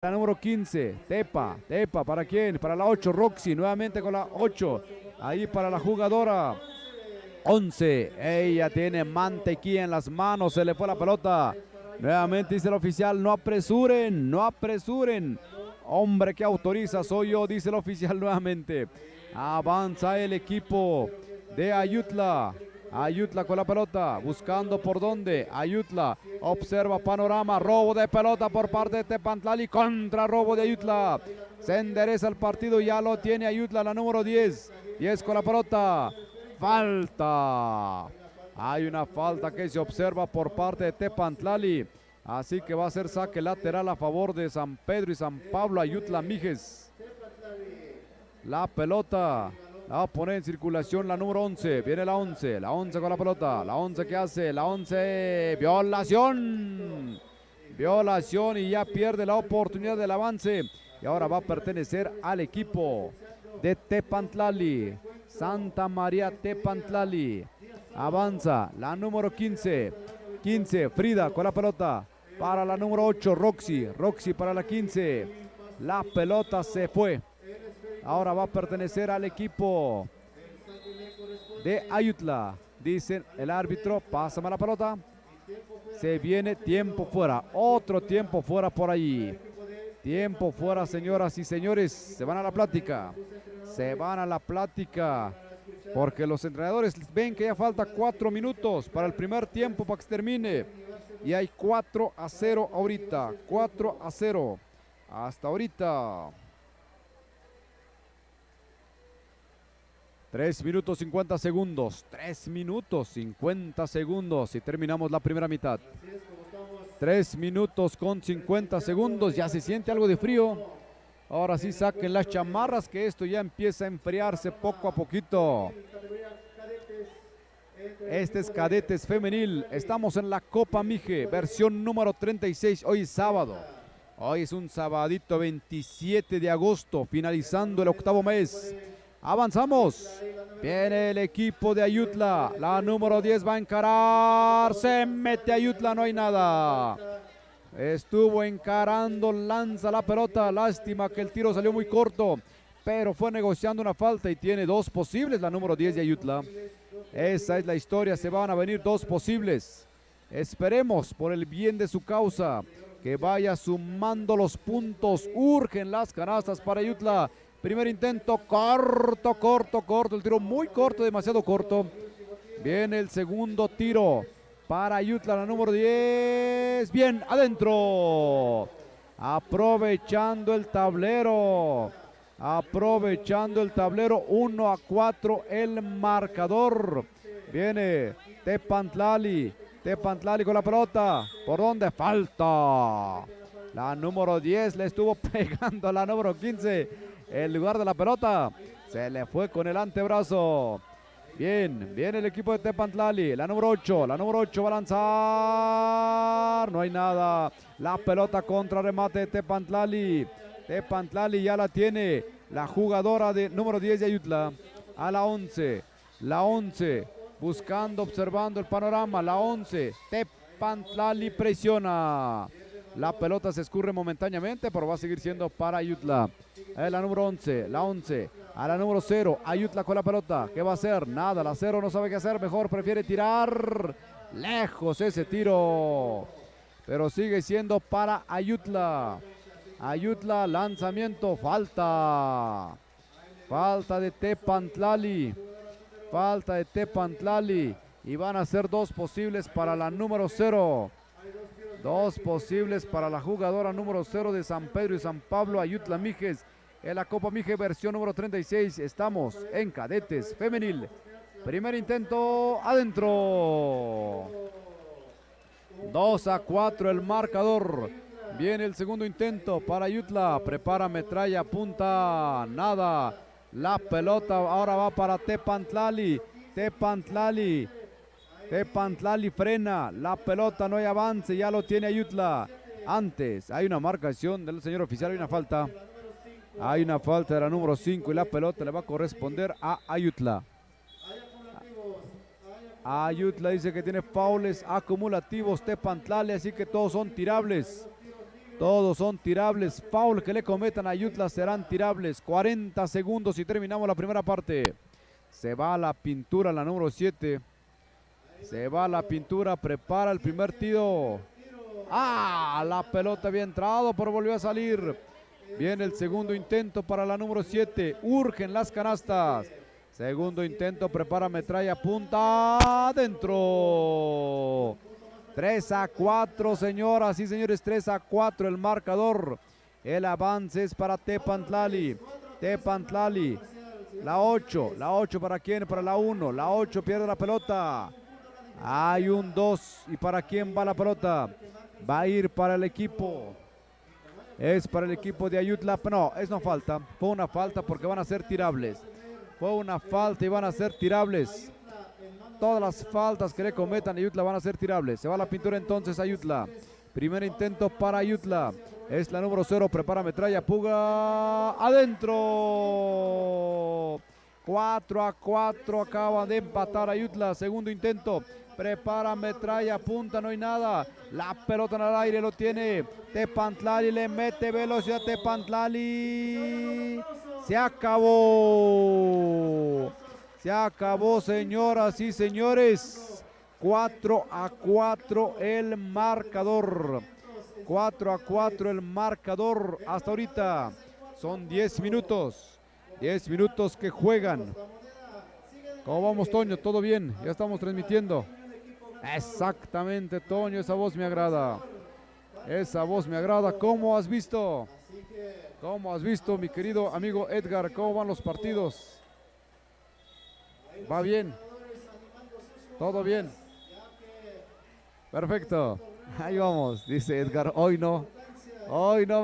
La número 15, Tepa, ¿para quién? Para la 8, Roxy, nuevamente con la 8, ahí para la jugadora 11, ella tiene mantequilla en las manos, se le fue la pelota, nuevamente dice el oficial, no apresuren, no apresuren, hombre que autoriza soy yo, dice el oficial nuevamente, avanza el equipo de Ayutla. Ayutla con la pelota, buscando por dónde. Ayutla observa panorama, robo de pelota por parte de Tepantlali contra robo de Ayutla. Se endereza el partido, ya lo tiene Ayutla, la número 10. 10 con la pelota. Falta. Hay una falta que se observa por parte de Tepantlali. Así que va a ser saque lateral a favor de San Pedro y San Pablo. Ayutla Mijes. La pelota. La va a poner en circulación la número 11. Viene la 11. La 11 con la pelota. La 11 que hace. La 11. Violación. Violación y ya pierde la oportunidad del avance. Y ahora va a pertenecer al equipo de Tepantlali. Santa María Tepantlali. Avanza la número 15. 15. Frida con la pelota. Para la número 8. Roxy. Roxy para la 15. La pelota se fue. Ahora va a pertenecer al equipo de Ayutla. Dice el árbitro, pásame la pelota. Se viene tiempo fuera. Otro tiempo fuera por allí. Tiempo fuera, señoras y señores. Se van a la plática. Se van a la plática. Porque los entrenadores ven que ya falta 4 minutos para el primer tiempo para que se termine. Y hay 4-0 ahorita. 4-0. Hasta ahorita. 3 minutos 50 segundos. 3 minutos 50 segundos y terminamos la primera mitad. 3 minutos con 50 segundos. Ya se siente algo de frío. Ahora sí saquen las chamarras que esto ya empieza a enfriarse poco a poquito. Este es Cadetes Femenil. Estamos en la Copa Mije, versión número 36. Hoy es sábado. Hoy es un sabadito 27 de agosto, finalizando el octavo mes. Avanzamos. Viene el equipo de Ayutla. La número 10 va a encarar. Se mete Ayutla, no hay nada. Estuvo encarando, lanza la pelota. Lástima que el tiro salió muy corto. Pero fue negociando una falta y tiene 2 posibles la número 10 de Ayutla. Esa es la historia. Se van a venir 2 posibles. Esperemos por el bien de su causa que vaya sumando los puntos. Urgen las canastas para Ayutla. Primer intento, corto, el tiro muy corto, demasiado corto. Viene el segundo tiro para Ayutla, la número 10. Bien, adentro. Aprovechando el tablero. 1-4 el marcador. Viene Tepantlali con la pelota. ¿Por dónde? Falta. La número 10 le estuvo pegando a la número 15. El lugar de la pelota se le fue con el antebrazo. Bien, viene el equipo de Tepantlali. La número 8 va a lanzar. No hay nada. La pelota contra remate de Tepantlali. Tepantlali ya la tiene la jugadora de número 10 de Ayutla. A la 11. La 11 buscando, observando el panorama. La 11. Tepantlali presiona. La pelota se escurre momentáneamente, pero va a seguir siendo para Ayutla. La número 11, la 11, a la número 0, Ayutla con la pelota. ¿Qué va a hacer? Nada, la 0 no sabe qué hacer, mejor prefiere tirar. Lejos ese tiro. Pero sigue siendo para Ayutla. Ayutla, lanzamiento, falta. Falta de Tepantlali. Y van a ser 2 posibles para la número 0. 2 posibles para la jugadora número 0 de San Pedro y San Pablo, Ayutla Mijes. En la Copa Mije versión número 36. Estamos en Cadetes Femenil. Primer intento, adentro. 2-4 el marcador. Viene el segundo intento para Ayutla. Prepara metralla, punta, nada. La pelota ahora va para Tepantlali. Tepantlali frena, la pelota no hay avance, ya lo tiene Ayutla. Antes hay una marcación del señor oficial, hay una falta. Hay una falta de la número 5 y la pelota le va a corresponder a Ayutla. Ayutla dice que tiene faules acumulativos Tepantlali, así que todos son tirables. Todos son tirables. Foul que le cometan a Ayutla serán tirables. 40 segundos y terminamos la primera parte. Se va a la pintura la número 7. Se va a la pintura. Prepara el primer tiro. ¡Ah! La pelota había entrado, pero volvió a salir. Viene el segundo intento para la número 7. Urgen las canastas. Segundo intento. Prepara metralla. Punta. Adentro. 3-4, señoras y señores. 3-4 el marcador. El avance es para Tepantlali. Tepantlali. La 8. La 8 para quién? Para la 1. La 8 pierde la pelota. Hay un 2. ¿Y para quién va la pelota? Va a ir para el equipo. Es para el equipo de Ayutla. No, es no falta. Fue una falta porque van a ser tirables. Fue una falta y van a ser tirables. Todas las faltas que le cometan a Ayutla van a ser tirables. Se va la pintura entonces Ayutla. Primer intento para Ayutla. Es la número 0. Prepara metralla. Puga. Adentro. 4-4. Acaba de empatar Ayutla. Segundo intento. Prepara metralla, punta, no hay nada. La pelota en el aire lo tiene Tepantlali, le mete velocidad Tepantlali. Se acabó. Se acabó, señoras y señores. 4-4 el marcador. 4-4 el marcador hasta ahorita. Son 10 minutos. 10 minutos que juegan. ¿Cómo vamos, Toño? ¿Todo bien? Ya estamos transmitiendo. Exactamente, Toño, esa voz me agrada. Esa voz me agrada. ¿Cómo has visto? ¿Cómo has visto, mi querido amigo Edgar? ¿Cómo van los partidos? ¿Va bien? ¿Todo bien? Perfecto. Ahí vamos, dice Edgar. Hoy no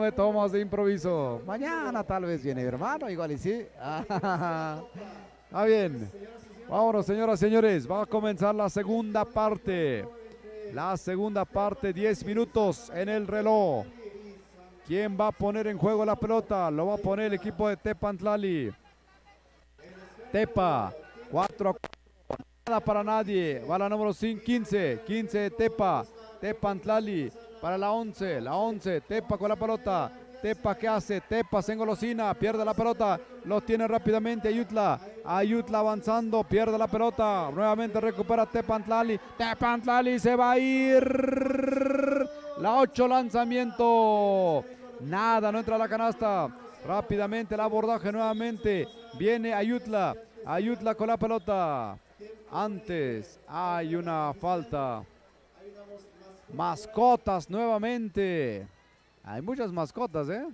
me tomas de improviso. Mañana tal vez viene mi hermano, igual y sí. Está bien. Vámonos, señoras y señores, va a comenzar la segunda parte. La segunda parte, 10 minutos en el reloj. ¿Quién va a poner en juego la pelota? Lo va a poner el equipo de Tepantlali. Tepa, 4-4, nada para nadie. Va la número 15 de Tepa. Tepantlali para la 11, Tepa con la pelota. Tepa, ¿qué hace? Tepa se engolosina, pierde la pelota, lo tiene rápidamente Ayutla. Ayutla avanzando, pierde la pelota, nuevamente recupera Tepantlali. Tepantlali se va a ir. La 8, lanzamiento. Nada, no entra a la canasta. Rápidamente el abordaje nuevamente. Viene Ayutla. Ayutla con la pelota. Antes hay una falta. Mascotas nuevamente. Hay muchas mascotas, ¿eh?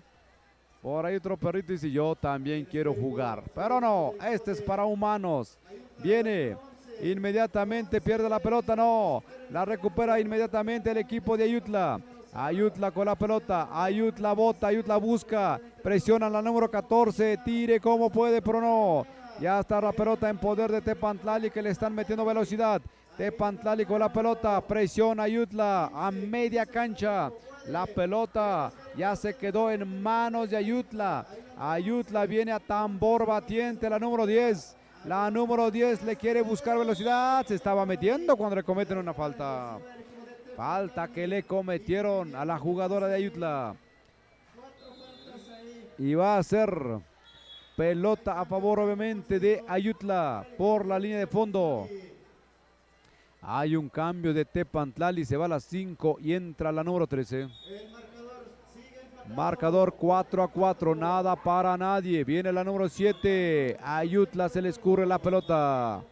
Por ahí otro perrito dice, yo también quiero jugar. Pero no, este es para humanos. Viene, inmediatamente pierde la pelota, no. La recupera inmediatamente el equipo de Ayutla. Ayutla con la pelota, Ayutla bota, Ayutla busca. Presiona la número 14, tire como puede, pero no. Ya está la pelota en poder de Tepantlali que le están metiendo velocidad. Tepantlali con la pelota, presiona Ayutla a media cancha. La pelota ya se quedó en manos de Ayutla. Ayutla viene a tambor batiente, la número 10. La número 10 le quiere buscar velocidad. Se estaba metiendo cuando le cometen una falta. Falta que le cometieron a la jugadora de Ayutla. Y va a ser pelota a favor obviamente de Ayutla por la línea de fondo. Hay un cambio de Tepantlali, se va a las 5 y entra la número 13. Marcador 4-4, nada para nadie. Viene la número 7. Ayutla se le escurre la pelota.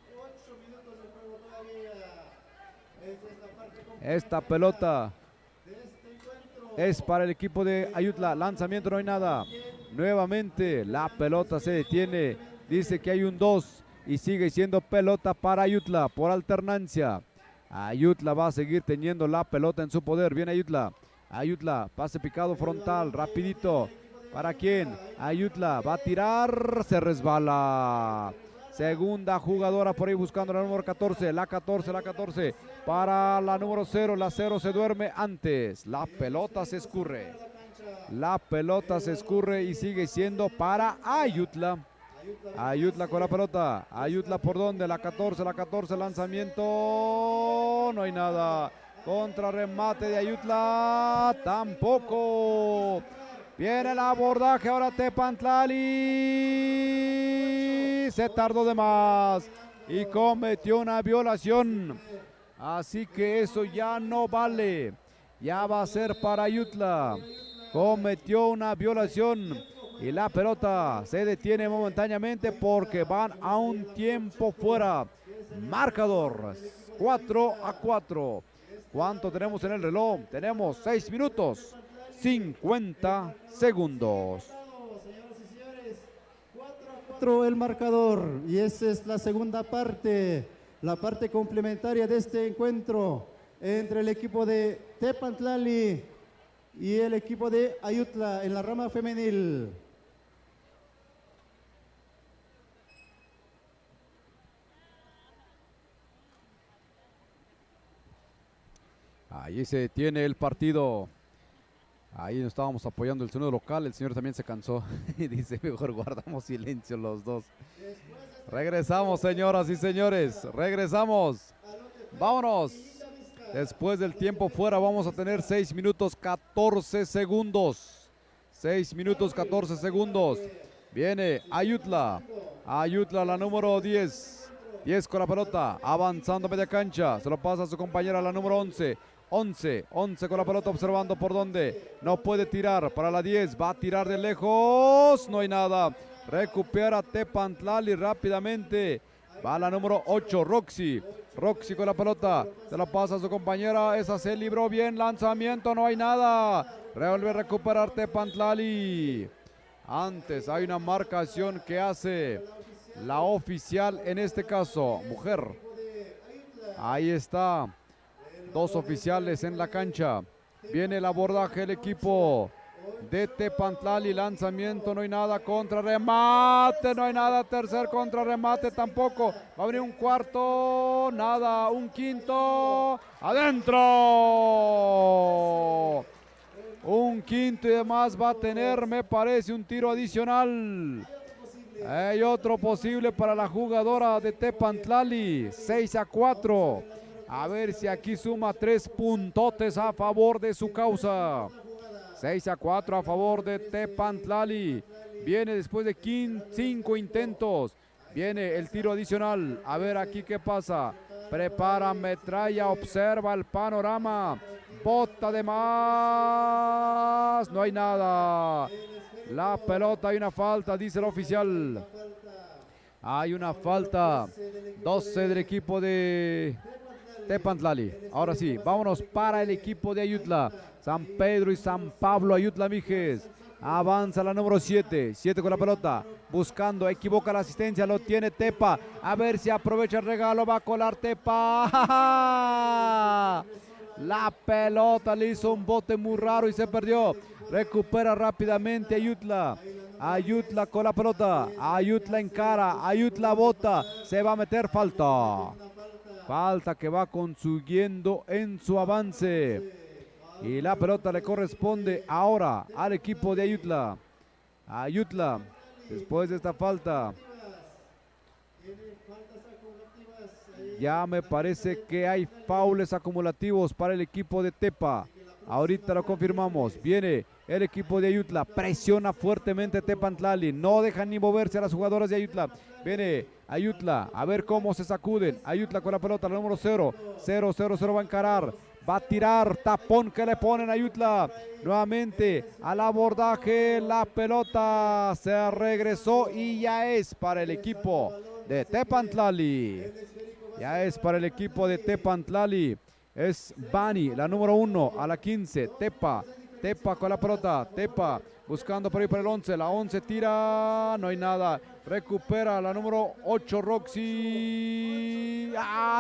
Esta pelota es para el equipo de Ayutla. Lanzamiento, no hay nada. Nuevamente la pelota se detiene. Dice que hay un 2. Y sigue siendo pelota para Ayutla por alternancia. Ayutla va a seguir teniendo la pelota en su poder. Viene Ayutla. Ayutla, pase picado frontal, rapidito. ¿Para quién? Ayutla va a tirar, se resbala. Segunda jugadora por ahí buscando la número 14. La 14 para la número 0. La 0 se duerme antes. La pelota se escurre. La pelota se escurre y sigue siendo para Ayutla. Ayutla con la pelota. Ayutla por dónde, la 14, lanzamiento. No hay nada. Contrarremate de Ayutla. Tampoco. Viene el abordaje ahora Tepantlali. Se tardó de más y cometió una violación. Así que eso ya no vale. Ya va a ser para Ayutla. Cometió una violación y la pelota se detiene momentáneamente porque van a un tiempo fuera. Marcador 4-4. ¿Cuánto tenemos en el reloj? Tenemos 6 minutos 50 segundos. El marcador, y esa es la segunda parte, la parte complementaria de este encuentro entre el equipo de Tepantlali y el equipo de Ayutla en la rama femenil. Ahí se detiene el partido. Ahí nos estábamos apoyando el sonido local. El señor también se cansó y dice, mejor guardamos silencio los dos. Regresamos, señoras y señores. Regresamos. Vámonos. Después del tiempo fuera vamos a tener 6 minutos 14 segundos. 6 minutos 14 segundos. Viene Ayutla. Ayutla, la número 10. 10 con la pelota. Avanzando media cancha. Se lo pasa a su compañera, la número 11. 11 con la pelota, observando por dónde. No puede tirar para la 10. Va a tirar de lejos. No hay nada. Recupera Tepantlali rápidamente. Va la número 8, Roxy. Roxy con la pelota. Se la pasa a su compañera. Esa se libró bien. Lanzamiento. No hay nada. Vuelve a recuperar Tepantlali. Antes hay una marcación que hace la oficial, en este caso, mujer. Ahí está. 2 oficiales en la cancha. Viene el abordaje del equipo de Tepantlali. Lanzamiento, no hay nada. Contrarremate, no hay nada. Tercer contrarremate tampoco. Va a venir un cuarto. Nada. Un quinto. ¡Adentro! Un quinto y demás va a tener, me parece, un tiro adicional. Hay otro posible para la jugadora de Tepantlali. 6-4. A ver si aquí suma 3 puntotes a favor de su causa. 6-4 a favor de Tepantlali. Viene después de 5 intentos. Viene el tiro adicional. A ver aquí qué pasa. Prepara, metralla, observa el panorama. Bota de más. No hay nada. La pelota, hay una falta, dice el oficial. Hay una falta. 12 del equipo de Tepantlali. Ahora sí, vámonos para el equipo de Ayutla. San Pedro y San Pablo, Ayutla Mijes. Avanza la número 7. 7 con la pelota. Buscando, equivoca la asistencia. Lo tiene Tepa. A ver si aprovecha el regalo. Va a colar Tepa. La pelota le hizo un bote muy raro y se perdió. Recupera rápidamente Ayutla. Ayutla con la pelota. Ayutla encara. Ayutla bota. Se va a meter falta. Falta que va consiguiendo en su avance. Y la pelota le corresponde ahora al equipo de Ayutla. Ayutla, después de esta falta, ya me parece que hay faules acumulativos para el equipo de Tepa. Ahorita lo confirmamos. Viene el equipo de Ayutla. Presiona fuertemente Tepantlali. No dejan ni moverse a las jugadoras de Ayutla. Viene Ayutla. A ver cómo se sacuden. Ayutla con la pelota. La número 0. 0 va a encarar. Va a tirar. Tapón que le ponen a Ayutla. Nuevamente al abordaje. La pelota se regresó y ya es para el equipo de Tepantlali. Ya es para el equipo de Tepantlali. Es Bani, la número 1, a la 15. Tepa con la pelota. Tepa buscando por ahí para el 11. La 11 tira, no hay nada. Recupera la número 8, Roxy.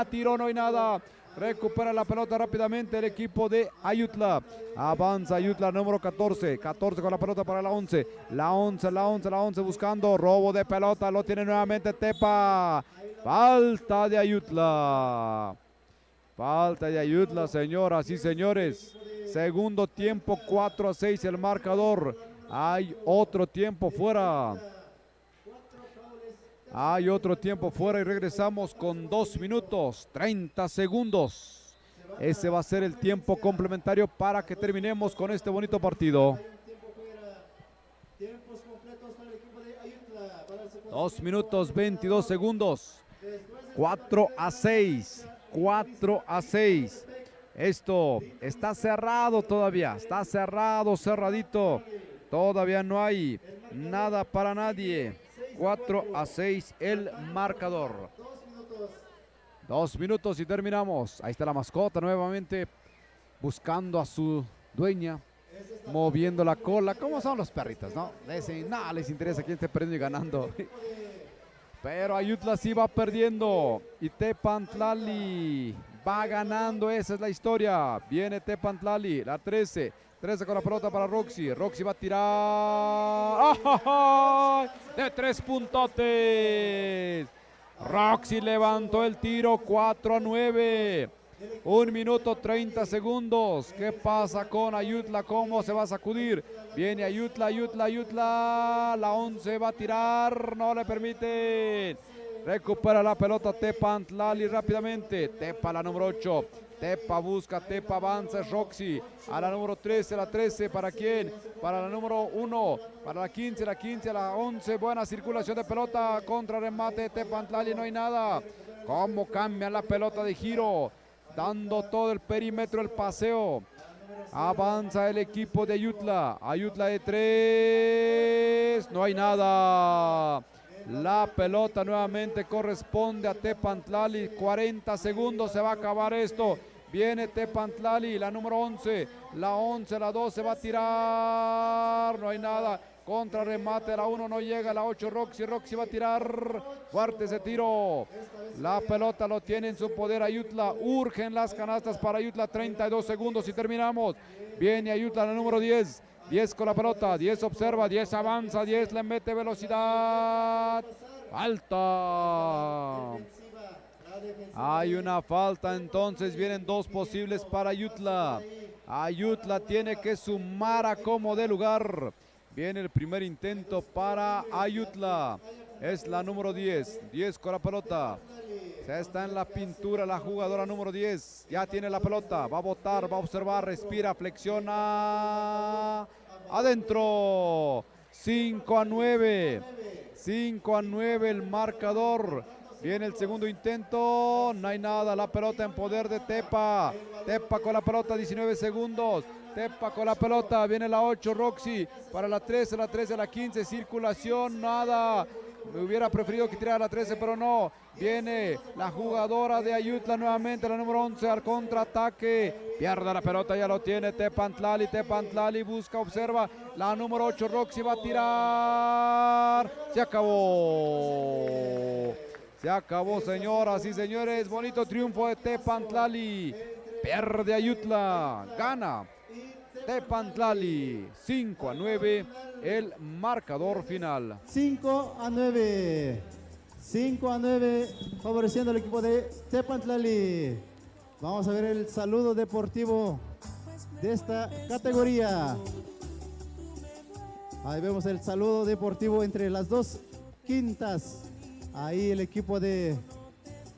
Tiró, no hay nada. Recupera la pelota rápidamente el equipo de Ayutla. Avanza Ayutla, número 14. 14 con la pelota para la 11. La 11 buscando. Robo de pelota, lo tiene nuevamente Tepa. Falta de Ayutla. Falta de Ayutla, señoras y señores. Segundo tiempo, 4-6 el marcador. Hay otro tiempo fuera. Hay otro tiempo fuera y regresamos con 2 minutos, 30 segundos. Ese va a ser el tiempo complementario para que terminemos con este bonito partido. 2 minutos 22 segundos. 4-6. 4-6. Esto está cerrado todavía. Está cerrado, cerradito. Todavía no hay nada para nadie. 4-6 el marcador. 2 minutos y terminamos. Ahí está la mascota nuevamente buscando a su dueña, moviendo la cola. ¿Cómo son los perritos, no? Nada les interesa quién esté perdiendo y ganando. Pero Ayutla sí va perdiendo y Tepantlali va ganando. Esa es la historia. Viene Tepantlali, la 13 con la pelota para Roxy. Roxy va a tirar de 3 puntotes. Roxy levantó el tiro. 4-9. 1 minuto 30 segundos. ¿Qué pasa con Ayutla? ¿Cómo se va a sacudir? Viene Ayutla. La 11 va a tirar. No le permiten. Recupera la pelota Tepantlali rápidamente. Tepa la número 8. Tepa busca, Tepa avanza, es Roxy. A la número 13, la 13, ¿para quién? Para la número 1, para la 15, la 11. Buena circulación de pelota, contra remate Tepantlali, no hay nada. Cómo cambia la pelota de giro, dando todo el perímetro, el paseo. Avanza el equipo de Ayutla. Ayutla de 3, no hay nada. La pelota nuevamente corresponde a Tepantlali. 40 segundos, se va a acabar esto. Viene Tepantlali, la número 11. La 11, la 12 va a tirar. No hay nada. Contra remate, la 1 no llega. La 8 Roxy. Roxy va a tirar. Fuerte ese tiro. La pelota lo tiene en su poder Ayutla. Urgen las canastas para Ayutla. 32 segundos y terminamos. Viene Ayutla, la número 10. 10 con la pelota, 10 observa, 10 avanza, 10 le mete velocidad. Falta. Hay una falta, entonces vienen 2 posibles para Ayutla. Ayutla tiene que sumar a como de lugar. Viene el primer intento para Ayutla. Es la número 10. 10 con la pelota. Se está en la pintura la jugadora número 10. Ya tiene la pelota. Va a botar, va a observar, respira, flexiona. Adentro. 5-9. 5-9 el marcador. Viene el segundo intento. No hay nada. La pelota en poder de Tepa. Tepa con la pelota. 19 segundos. Tepa con la pelota. Viene la 8 Roxy. Para la 13, la 15. Circulación. Nada. Me hubiera preferido que tirara la 13, pero no. Viene la jugadora de Ayutla nuevamente, la número 11 al contraataque. Pierde la pelota, ya lo tiene Tepantlali. Tepantlali busca, observa. La número 8 Roxy va a tirar. Se acabó. Se acabó, señoras y señores. Bonito triunfo de Tepantlali. Pierde Ayutla. Gana Tepantlali. 5-9 el marcador final. 5-9. 5-9 favoreciendo al equipo de Tepantlali. Vamos a ver el saludo deportivo de esta categoría. Ahí vemos el saludo deportivo entre las 2 quintas. Ahí el equipo de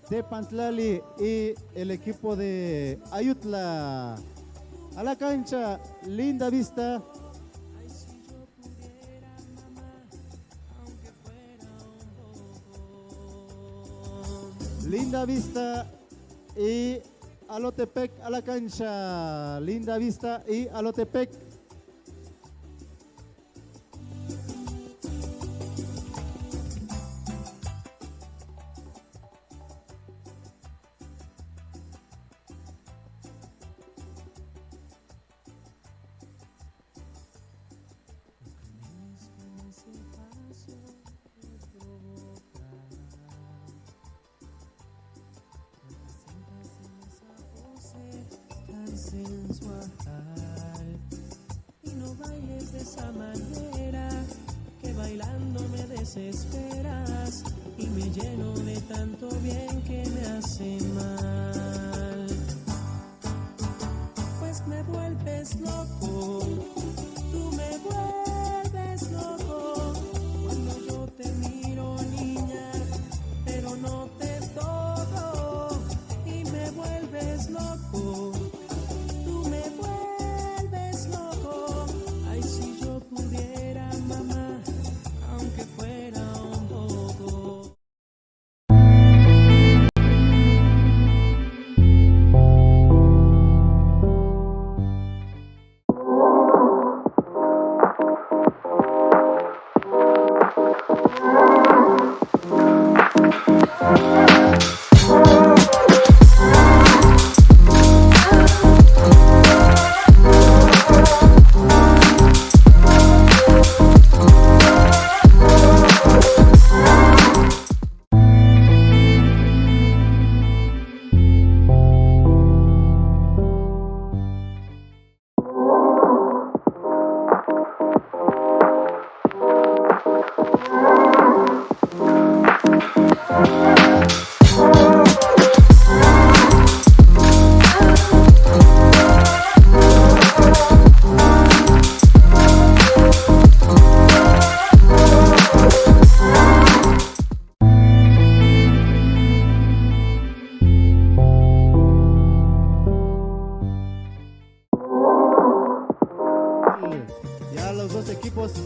Tepantlali y el equipo de Ayutla. A la cancha, linda vista. Linda vista y Alotepec a la cancha. Linda vista y Alotepec. Sensual, y no bailes de esa manera, que bailando me desesperas y me lleno de tanto bien que me hace mal. Pues me vuelves loco, tú me vuelves loco, cuando yo te miro, niña, pero no te toco, y me vuelves loco.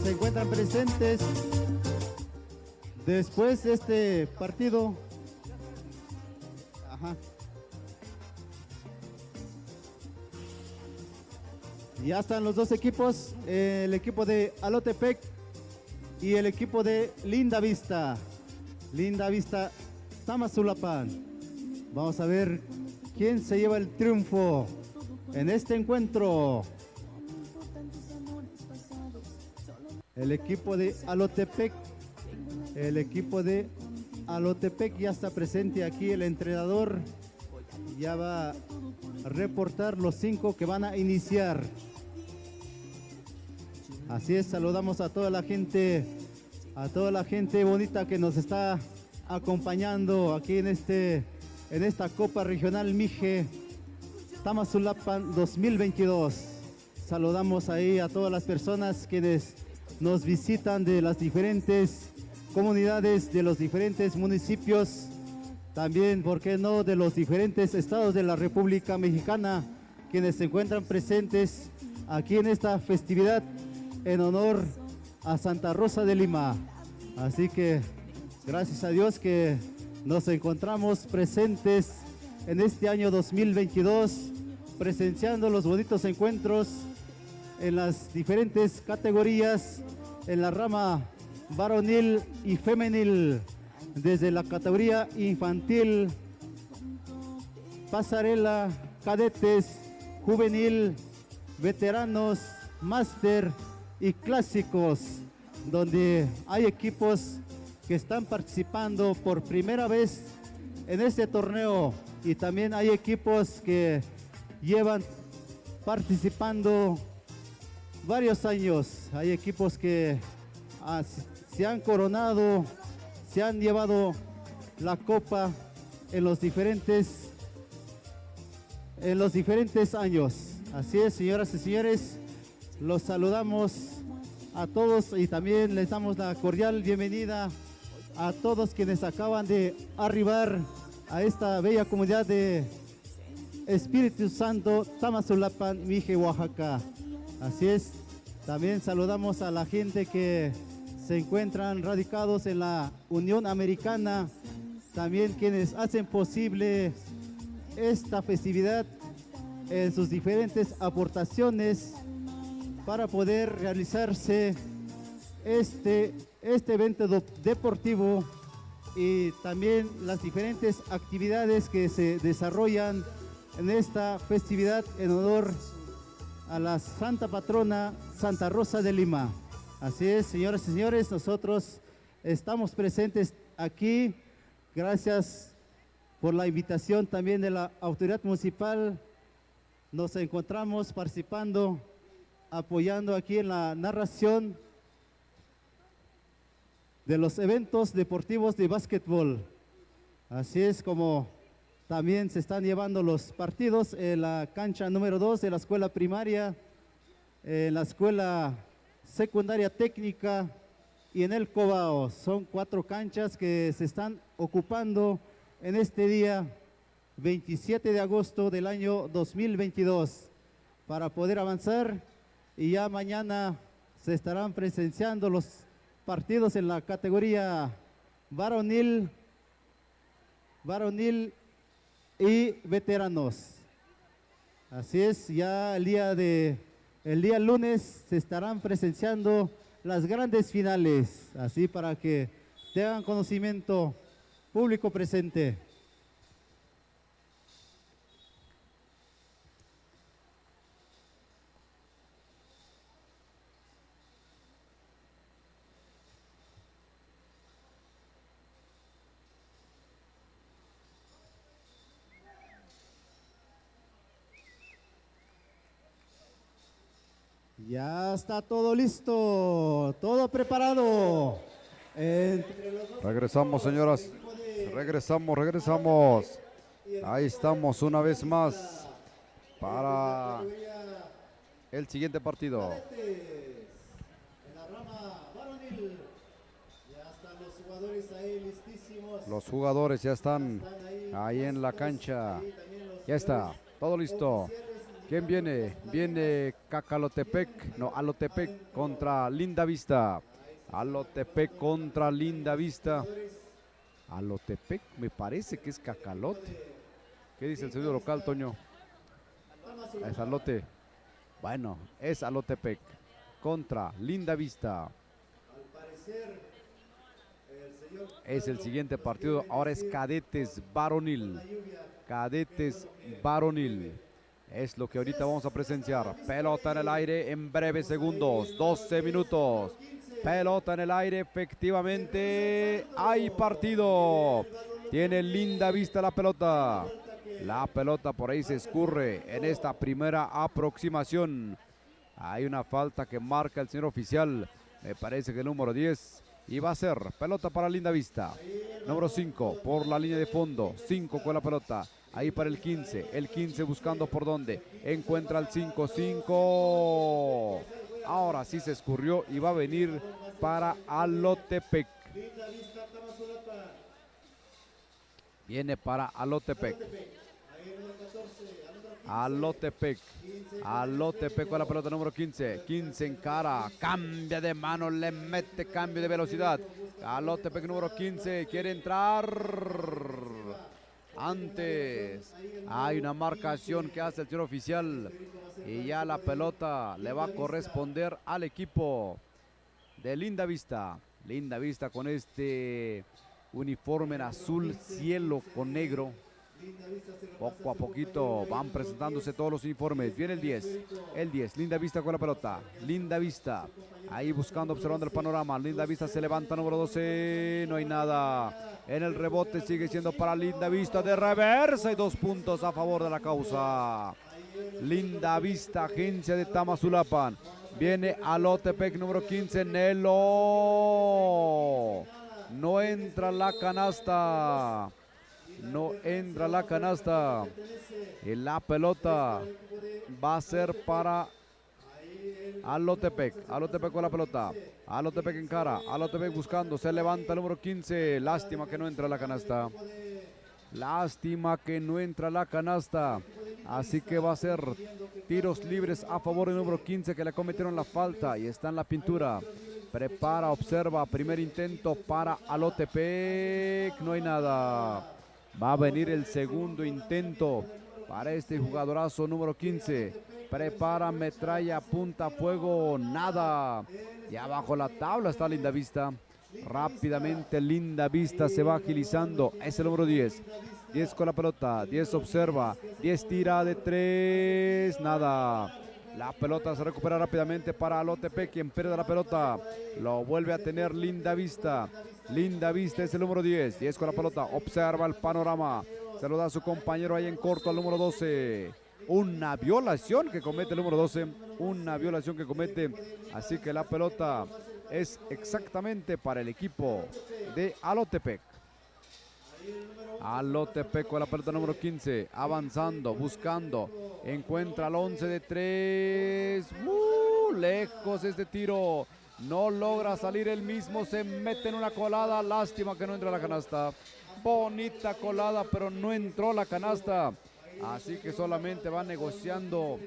se encuentran presentes después de este partido. Ajá. Ya están los dos equipos, el equipo de Alotepec y el equipo de Linda Vista. Linda Vista, Tamazulapan. Vamos a ver quién se lleva el triunfo en este encuentro. El equipo de Alotepec. El equipo de Alotepec ya está presente aquí. El entrenador ya va a reportar los 5 que van a iniciar. Así es, saludamos a toda la gente bonita que nos está acompañando aquí en esta Copa Regional Mije Tamazulapan 2022. Saludamos ahí a todas las personas quienes nos visitan de las diferentes comunidades, de los diferentes municipios, también, ¿por qué no?, de los diferentes estados de la República Mexicana, quienes se encuentran presentes aquí en esta festividad en honor a Santa Rosa de Lima. Así que gracias a Dios que nos encontramos presentes en este año 2022, presenciando los bonitos encuentros en las diferentes categorías, en la rama varonil y femenil, desde la categoría infantil, pasarela, cadetes, juvenil, veteranos, máster y clásicos, donde hay equipos que están participando por primera vez en este torneo y también hay equipos que llevan participando varios años. Hay equipos que se han coronado, se han llevado la copa en los diferentes años. Así es, señoras y señores, los saludamos a todos y también les damos la cordial bienvenida a todos quienes acaban de arribar a esta bella comunidad de Espíritu Santo, Tamazulapan, Mije, Oaxaca. Así es, también saludamos a la gente que se encuentran radicados en la Unión Americana, también quienes hacen posible esta festividad en sus diferentes aportaciones para poder realizarse este evento deportivo y también las diferentes actividades que se desarrollan en esta festividad en honor a la Santa Patrona Santa Rosa de Lima. Así es, señoras y señores, nosotros estamos presentes aquí. Gracias por la invitación también de la autoridad municipal. Nos encontramos participando, apoyando aquí en la narración de los eventos deportivos de básquetbol. Así es como también se están llevando los partidos en la cancha número 2 de la escuela primaria, en la escuela secundaria técnica y en el Cobao. Son 4 canchas que se están ocupando en este día 27 de agosto del año 2022 para poder avanzar, y ya mañana se estarán presenciando los partidos en la categoría varonil y veteranos. Así es, ya el día lunes se estarán presenciando las grandes finales, así para que tengan conocimiento, público presente. Ya está todo listo, todo preparado. Regresamos, señoras. Regresamos. Ahí estamos una vez más para el siguiente partido. En la rama varonil, ya están los jugadores ahí listísimos. Los jugadores ya están ahí en la cancha. Ya está, todo listo. ¿Quién viene? Viene Cacalotepec, no, Alotepec contra Lindavista. Alotepec contra Lindavista. Alotepec, me parece que es Cacalote. ¿Qué dice el señor local, Toño? Es Alote. Bueno, es Alotepec contra Lindavista. Es el siguiente partido. Ahora es Cadetes Varonil. Cadetes Varonil. Es lo que ahorita vamos a presenciar. Pelota en el aire en breves segundos. 12 minutos. Pelota en el aire. Efectivamente hay partido. Tiene Lindavista la pelota. La pelota por ahí se escurre en esta primera aproximación. Hay una falta que marca el señor oficial. Me parece que el número 10. Y va a ser pelota para Lindavista. Número 5 por la línea de fondo. 5 con la pelota. Ahí para el 15. El 15 buscando por dónde. Encuentra el 5-5. Ahora sí se escurrió y va a venir para Alotepec. Viene para Alotepec. Alotepec. Alotepec con la pelota número 15. 15 en cara. Cambia de mano. Le mete cambio de velocidad. Alotepec número 15. Quiere entrar. Antes hay una marcación que hace el señor oficial. Y ya la pelota le va a corresponder al equipo de Lindavista. Lindavista con este uniforme en azul cielo con negro. Poco a poquito van presentándose todos los uniformes. Viene el 10. El 10. Lindavista con la pelota. Lindavista. Ahí buscando, observando el panorama. Lindavista se levanta, número 12. No hay nada. En el rebote sigue siendo para Lindavista de reversa. Y 2 puntos a favor de la causa. Lindavista, agencia de Tamazulapan. Viene Alotepec, número 15. Nelo. No entra la canasta. No entra la canasta. Y la pelota va a ser para Alotepec. Alotepec con la pelota. Alotepec en cara. Alotepec buscando. Se levanta el número 15. Lástima que no entra la canasta. Lástima que no entra la canasta. Así que va a ser tiros libres a favor del número 15 que le cometieron la falta. Y está en la pintura. Prepara, observa. Primer intento para Alotepec. No hay nada. Va a venir el segundo intento para este jugadorazo número 15. Prepara, metralla, apunta, fuego, nada. Y abajo la tabla está Lindavista. Rápidamente Lindavista se va agilizando. Es el número 10. 10 con la pelota. 10 observa. 10 tira de 3. Nada. La pelota se recupera rápidamente para Alotepec, quien pierde la pelota. Lo vuelve a tener Lindavista. Lindavista es el número 10. 10 con la pelota. Observa el panorama. Se lo da a su compañero ahí en corto al número 12. Una violación que comete el número 12. Una violación que comete. Así que la pelota es exactamente para el equipo de Alotepec. Alotepec con la pelota número 15. Avanzando, buscando. Encuentra al 11 de 3. Lejos este tiro. No logra salir él mismo. Se mete en una colada. Lástima que no entra la canasta. Bonita colada, pero no entró la canasta. Así que solamente va negociando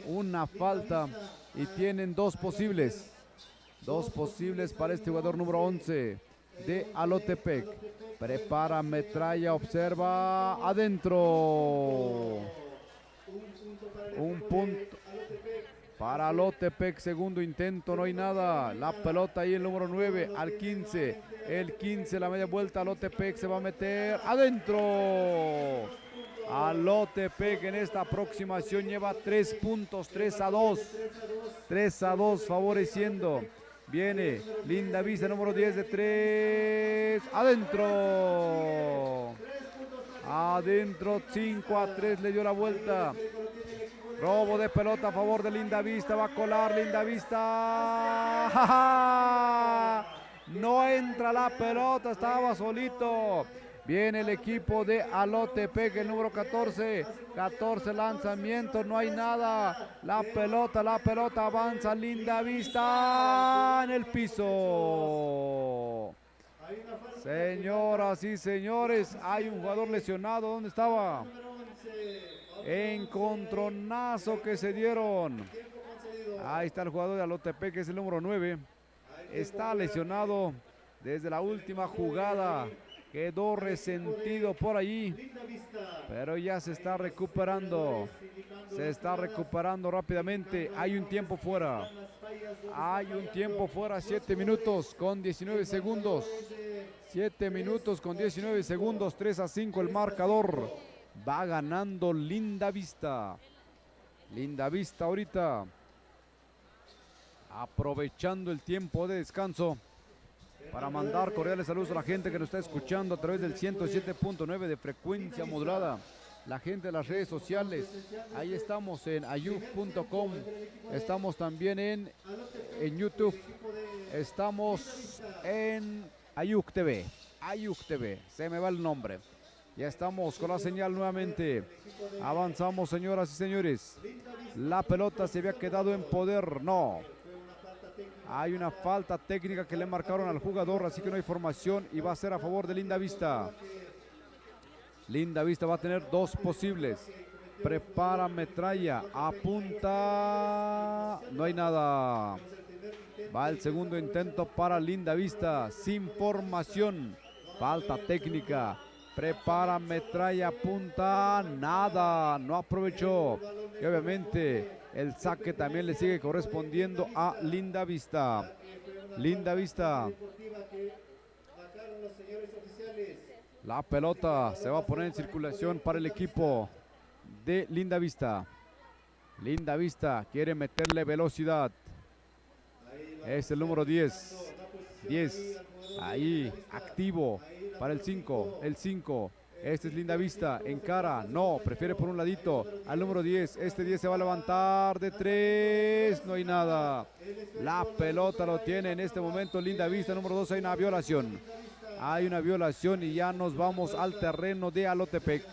una falta. Y tienen 2 posibles. 2 posibles para este jugador número 11 de Alotepec. Prepara, metralla, observa. Adentro. Un punto para Alotepec, segundo intento, no hay nada. La pelota ahí el número 9 al 15. El 15, la media vuelta, Alotepec se va a meter adentro. Alotepec en esta aproximación lleva 3 puntos, 3-2. 3-2 favoreciendo. Viene Lindavista, número 10 de 3. Adentro. Adentro, 5-3 le dio la vuelta. Robo de pelota a favor de Lindavista. Va a colar Lindavista. ¡Ja, ja! No entra la pelota, estaba solito. Viene el equipo de Alotepec, el número 14. 14 lanzamientos, no hay nada. La pelota avanza. Lindavista en el piso. Señoras y señores, hay un jugador lesionado. ¿Dónde estaba? Encontronazo que se dieron. Ahí está el jugador de Alotepec, que es el número 9. Está lesionado desde la última jugada. Quedó resentido por allí, pero ya se está recuperando. Se está recuperando rápidamente. Hay un tiempo fuera. Hay un tiempo fuera, 7 minutos con 19 segundos. 7 minutos con 19 segundos, 3-5 el marcador. Va ganando Lindavista. Lindavista ahorita aprovechando el tiempo de descanso para mandar cordiales saludos a la gente que nos está escuchando a través del 107.9 de frecuencia modulada. La gente de las redes sociales, ahí estamos en ayuk.com, estamos también en YouTube, estamos en Ayuk TV, se me va el nombre. Ya estamos con la señal nuevamente. Avanzamos, señoras y señores. La pelota se había quedado en poder, no. Hay una falta técnica que le marcaron al jugador, así que no hay formación y va a ser a favor de Lindavista. Lindavista va a tener dos posibles. Prepara metralla, apunta, no hay nada. Va el segundo intento para Lindavista, sin formación, falta técnica. Prepara metralla, apunta, nada, no aprovechó. Y obviamente el saque también le sigue correspondiendo a Lindavista. Lindavista. La pelota se va a poner en circulación para el equipo de Lindavista. Lindavista quiere meterle velocidad. Es el número 10. 10. Ahí, activo para el 5. El 5. Este es Lindavista. Encara. No, prefiere por un ladito al número 10. Este 10 se va a levantar de 3. No hay nada. La pelota lo tiene en este momento Lindavista. Número 2. Hay una violación. Hay una violación y ya nos vamos al terreno de Alotepec.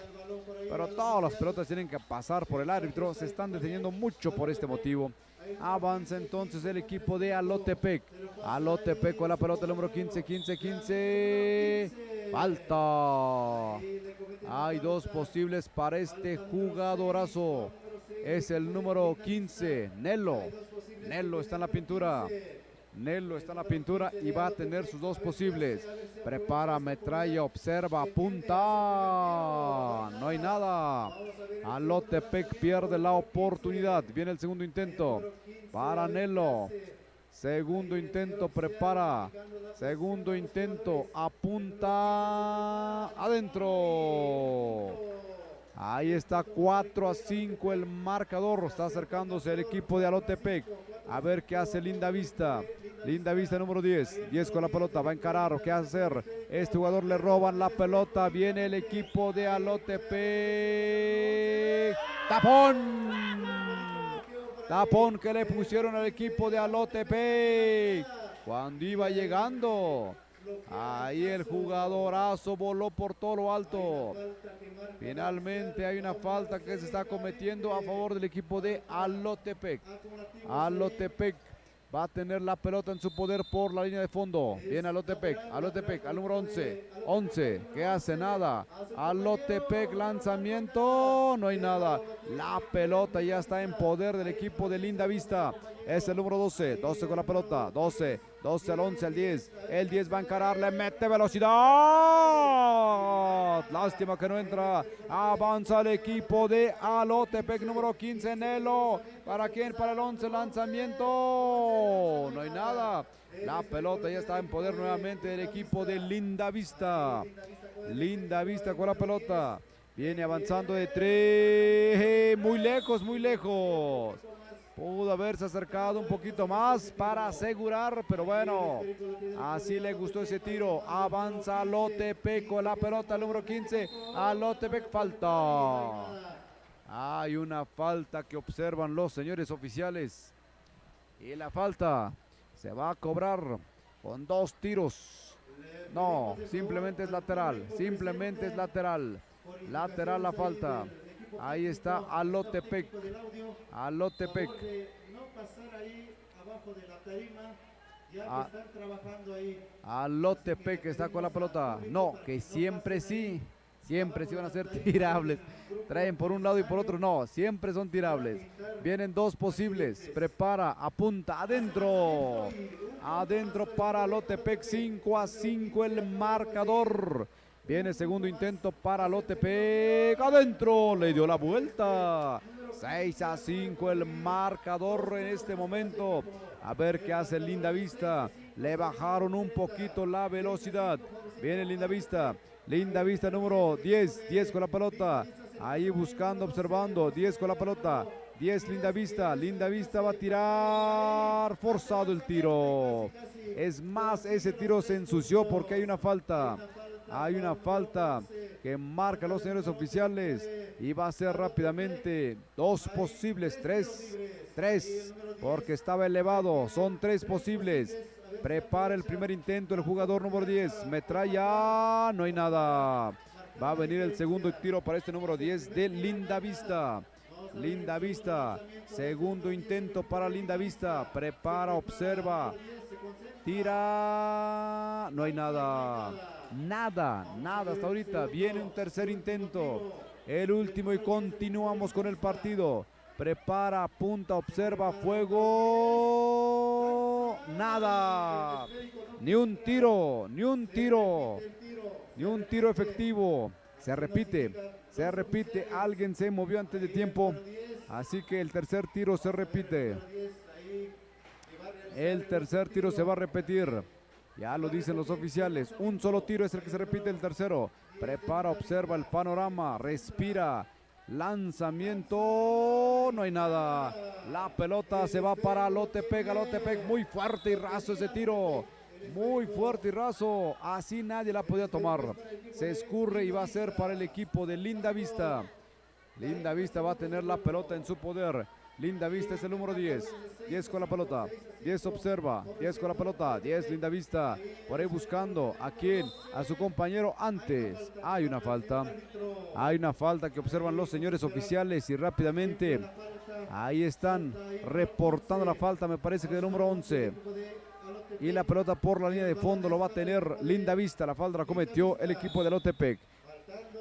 Pero todas las pelotas tienen que pasar por el árbitro. Se están deteniendo mucho por este motivo. Avanza entonces el equipo de Alotepec. Alotepec con la pelota, el número 15, 15, 15. Falta. Hay dos posibles para este jugadorazo. Es el número 15, Nelo. Nelo está en la pintura. Nelo está en la pintura y va a tener sus dos posibles. Prepara metralla, observa, apunta. No hay nada. Alotepec pierde la oportunidad. Viene el segundo intento para Nelo. Segundo intento, prepara. Segundo intento, apunta. Adentro. Ahí está 4-5 el marcador. Está acercándose el equipo de Alotepec. A ver qué hace Lindavista. Lindavista número 10. 10 con la pelota. Va a encarar. ¿Qué hacer? Este jugador le roban la pelota. Viene el equipo de Alotepec. ¡Tapón! Tapón que le pusieron al equipo de Alotepec. Cuando iba llegando. Ahí el jugadorazo voló por todo lo alto. Finalmente hay una falta que se está cometiendo a favor del equipo de Alotepec. Alotepec va a tener la pelota en su poder por la línea de fondo. Viene Alotepec, Alotepec al número 11. 11, ¿qué hace? Nada. Alotepec, lanzamiento, no hay nada. La pelota ya está en poder del equipo de Lindavista. Es el número 12, 12 con la pelota, 12, 12 al 11, al 10. El 10 va a encarar, le mete velocidad. Lástima que no entra. Avanza el equipo de Alotepec, número 15, Nelo. ¿Para quién? Para el 11, lanzamiento. No hay nada. La pelota ya está en poder nuevamente del equipo de Lindavista. Lindavista con la pelota. Viene avanzando de 3. Muy lejos, muy lejos. Pudo haberse acercado un poquito más para asegurar, pero bueno, así le gustó ese tiro. Avanza Alotepec con la pelota, el número 15. Alotepec, falta. Hay una falta que observan los señores oficiales. Y la falta se va a cobrar con 2 tiros. No, simplemente es lateral. Simplemente es lateral. Lateral la falta. Ahí está Alotepec. Alotepec. Alotepec está con la pelota. No, que siempre sí. Siempre se van a hacer tirables. Traen por un lado y por otro no. Siempre son tirables. Vienen dos posibles. Prepara, apunta, adentro. Adentro para Lotepec. 5-5 el marcador. Viene segundo intento para Lotepec. Adentro. Le dio la vuelta. 6-5 el marcador en este momento. A ver qué hace Lindavista. Le bajaron un poquito la velocidad. Viene Lindavista. Lindavista número 10. 10 con la pelota. Ahí buscando, observando. 10 con la pelota. 10 Lindavista. Lindavista va a tirar. Forzado el tiro. Es más, ese tiro se ensució porque hay una falta. Hay una falta que marcan los señores oficiales y va a ser rápidamente dos posibles, tres, porque estaba elevado, son tres posibles. Prepara el primer intento el jugador número 10, metralla, no hay nada. Va a venir el segundo tiro para este número 10 de Lindavista. Lindavista, segundo intento para Lindavista, prepara, observa, tira, no hay nada. Nada hasta ahorita. Viene un tercer intento, el último y continuamos con el partido. Prepara, apunta, observa, fuego. Nada. Ni un tiro efectivo. Se repite. Alguien se movió antes de tiempo. Así que el tercer tiro se repite. El tercer tiro se va a repetir. Ya lo dicen los oficiales. Un solo tiro es el que se repite el tercero. Prepara, observa el panorama. Respira. Lanzamiento. No hay nada. La pelota se va para Lotepec. Lotepec muy fuerte y raso ese tiro. Muy fuerte y raso. Así nadie la podía tomar. Se escurre y va a ser para el equipo de Lindavista. Lindavista va a tener la pelota en su poder. Lindavista es el número 10. 10 con la pelota. 10 observa. 10 con la pelota. 10 Lindavista. Por ahí buscando a quién. A su compañero antes. Hay una falta. Hay una falta que observan los señores oficiales y rápidamente ahí están reportando la falta. Me parece que del número 11. Y la pelota por la línea de fondo lo va a tener Lindavista. La falta la cometió el equipo de Lotepec.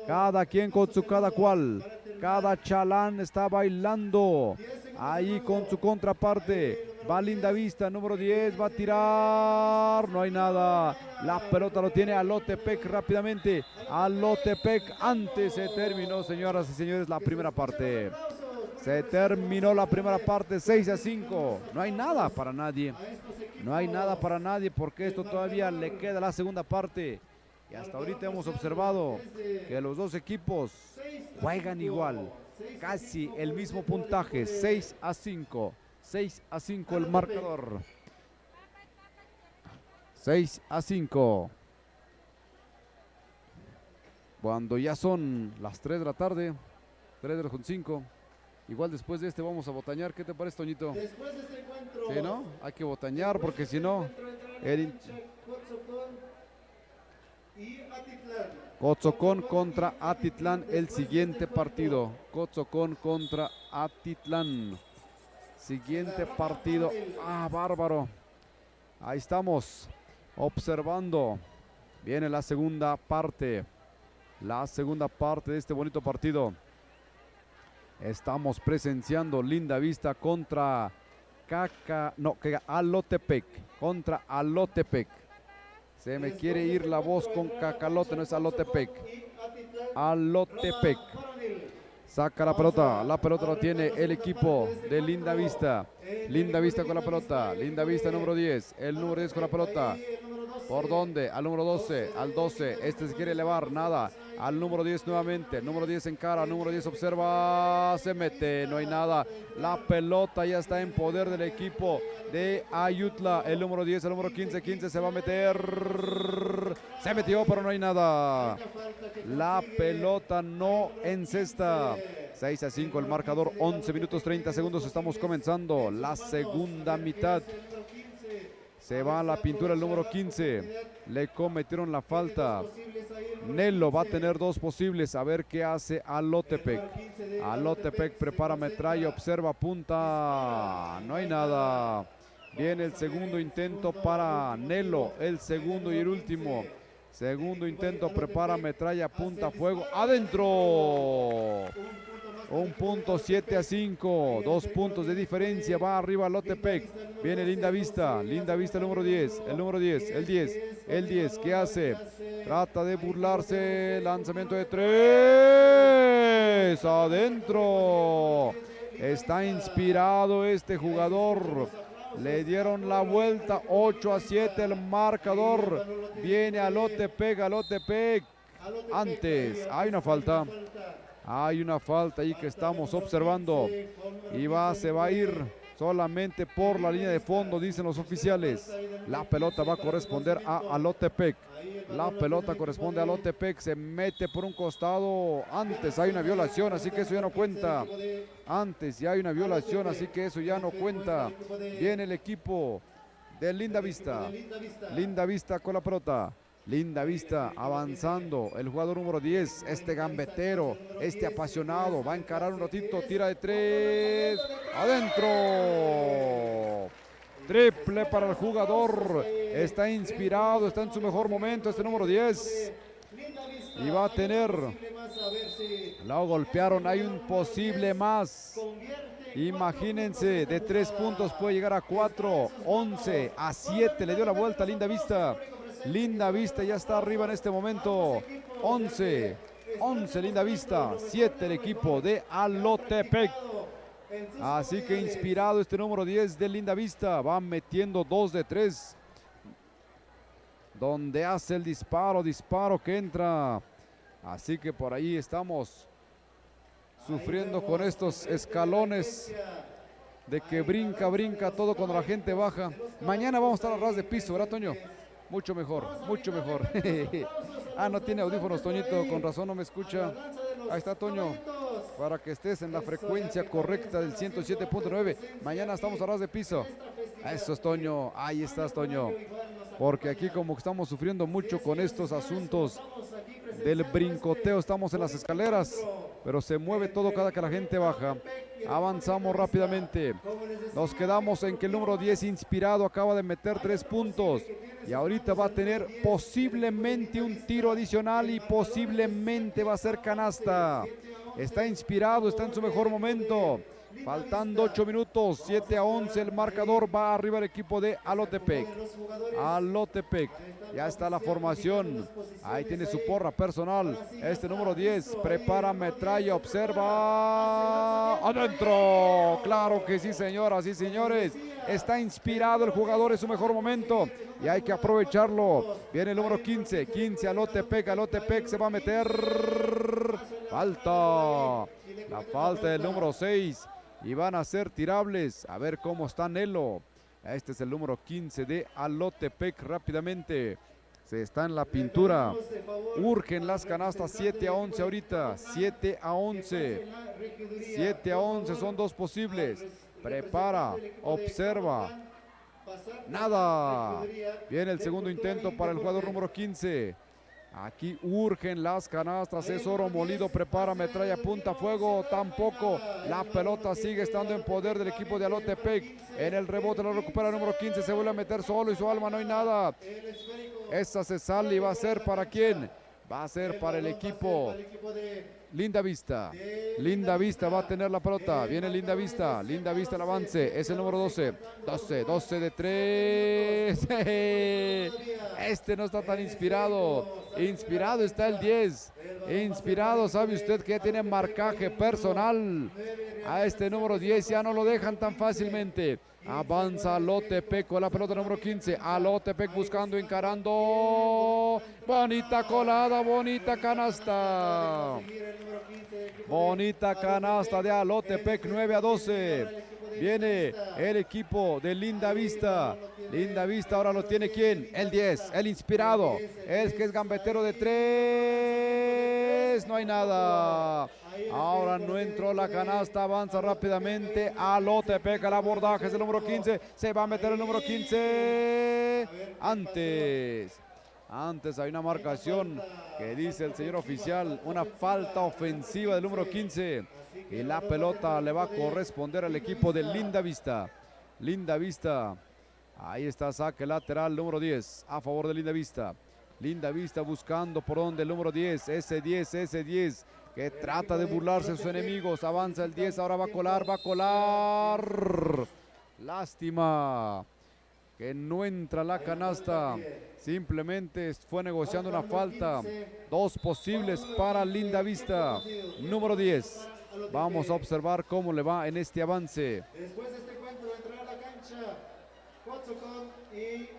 Cada quien con su cada cual. Cada chalán está bailando ahí con su contraparte. Va Lindavista, número 10, va a tirar. No hay nada. La pelota lo tiene a Lotepec rápidamente. A Lotepec. Antes se terminó, señoras y señores, la primera parte. Se terminó la primera parte, 6-5. No hay nada para nadie. No hay nada para nadie porque esto todavía le queda la segunda parte. Y hasta ahorita hemos observado que los dos equipos juegan igual. Casi el mismo puntaje, 6-5. 6-5 el marcador. 6-5. Cuando ya son las 3 de la tarde, 3:05. Igual después de este vamos a botañar. ¿Qué te parece, Toñito? Después de este encuentro. Sí, ¿no? Hay que botañar porque si no... Cotzocón contra Atitlán, el siguiente partido. Cotzocón contra Atitlán. Siguiente partido. Ah, bárbaro. Ahí estamos observando. Viene la segunda parte. La segunda parte de este bonito partido. Estamos presenciando Lindavista contra Alotepec. Contra Alotepec. Se me quiere ir la voz con Cacalote, no es Alotepec. Alotepec. Saca la pelota lo tiene el equipo de Lindavista. Lindavista con la pelota. Lindavista número 10. El número 10 con la pelota. ¿Por dónde? Al número 12. Al 12. Este se quiere elevar. Nada. Al número 10 nuevamente. Número 10 encara. Número 10 observa. Se mete. No hay nada. La pelota ya está en poder del equipo de Ayutla. El número 10. El número 15. 15 se va a meter. Se metió, pero no hay nada. La pelota no encesta. 6-5 el marcador. 11 minutos 30 segundos. Estamos comenzando la segunda mitad. Se va a la pintura el número 15. Le cometieron la falta. Nelo va a tener dos posibles. A ver qué hace Alotepec. Alotepec prepara metralla, observa, punta. No hay nada. Viene el segundo intento para Nelo. El segundo y el último. Segundo intento, prepara, metralla, apunta, fuego, adentro. 1.7-5, 2 puntos de diferencia, va arriba Lotepec, viene Linda Vista el número 10, el número 10, el 10, el 10, ¿qué hace? Trata de burlarse, lanzamiento de 3, adentro. Está inspirado este jugador, le dieron la vuelta, 8-7 el marcador, viene a Lotepec, antes, hay una falta. Hay una falta ahí que estamos observando y se va a ir solamente por la línea de fondo, dicen los oficiales. La pelota va a corresponder a Alotepec. La pelota corresponde a Alotepec, se mete por un costado. Antes hay una violación, así que eso ya no cuenta. Antes ya hay una violación, así que eso ya no cuenta. Viene el equipo de Linda Vista. Linda Vista con la pelota. Linda Vista avanzando, el jugador número 10, este gambetero, este apasionado, va a encarar un ratito, tira de 3, adentro. Triple para el jugador, está inspirado, está en su mejor momento este número 10. Y va a tener, la golpearon, hay un posible más. Imagínense, de 3 puntos puede llegar a 4, 11-7, le dio la vuelta a Linda Vista. Linda Vista ya está arriba en este momento. 11 Linda Vista, 7 el equipo de Alotepec. Así que inspirado este número 10 de Linda Vista. Va metiendo 2 de 3. Donde hace el disparo que entra. Así que por ahí estamos sufriendo con estos escalones de que brinca todo cuando la gente baja. Mañana vamos a estar a ras de piso, ¿verdad, Toño? Mucho mejor, mucho mejor. No tiene audífonos, Toñito, con razón no me escucha. Ahí está, Toño, para que estés en la frecuencia correcta del 107.9. Mañana estamos a ras de piso. Eso es, Toño, ahí estás, Toño. Porque aquí como que estamos sufriendo mucho con estos asuntos del brincoteo, estamos en las escaleras, pero se mueve todo cada que la gente baja. Avanzamos rápidamente. Nos quedamos en que el número 10 inspirado acaba de meter 3 puntos. Y ahorita va a tener posiblemente un tiro adicional y posiblemente va a ser canasta. Está inspirado, está en su mejor momento. Faltando 8 minutos, 7-11 el marcador, va arriba el equipo de Alotepec. Alotepec, ya está la formación, ahí tiene su porra personal, este número 10, prepara metralla, observa, adentro, claro que sí, señoras y señores, está inspirado el jugador en su mejor momento y hay que aprovecharlo. Viene el número 15 Alotepec se va a meter, falta, la falta del número 6. Y van a ser tirables. A ver cómo está Nelo. Este es el número 15 de Alotepec. Rápidamente se está en la pintura. Urgen las canastas. 7-11 ahorita. 7-11. 7-11 son 2 posibles. Prepara, observa. Nada. Viene el segundo intento para el jugador número 15. Aquí urgen las canastas, es oro molido, prepara, metralla, punta, fuego, tampoco. La pelota sigue estando en poder del equipo de Alotepec. En el rebote lo recupera el número 15, se vuelve a meter solo y su alma no hay nada. Esa se sale y va a ser ¿para quién? Va a ser para el equipo Linda Vista. Linda Vista va a tener la pelota. Viene Linda Vista el avance. Es el número 12 de 3. Este no está tan inspirado. Inspirado está el 10. Inspirado, sabe usted que ya tiene marcaje personal. A este número 10 ya no lo dejan tan fácilmente. Avanza Alotepec con la pelota número 15. Alotepec buscando, encarando. Bonita colada, bonita canasta. Bonita canasta de Alotepec, 9-12. Viene el equipo de Linda Vista. Linda Vista ahora lo tiene ¿quién? El 10, el inspirado. El que es gambetero de 3. No hay nada. Ahora no entró la canasta, avanza rápidamente Alotepec al abordaje, es el número 15, se va a meter el número 15. Antes hay una marcación que dice el señor oficial, una falta ofensiva del número 15 y la pelota le va a corresponder al equipo de Linda Vista. Linda Vista, ahí está, saque lateral número 10 a favor de Linda Vista. Linda Vista buscando por donde el número 10, ese 10, que trata de burlarse de sus enemigos. Avanza el 10, ahora va a colar. Lástima que no entra la canasta. Simplemente fue negociando una falta. 2 posibles para Linda Vista. Número 10. Vamos a observar cómo le va en este avance. Después de este encuentro entrará a la cancha Coatzacoalcos y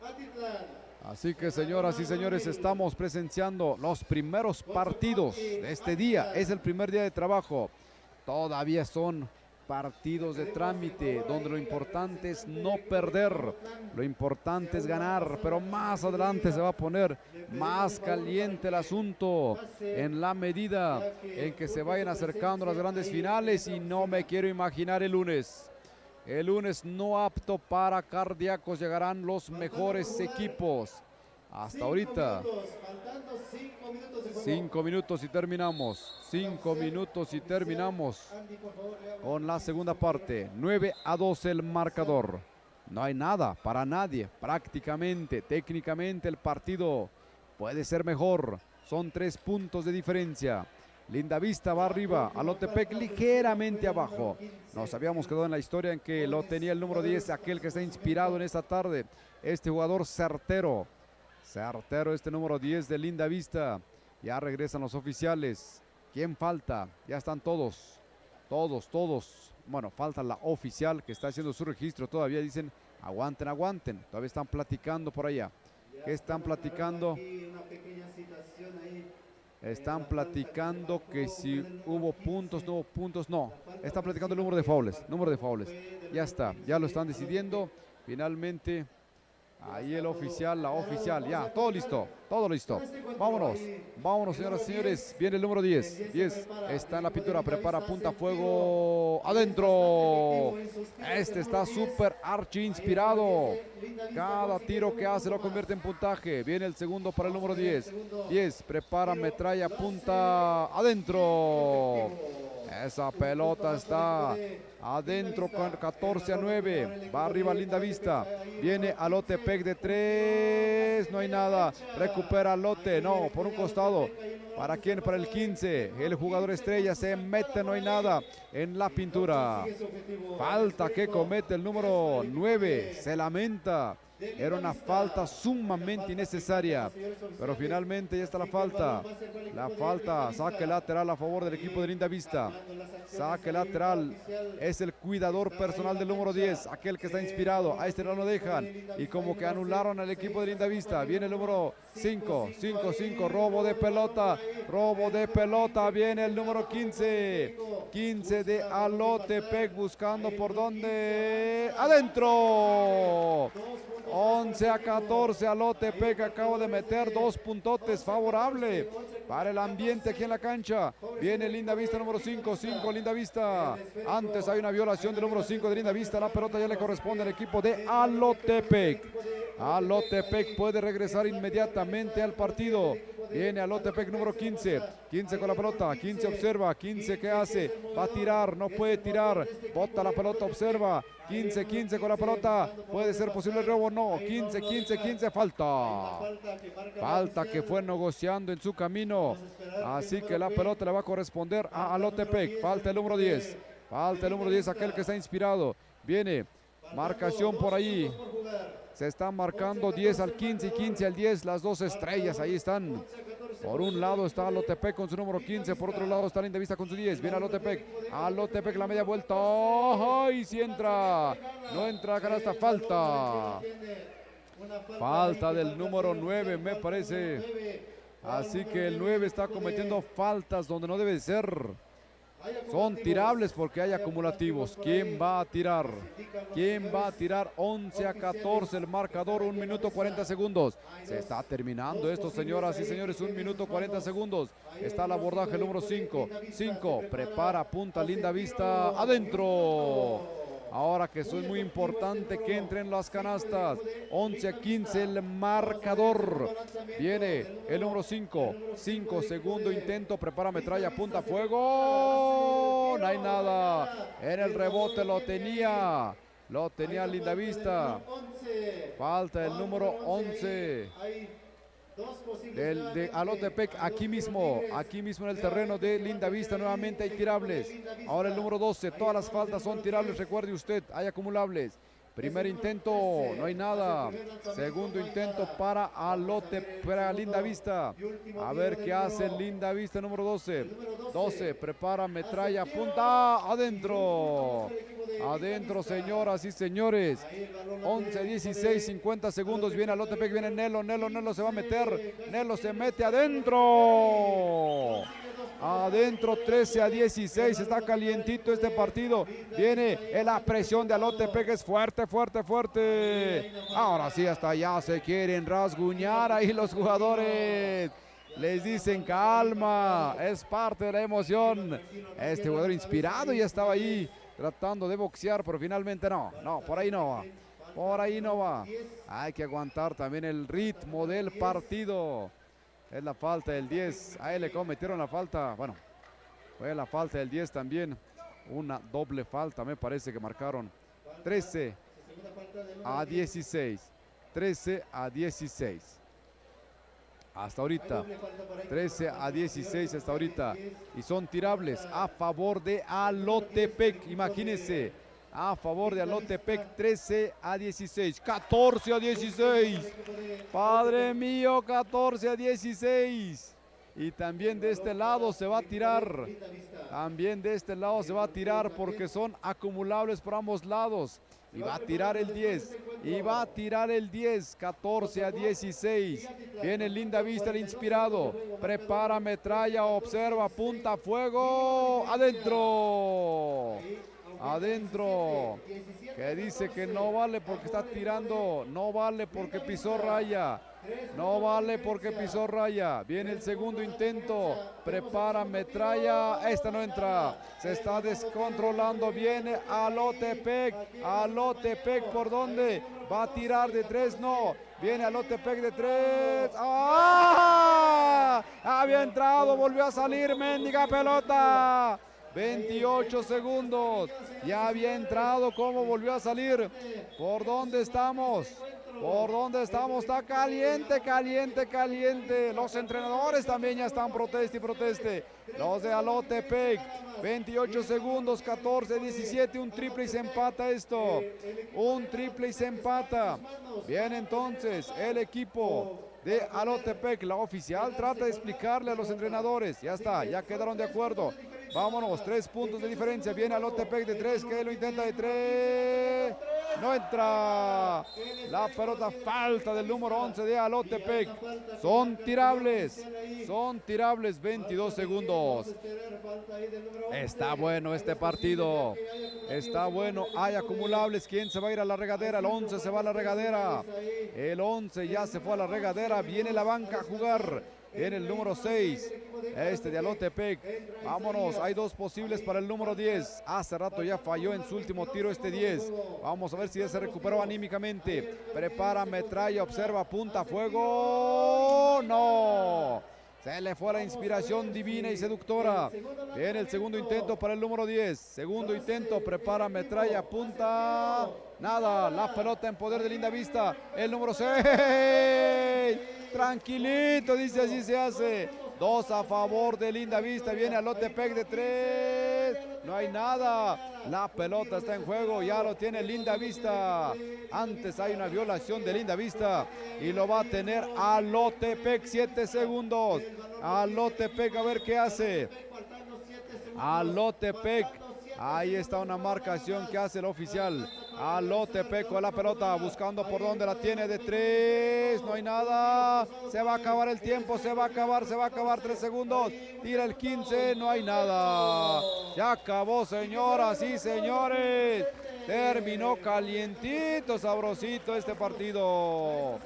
Atitlán. Así que, señoras y señores, estamos presenciando los primeros partidos de este día. Es el primer día de trabajo. Todavía son partidos de trámite, donde lo importante es no perder, lo importante es ganar, pero más adelante se va a poner más caliente el asunto en la medida en que se vayan acercando las grandes finales, y no me quiero imaginar el lunes. El lunes no apto para cardíacos, llegarán los mejores equipos. Hasta ahorita. 5 minutos y terminamos. 5 minutos y terminamos con la segunda parte. 9-2 el marcador. No hay nada para nadie. Prácticamente, técnicamente el partido puede ser mejor. Son 3 puntos de diferencia. Linda Vista va arriba, Alotepec ligeramente abajo. Nos habíamos quedado en la historia en que lo tenía el número 10, aquel que está inspirado en esta tarde. Este jugador certero, este número 10 de Linda Vista. Ya regresan los oficiales. ¿Quién falta? Ya están todos. Bueno, falta la oficial que está haciendo su registro. Todavía dicen, aguanten. Todavía están platicando por allá. ¿Qué están platicando? Están platicando que si hubo puntos, no hubo puntos, no. Están platicando el número de faules. Ya está, ya lo están decidiendo. Finalmente, ahí el oficial, la oficial, ya, todo listo. Vámonos, señoras y señores. Viene el número 10. 10 está en la pintura, prepara, punta, fuego, adentro. Este está súper archi inspirado. Cada tiro que hace lo convierte en puntaje. Viene el segundo para el número 10. 10, prepara, metralla, punta, adentro. Esa pelota está adentro con 14-9. Va arriba Linda Vista. Viene Alotepec de 3. No hay nada. Recupera Alote. No, por un costado. ¿Para quién? Para el 15. El jugador estrella se mete. No hay nada en la pintura. Falta que comete el número 9. Se lamenta. Era una falta sumamente innecesaria, pero finalmente ya está la falta. Saque lateral a favor del equipo de Linda Vista. Saque lateral, es el cuidador personal del número 10, aquel que está inspirado. A este no lo dejan, y como que anularon al equipo de Linda Vista. Viene el número 5, robo de pelota. Viene el número 15 de Alotepec, buscando por dónde. ¡Adentro! 11-14, Alotepec acaba de meter 2 puntotes, favorable para el ambiente aquí en la cancha. Viene Linda Vista, número 5, Linda Vista. Antes hay una violación del número 5 de Linda Vista. La pelota ya le corresponde al equipo de Alotepec. Alotepec puede regresar inmediatamente al partido. Viene Alotepec, número 15 con la pelota. 15 observa. 15, ¿qué hace? Va a tirar, no puede tirar. Bota la pelota, observa. 15 con la pelota. ¿Puede ser posible el robo? No. 15, falta. Falta que fue negociando en su camino. Así que la pelota le va a corresponder a Alotepec. Falta el número 10. Aquel que está inspirado. Viene. Marcación por ahí. Se están marcando 10 al 15 y 15 al 10. Las dos estrellas ahí están. Por un lado está Alotepec con su número 15. Por otro lado está Linda Vista con su 10. Viene Alotepec la media vuelta. ¡Ay! Si entra. No entra, canasta. Falta del número 9, me parece. Así que el 9 está cometiendo faltas donde no debe ser. Son tirables porque hay acumulativos. ¿Quién va a tirar? 11-14 el marcador, 1 minuto 40 segundos. Se está terminando esto, señoras y señores. 1 minuto 40 segundos. Está el abordaje el número 5. Prepara, punta, Linda Vista, adentro. Ahora que eso es muy importante que entren las canastas. 11-15 el marcador. Viene el número 5. Segundo intento. Prepara, metralla, punta, fuego. No hay nada. En el rebote lo tenía Linda Vista. Falta el número 11. de Alotepec, aquí mismo en el terreno de Lindavista. Nuevamente hay tirables. Ahora el número 12, todas las faltas son tirables, recuerde usted, hay acumulables. Primer intento, no hay nada. Segundo intento para Lindavista. A ver qué hace Lindavista, número 12. 12, prepara, metralla, apunta, adentro. Adentro, señoras y señores. 11, 16, 50 segundos. Viene Alotepec, viene Nelo se va a meter. Nelo se mete adentro. Adentro, 13-16, está calientito este partido. Viene la presión de Alotepec, es fuerte. Ahora sí, hasta allá se quieren rasguñar ahí los jugadores. Les dicen calma, es parte de la emoción. Este jugador inspirado ya estaba ahí tratando de boxear, pero finalmente no, por ahí no va. Hay que aguantar también el ritmo del partido. Es la falta del 10. A él le cometieron la falta. Bueno, fue la falta del 10 también. Una doble falta, me parece que marcaron. 13-16. 13-16. Hasta ahorita. 13-16 hasta ahorita. Y son tirables a favor de Alotepec. Imagínense. A favor de Alotepec, 13-16, 14-16. Padre mío, 14-16. Y también de este lado se va a tirar. Porque son acumulables por ambos lados. Y va a tirar el 10. 14-16. Viene Lindavista, el inspirado. Prepara, metralla, observa, apunta, fuego. Adentro, que dice que no vale porque está tirando, no vale porque pisó raya, viene el segundo intento, prepara, metralla, esta no entra, se está descontrolando, viene Alotepec, ¿por dónde? Va a tirar de 3, no, viene Alotepec de 3, ¡ah! Había entrado, volvió a salir, mendiga pelota. 28 segundos, ya había entrado, ¿cómo volvió a salir? ¿Por dónde estamos? Está caliente. Los entrenadores también ya están proteste. Los de Alotepec, 28 segundos, 14-17, un triple y se empata esto. Viene entonces el equipo de Alotepec, la oficial trata de explicarle a los entrenadores, ya está, ya quedaron de acuerdo. Vámonos, 3 puntos de diferencia. Viene Alotepec de 3, que lo intenta de 3. No entra. La pelota, falta del número 11 de Alotepec. Son tirables, 22 segundos. Está bueno este partido. Hay acumulables. ¿Quién se va a ir a la regadera? El 11 se va a la regadera. El 11 ya se fue a la regadera. Viene la banca a jugar. Viene el número 6, de Alotepec. Vámonos, hay 2 posibles para el número 10. Hace rato ya falló en su último tiro este 10. Vamos a ver si ya se recuperó anímicamente. Prepara, metralla, observa, apunta, fuego. ¡No! Se le fue la inspiración divina y seductora. Viene el segundo intento para el número 10. Segundo intento, prepara, metralla, apunta. Nada, la pelota en poder de Lindavista. El número 6. Tranquilito, dice, así se hace. 2 a favor de Lindavista. Viene Alotepec de 3. No hay nada. La pelota está en juego. Ya lo tiene Lindavista. Antes hay una violación de Lindavista. Y lo va a tener Alotepec. 7 segundos. Alotepec, a ver qué hace. Alotepec. Ahí está una marcación que hace el oficial. Alotepec con la pelota, buscando por dónde la tiene de 3. No hay nada. Se va a acabar el tiempo. Se va a acabar. 3 segundos. Tira el 15. No hay nada. Ya acabó, señoras y señores. Terminó calientito, sabrosito este partido.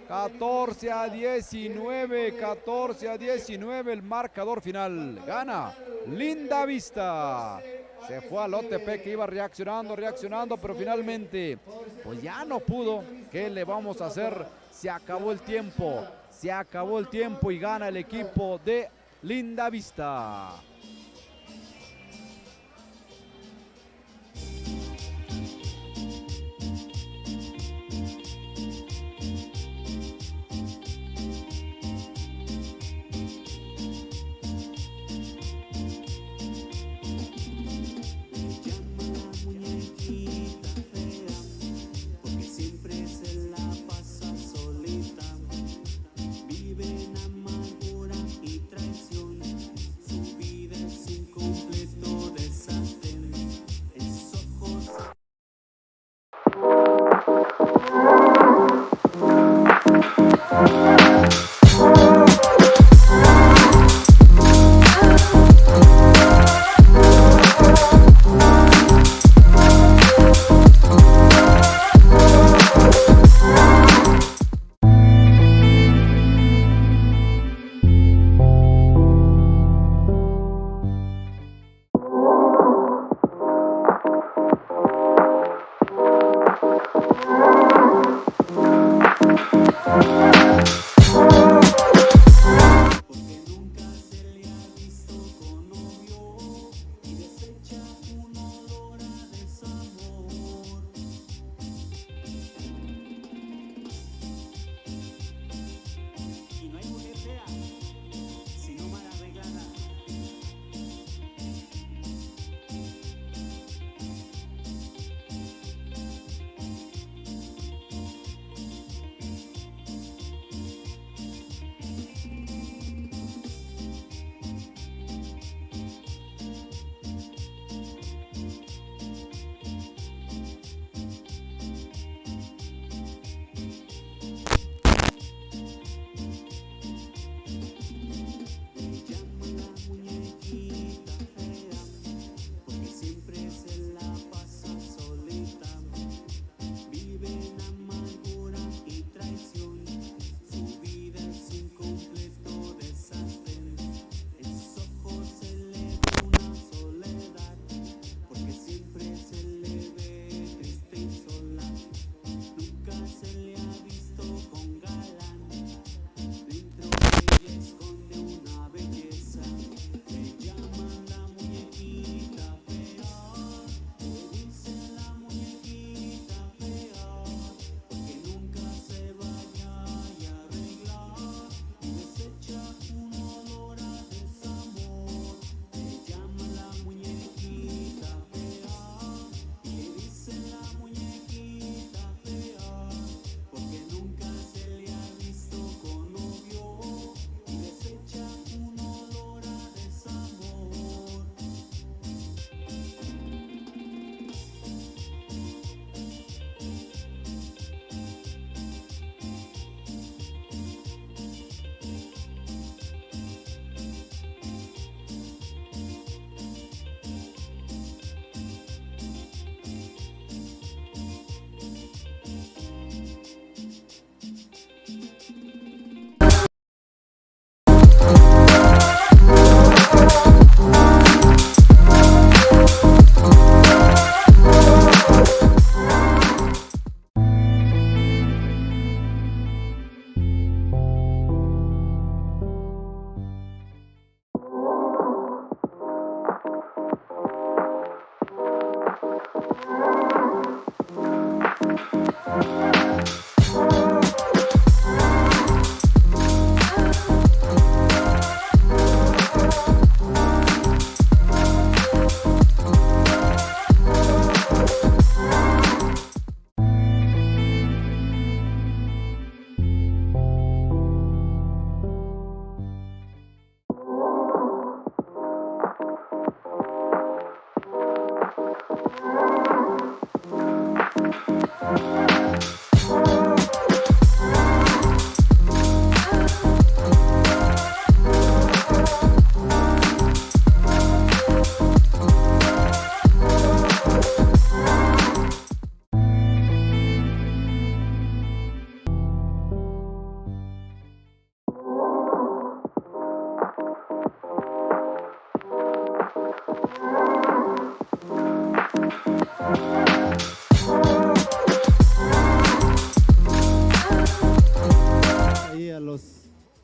14-19 el marcador final. Gana Lindavista. Se fue a Alotepec, que iba reaccionando, pero finalmente pues ya no pudo. ¿Qué le vamos a hacer? Se acabó el tiempo y gana el equipo de Lindavista.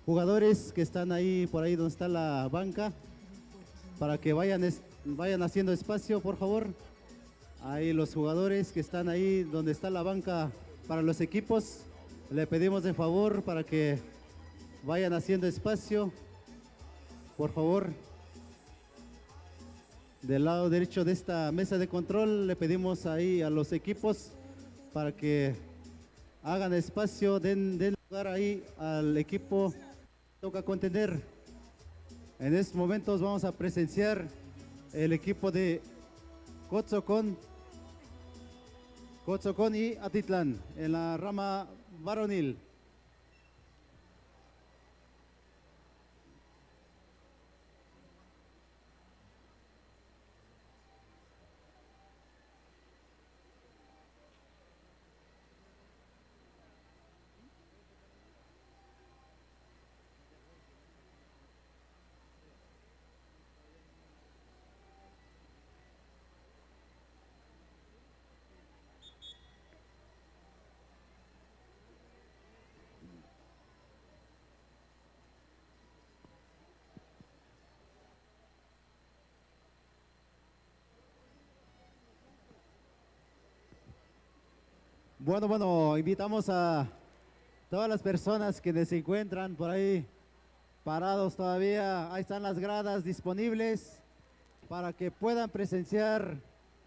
jugadores que están ahí, por ahí donde está la banca, para que vayan haciendo espacio, por favor. Ahí los jugadores que están ahí donde está la banca para los equipos, le pedimos de favor para que vayan haciendo espacio, por favor. Del lado derecho de esta mesa de control le pedimos ahí a los equipos para que hagan espacio, den lugar ahí al equipo que toca contender. En estos momentos vamos a presenciar el equipo de Cotzocón y Atitlán en la rama varonil. Bueno, invitamos a todas las personas que se encuentran por ahí parados todavía. Ahí están las gradas disponibles para que puedan presenciar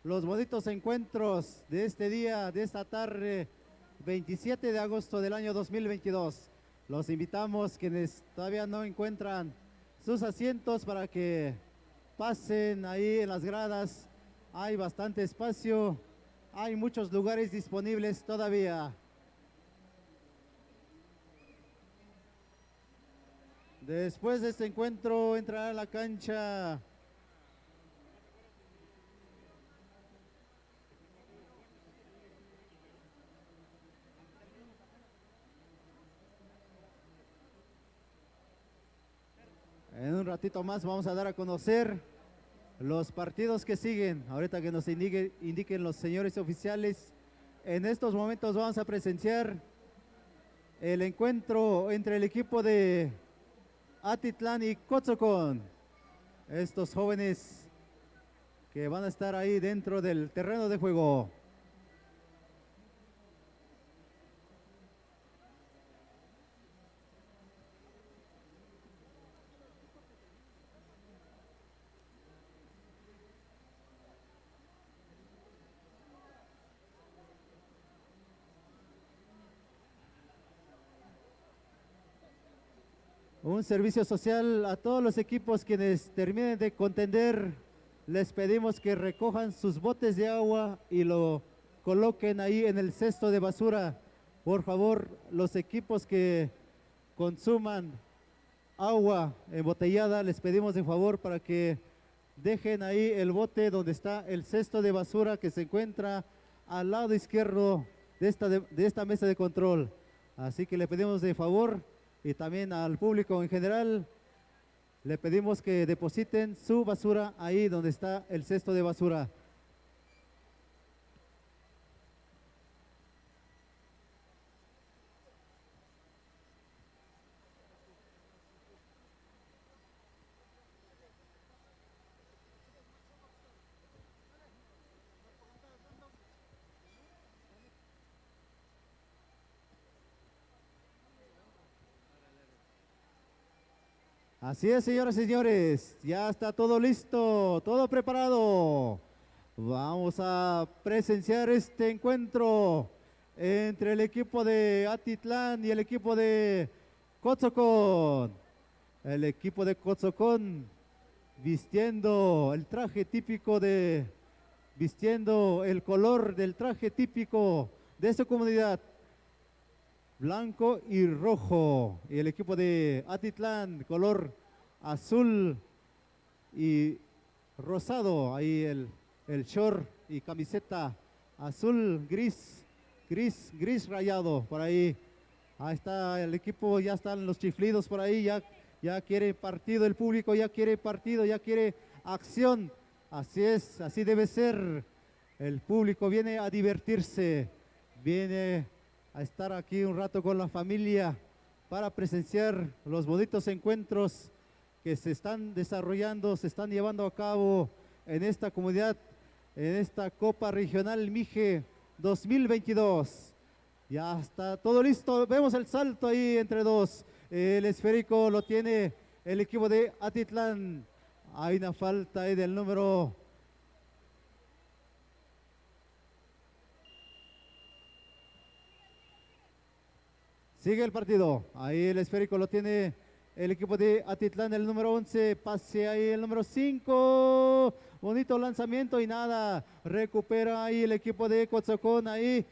los bonitos encuentros de este día, de esta tarde, 27 de agosto del año 2022. Los invitamos quienes todavía no encuentran sus asientos para que pasen ahí en las gradas. Hay bastante espacio. Hay muchos lugares disponibles todavía. Después de este encuentro entrará a la cancha en un ratito más. Vamos a dar a conocer los partidos que siguen. Ahorita que nos indiquen los señores oficiales. En estos momentos vamos a presenciar el encuentro entre el equipo de Atitlán y Cotzocón. Estos jóvenes que van a estar ahí dentro del terreno de juego. Un servicio social a todos los equipos quienes terminen de contender. Les pedimos que recojan sus botes de agua y lo coloquen ahí en el cesto de basura. Por favor, los equipos que consuman agua embotellada, les pedimos de favor para que dejen ahí el bote donde está el cesto de basura que se encuentra al lado izquierdo de esta mesa de control. Así que le pedimos de favor, y también al público en general, le pedimos que depositen su basura ahí donde está el cesto de basura. Así es, señoras y señores, ya está todo listo, todo preparado. Vamos a presenciar este encuentro entre el equipo de Atitlán y el equipo de Cotzocón. El equipo de Cotzocón vistiendo el traje típico vistiendo el color del traje típico de su comunidad, blanco y rojo. Y el equipo de Atitlán, color azul y rosado. Ahí el short y camiseta azul, gris rayado por ahí. Ahí está el equipo, ya están los chiflidos por ahí, ya quiere partido el público, ya quiere partido, ya quiere acción. Así es, así debe ser. El público viene a divertirse, viene a estar aquí un rato con la familia, para presenciar los bonitos encuentros que se están desarrollando, se están llevando a cabo en esta comunidad, en esta Copa Regional Mije 2022. Ya está todo listo, vemos el salto ahí entre dos. El esférico lo tiene el equipo de Atitlán. Hay una falta ahí del número... Sigue el partido. Ahí el esférico lo tiene el equipo de Atitlán, el número 11. Pase ahí el número 5. Bonito lanzamiento y nada. Recupera ahí el equipo de Cotzocón. Ahí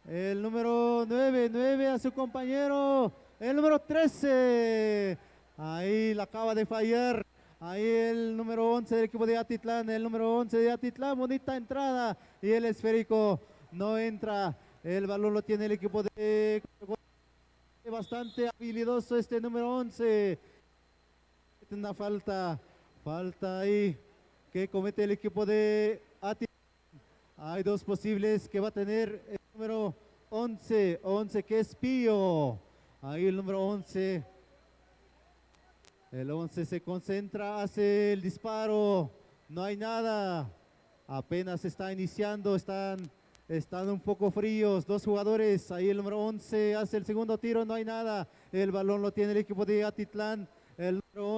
el número 9 a su compañero. El número 13. Ahí la acaba de fallar. Ahí el número 11 del equipo de Atitlán. El número 11 de Atitlán. Bonita entrada. Y el esférico no entra. El balón lo tiene el equipo de Cotzocón. Bastante habilidoso este número 11. Una falta ahí que comete el equipo de Atitlán. Hay dos posibles que va a tener el número 11 que es Pío. Ahí el número 11. El 11 se concentra, hace el disparo. No hay nada. Apenas está iniciando, están un poco fríos, dos jugadores. Ahí el número 11 hace el segundo tiro, no hay nada. El balón lo tiene el equipo de Atitlán. El número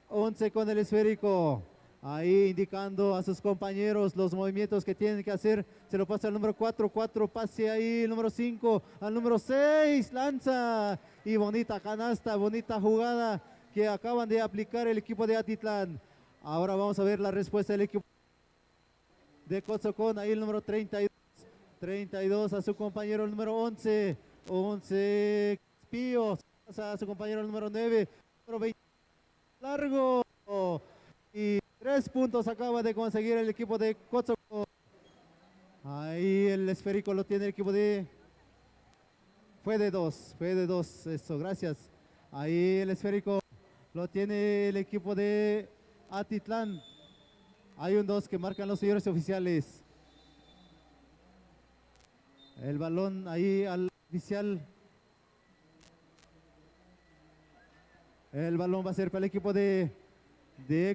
11 con el esférico. Ahí indicando a sus compañeros los movimientos que tienen que hacer. Se lo pasa al número 4, pase ahí el número 5, al número 6, lanza. Y bonita canasta, bonita jugada que acaban de aplicar el equipo de Atitlán. Ahora vamos a ver la respuesta del equipo de Cotzocón. Ahí el número 32 a su compañero el número 11 Pío, a su compañero el número 9, número 20, largo, y 3 puntos acaba de conseguir el equipo de Cotzocón. Ahí el esférico lo tiene el equipo de... Fue de dos, eso, gracias. Ahí el esférico lo tiene el equipo de Atitlán. Hay un 2 que marcan los señores oficiales. El balón ahí al oficial. El balón va a ser para el equipo de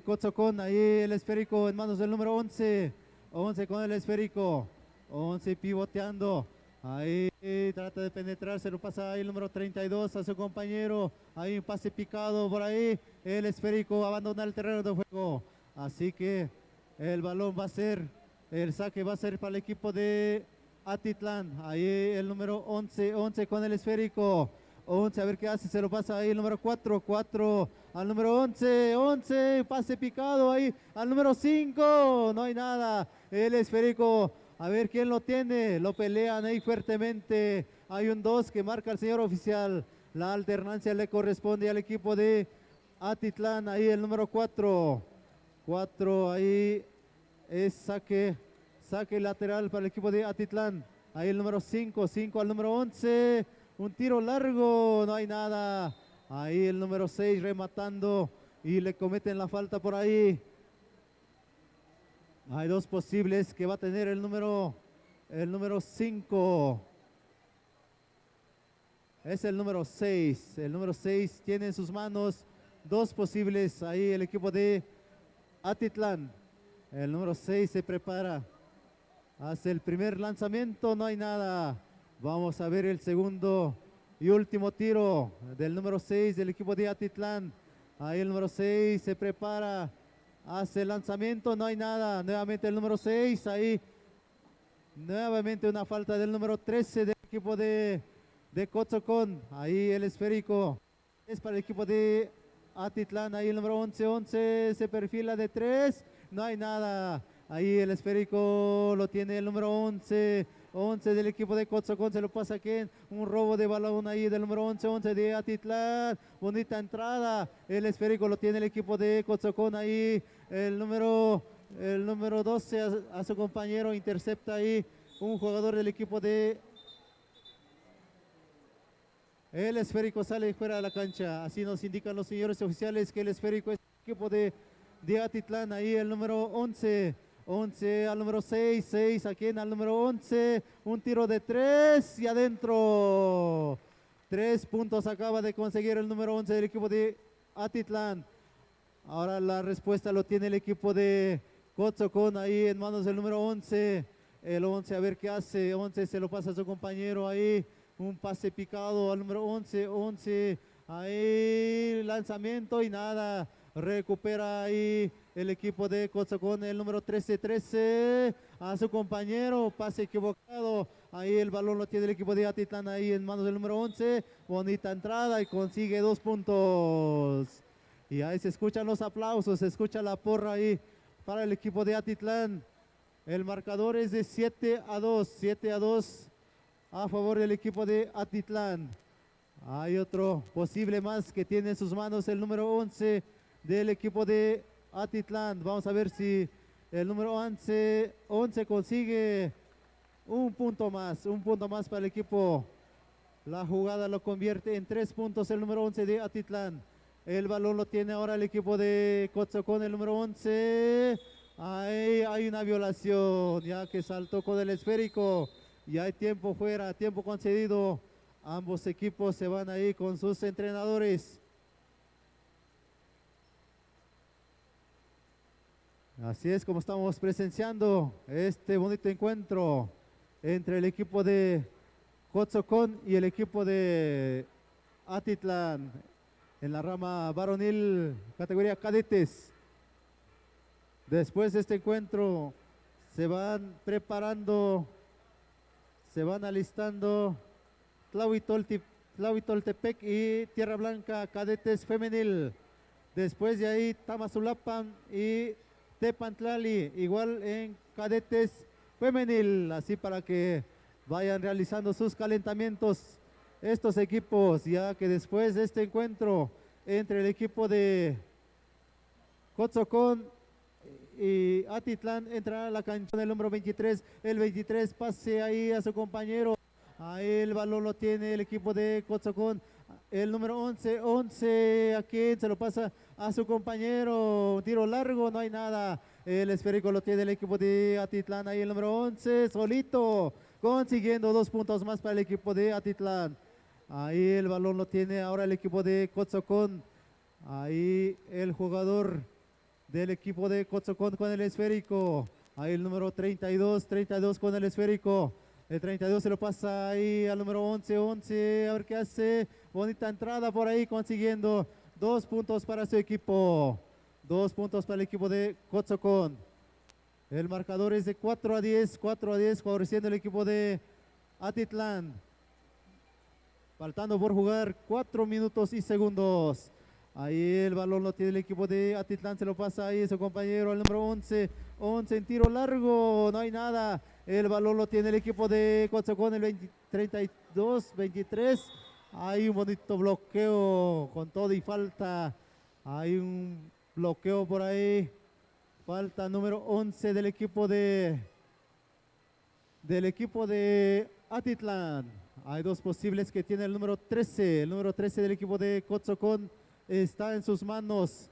Cotzocón. Ahí el esférico en manos del número 11. 11 con el esférico. 11 pivoteando. Ahí trata de penetrar, se lo pasa ahí el número 32 a su compañero. Ahí un pase picado por ahí. El esférico abandona el terreno de juego. Así que el balón va a ser, el saque va a ser para el equipo de Atitlán. Ahí el número 11 con el esférico. 11, a ver qué hace, se lo pasa ahí el número 4 al número 11, pase picado ahí al número 5, no hay nada. El esférico, a ver quién lo tiene, lo pelean ahí fuertemente. Hay un 2 que marca el señor oficial. La alternancia le corresponde al equipo de Atitlán. Ahí el número 4 ahí es saque lateral para el equipo de Atitlán. Ahí el número 5 al número 11, un tiro largo, no hay nada. Ahí el número 6 rematando y le cometen la falta por ahí. Hay dos posibles que va a tener el número 5. Es el número 6. El número 6 tiene en sus manos dos posibles. Ahí el equipo de Atitlán. El número 6 se prepara. Hace el primer lanzamiento, no hay nada. Vamos a ver el segundo y último tiro del número 6 del equipo de Atitlán. Ahí el número 6 se prepara. Hace el lanzamiento, no hay nada. Nuevamente el número 6. Ahí nuevamente una falta del número 13 del equipo de Cotzocón. Ahí el esférico es para el equipo de Atitlán. Ahí el número 11 se perfila de 3. No hay nada. Ahí el esférico lo tiene el número 11 del equipo de Cotzocón. Se lo pasa aquí. Un robo de balón ahí del número 11 de Atitlán. Bonita entrada. El esférico lo tiene el equipo de Cotzocón. Ahí el número 12 a su compañero. Intercepta ahí un jugador del equipo de... El esférico sale fuera de la cancha. Así nos indican los señores oficiales que el esférico es el equipo de Atitlán. Ahí el número 11 al número 6 aquí al número 11. Un tiro de 3 y adentro. 3 puntos acaba de conseguir el número 11 del equipo de Atitlán. Ahora la respuesta lo tiene el equipo de Cotzocón ahí en manos del número 11. El 11 a ver qué hace. 11 se lo pasa a su compañero ahí. Un pase picado al número 11. 11 ahí lanzamiento y nada. Recupera ahí el equipo de Cotzocón, el número 13 a su compañero. Pase equivocado. Ahí el balón lo tiene el equipo de Atitlán ahí en manos del número 11. Bonita entrada y consigue 2 puntos. Y ahí se escuchan los aplausos, se escucha la porra ahí para el equipo de Atitlán. El marcador es de 7-2, 7-2 a favor del equipo de Atitlán. Hay otro posible más que tiene en sus manos el número 11 del equipo de Atitlán. Vamos a ver si el número 11 consigue un punto más para el equipo. La jugada lo convierte en 3 puntos el número 11 de Atitlán. El balón lo tiene ahora el equipo de Cotzocón, el número 11. Ahí hay una violación, ya que saltó con el esférico. Y hay tiempo fuera, tiempo concedido. Ambos equipos se van ahí con sus entrenadores. Así es como estamos presenciando este bonito encuentro entre el equipo de Cotzocón y el equipo de Atitlán en la rama varonil, categoría cadetes. Después de este encuentro se van preparando, se van alistando Tlahuitoltepec y Tierra Blanca cadetes femenil. Después de ahí Tamazulapan y Tepantlali, igual en cadetes femenil, así para que vayan realizando sus calentamientos estos equipos, ya que después de este encuentro entre el equipo de Cotzocón y Atitlán entrará a la cancha del número 23, el 23 pase ahí a su compañero, ahí el balón lo tiene el equipo de Cotzocón, el número 11 a quien se lo pasa a su compañero, un tiro largo, no hay nada, el esférico lo tiene el equipo de Atitlán, ahí el número 11 solito, consiguiendo 2 puntos más para el equipo de Atitlán. Ahí el balón lo tiene ahora el equipo de Cotzocón. Ahí el jugador del equipo de Cotzocón con el esférico. Ahí el número 32 con el esférico. El 32 se lo pasa ahí al número 11, a ver qué hace. Bonita entrada por ahí consiguiendo 2 puntos para su equipo. 2 puntos para el equipo de Cotzocón. El marcador es de 4-10, favoreciendo el equipo de Atitlán. Faltando por jugar 4 minutos y segundos. Ahí el balón lo tiene el equipo de Atitlán, se lo pasa ahí su compañero, el número 11 en tiro largo, no hay nada. El balón lo tiene el equipo de Cotzocón, el 23. Hay un bonito bloqueo con todo y falta. Hay un bloqueo por ahí. Falta número 11 del equipo de Atitlán. Hay 2 posibles que tiene el número 13. El número 13 del equipo de Cotzocón está en sus manos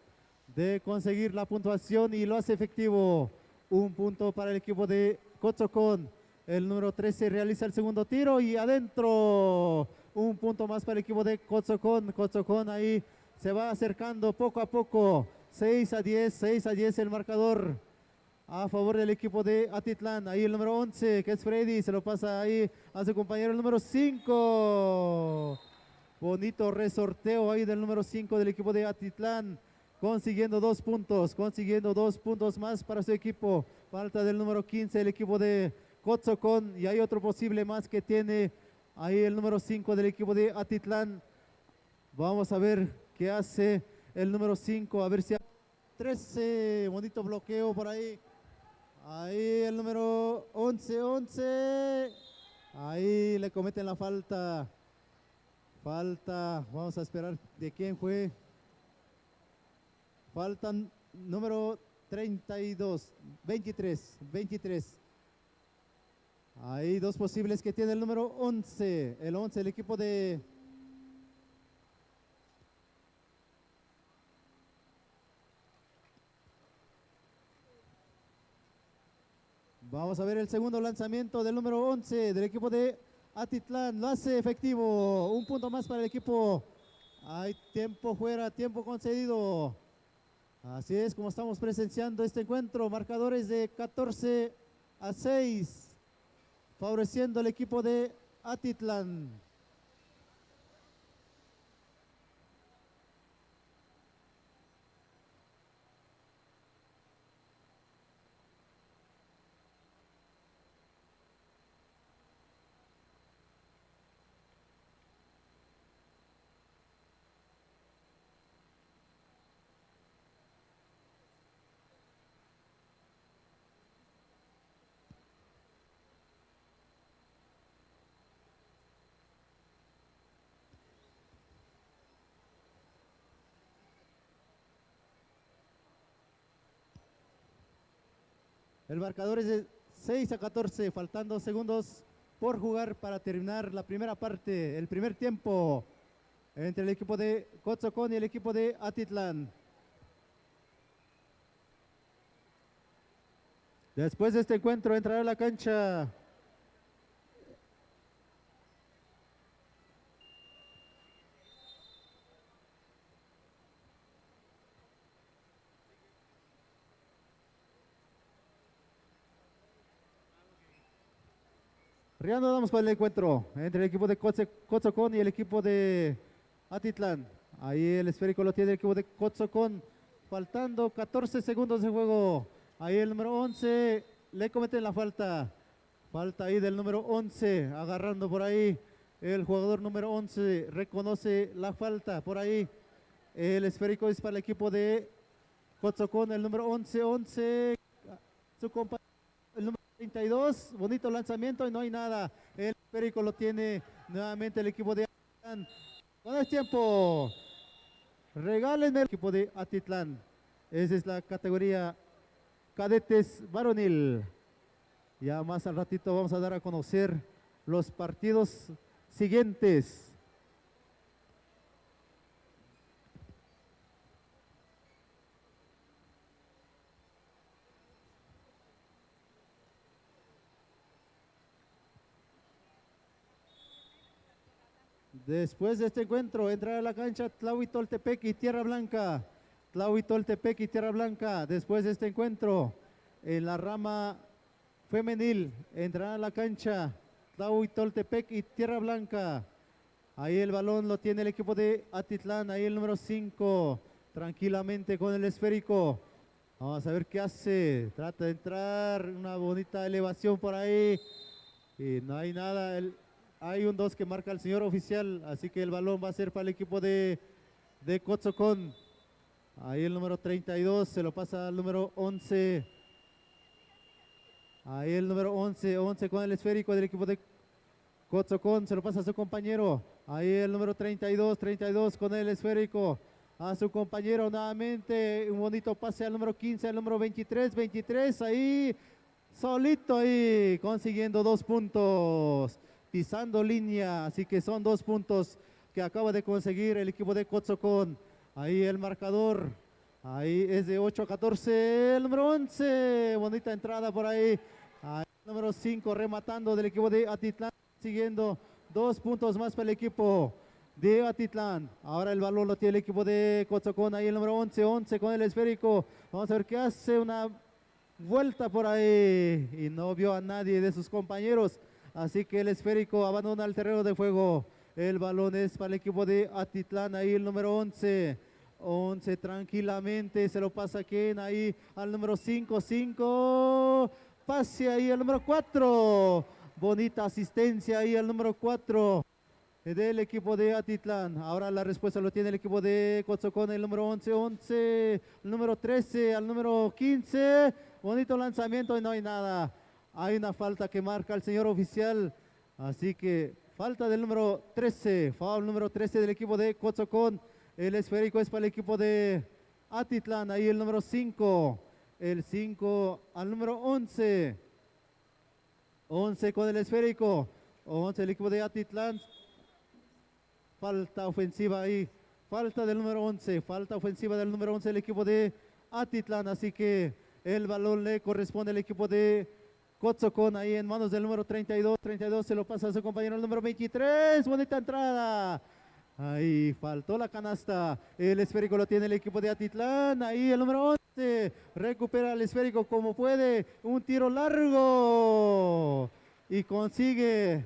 de conseguir la puntuación y lo hace efectivo. 1 punto para el equipo de Cotzocón. El número 13 realiza el segundo tiro y adentro. 1 punto más para el equipo de Cotzocón. Cotzocón ahí se va acercando poco a poco. 6-10 el marcador a favor del equipo de Atitlán. Ahí el número 11, que es Freddy, se lo pasa ahí a su compañero, el número 5. Bonito resorteo ahí del número 5 del equipo de Atitlán, consiguiendo 2 puntos más para su equipo. Falta del número 15, el equipo de Cotzocón, y hay otro posible más que tiene ahí el número 5 del equipo de Atitlán. Vamos a ver qué hace el número 5, a ver si 13, bonito bloqueo por ahí. Ahí el número 11. Ahí le cometen la falta. Vamos a esperar de quién fue. Faltan número 23. Hay 2 posibles que tiene el número 11. El 11, el equipo de... Vamos a ver el segundo lanzamiento del número 11 del equipo de Atitlán lo hace efectivo. Un punto más para el equipo. Hay tiempo fuera, tiempo concedido. Así es como estamos presenciando este encuentro. Marcadores de 14-6, favoreciendo al equipo de Atitlán. El marcador es de 6-14, faltando segundos por jugar para terminar la primera parte, el primer tiempo entre el equipo de Cotzocón y el equipo de Atitlán. Después de este encuentro entrará a la cancha reanudamos con el encuentro entre el equipo de Cotzocón y el equipo de Atitlán. Ahí el esférico lo tiene el equipo de Cotzocón, faltando 14 segundos de juego. Ahí el número 11 le cometen la falta. Falta ahí del número 11, agarrando por ahí. El jugador número 11 reconoce la falta por ahí. El esférico es para el equipo de Cotzocón, el número 11, su compañero, el número 32, bonito lanzamiento y no hay nada. El esférico lo tiene nuevamente el equipo de Atitlán. Con el tiempo, regálenme el equipo de Atitlán. Esa es la categoría cadetes varonil. Ya más al ratito vamos a dar a conocer los partidos siguientes. Después de este encuentro entrará a la cancha Tlahuitoltepec y Tierra Blanca. Tlahuitoltepec y Tierra Blanca. Después de este encuentro en la rama femenil entrará a la cancha Tlahuitoltepec y Tierra Blanca. Ahí el balón lo tiene el equipo de Atitlán. Ahí el número 5 tranquilamente con el esférico. Vamos a ver qué hace. Trata de entrar, una bonita elevación por ahí y no hay nada. Hay un 2 que marca el señor oficial, así que el balón va a ser para el equipo de Cotzocón. Ahí el número 32 se lo pasa al número 11. Ahí el número 11 con el esférico del equipo de Cotzocón, se lo pasa a su compañero. Ahí el número 32 con el esférico a su compañero nuevamente. Un bonito pase al número 15, al número 23 ahí, solito ahí, consiguiendo 2 puntos. Pisando línea, así que son 2 puntos que acaba de conseguir el equipo de Cotzocón. Ahí el marcador, ahí es de 8-14, el número 11, bonita entrada por ahí. Ahí el número 5 rematando del equipo de Atitlán, siguiendo 2 puntos más para el equipo de Atitlán. Ahora el balón lo tiene el equipo de Cotzocón, ahí el número 11 con el esférico. Vamos a ver qué hace, una vuelta por ahí y no vio a nadie de sus compañeros. Así que el esférico abandona el terreno de juego. El balón es para el equipo de Atitlán. Ahí el número 11 tranquilamente se lo pasa aquí ahí al número 5. Pase ahí al número 4. Bonita asistencia ahí al número 4 del equipo de Atitlán. Ahora la respuesta lo tiene el equipo de Cotzocón. El número 11, el número 13 al número 15. Bonito lanzamiento y no hay nada. Hay una falta que marca el señor oficial, así que falta del número 13, foul número 13 del equipo de Cotzocón. El esférico es para el equipo de Atitlán, ahí el número 5, el 5 al número 11 con el esférico, 11 el equipo de Atitlán. Falta ofensiva ahí, falta del número 11, falta ofensiva del número 11 el equipo de Atitlán, así que el balón le corresponde al equipo de Cotzocón ahí en manos del número 32. 32 se lo pasa a su compañero el número 23. Bonita entrada. Ahí faltó la canasta. El esférico lo tiene el equipo de Atitlán. Ahí el número 11 recupera el esférico como puede. Un tiro largo. Y consigue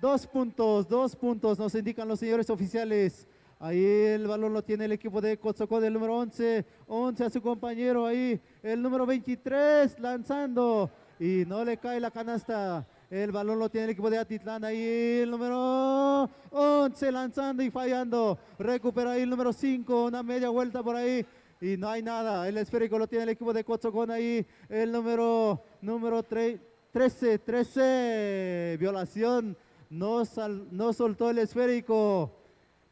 2 puntos. 2 puntos nos indican los señores oficiales. Ahí el balón lo tiene el equipo de Cotzocón del número 11. 11 a su compañero ahí. El número 23 lanzando. Y no le cae la canasta. El balón lo tiene el equipo de Atitlán. Ahí el número 11 lanzando y fallando. Recupera ahí el número 5. Una media vuelta por ahí. Y no hay nada. El esférico lo tiene el equipo de Cotzocón ahí. El número 13. Violación. No soltó el esférico.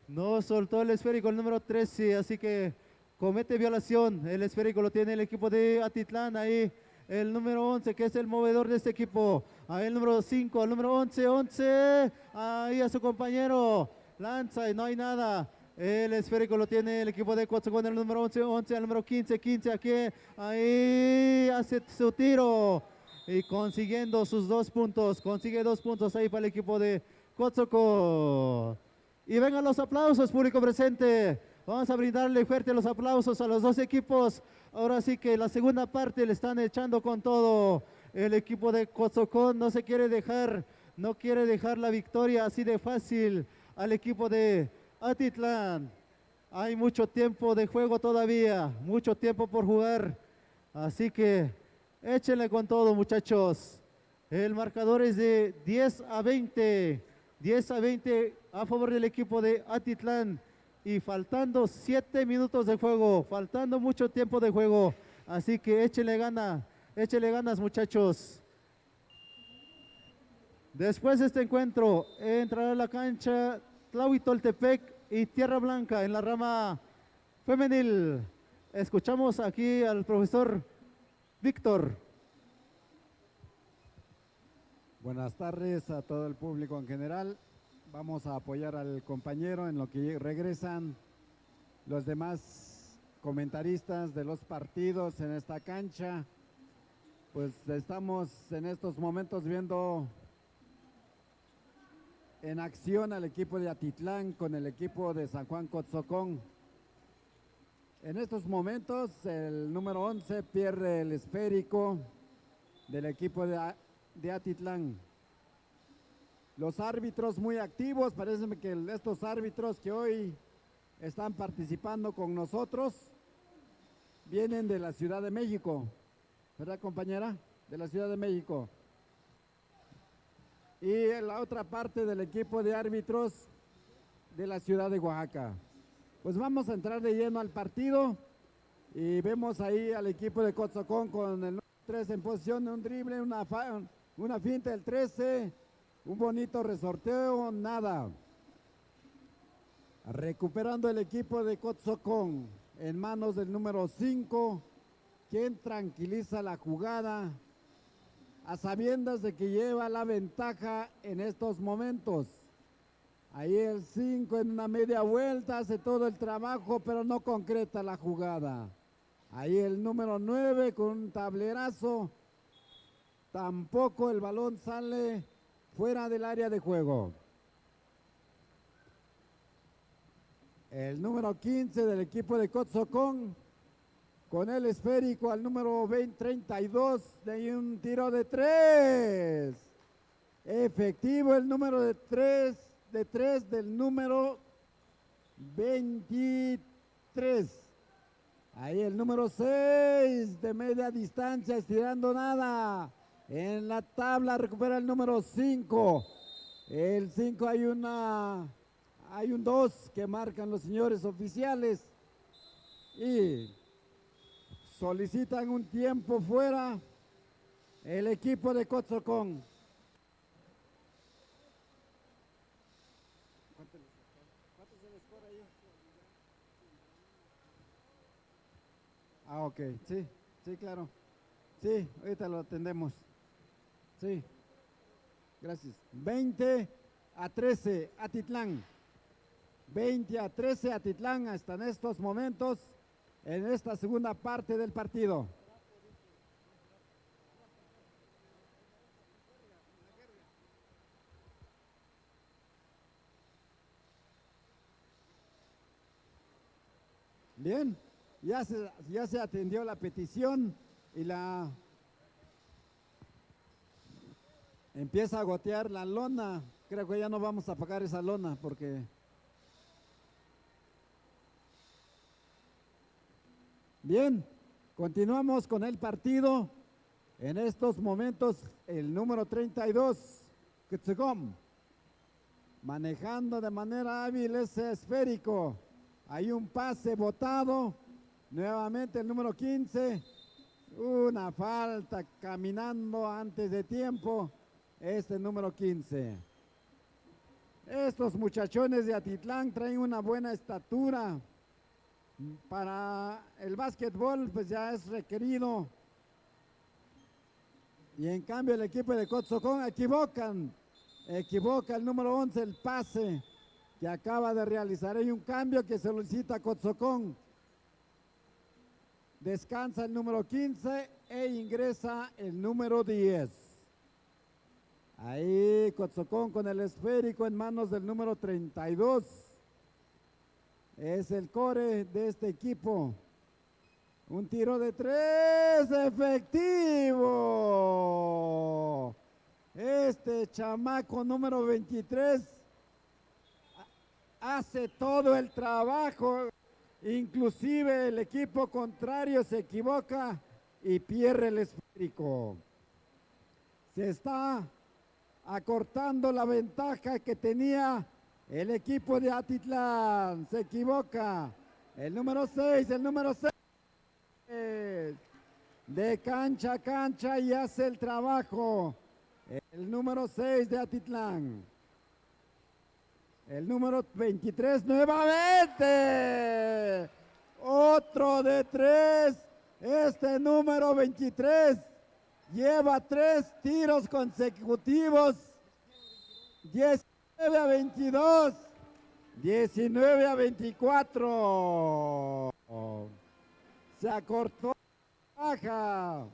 No soltó el esférico el número 13. Así que comete violación. El esférico lo tiene el equipo de Atitlán ahí. El número 11 que es el movedor de este equipo. Ahí el número 5, el número 11. Ahí a su compañero. Lanza y no hay nada. El esférico lo tiene el equipo de Cotzocón, el número 11 al número 15 aquí. Ahí hace su tiro. Y consiguiendo sus 2 puntos. Consigue 2 puntos ahí para el equipo de Cotzocón. Y vengan los aplausos, público presente. Vamos a brindarle fuerte los aplausos a los dos equipos. Ahora sí que la segunda parte le están echando con todo. El equipo de Cotzocón no se quiere dejar, no quiere dejar la victoria así de fácil al equipo de Atitlán. Hay mucho tiempo de juego todavía, mucho tiempo por jugar. Así que échenle con todo, muchachos. El marcador es de 10-20. 10-20 a favor del equipo de Atitlán. Y faltando 7 minutos de juego, faltando mucho tiempo de juego. Así que échele ganas, muchachos. Después de este encuentro, entrará a la cancha Tlahuitoltepec y Tierra Blanca en la rama femenil. Escuchamos aquí al profesor Víctor. Buenas tardes a todo el público en general. Vamos a apoyar al compañero en lo que regresan los demás comentaristas de los partidos en esta cancha. Pues estamos en estos momentos viendo en acción al equipo de Atitlán con el equipo de San Juan Cotzocón. En estos momentos el número 11 pierde el esférico del equipo de Atitlán. Los árbitros muy activos, parece que estos árbitros que hoy están participando con nosotros vienen de la Ciudad de México, ¿verdad, compañera? De la Ciudad de México. Y la otra parte del equipo de árbitros de la Ciudad de Oaxaca. Pues vamos a entrar de lleno al partido y vemos ahí al equipo de Cotzocón con el 3 en posición de un drible, una finta del 13. Un bonito resorteo, nada. Recuperando el equipo de Cotzocón en manos del número 5, quien tranquiliza la jugada a sabiendas de que lleva la ventaja en estos momentos. Ahí el 5 en una media vuelta hace todo el trabajo, pero no concreta la jugada. Ahí el número 9 con un tablerazo. Tampoco el balón sale fuera del área de juego. El número 15 del equipo de Cotzocón con el esférico al número 32 de un tiro de 3. Efectivo el número de 3 del número 23. Ahí el número 6 de media distancia estirando nada. En la tabla recupera el número 5. El 5 hay un 2 que marcan los señores oficiales. Y solicitan un tiempo fuera el equipo de Cotzocón. ¿Cuánto es el score ahí? Ok, sí, claro. Sí, ahorita lo atendemos. Sí, gracias. 20-13 Atitlán. 20-13 Atitlán hasta en estos momentos, en esta segunda parte del partido. Bien, ya se atendió la petición y empieza a gotear la lona. Creo que ya no vamos a pagar esa lona porque... Bien, continuamos con el partido. En estos momentos, el número 32, Quetzalcóatl, manejando de manera hábil ese esférico. Hay un pase botado. Nuevamente el número 15. Una falta caminando antes de tiempo. Este número 15. Estos muchachones de Atitlán traen una buena estatura. Para el básquetbol pues ya es requerido. Y en cambio el equipo de Cotzocón equivoca el número 11 el pase que acaba de realizar. Hay un cambio que solicita Cotzocón. Descansa el número 15 e ingresa el número 10. Ahí Cotzocón con el esférico en manos del número 32. Es el core de este equipo. Un tiro de 3 efectivo. Este chamaco número 23 hace todo el trabajo. Inclusive el equipo contrario se equivoca y pierde el esférico. Se está acortando la ventaja que tenía el equipo de Atitlán. Se equivoca. El número 6 de cancha a cancha y hace el trabajo. El número 6 de Atitlán. El número 23 nuevamente. Otro de 3. Este número 23 lleva 3 tiros consecutivos. 19 a 22. 19 a 24. Se acortó la baja.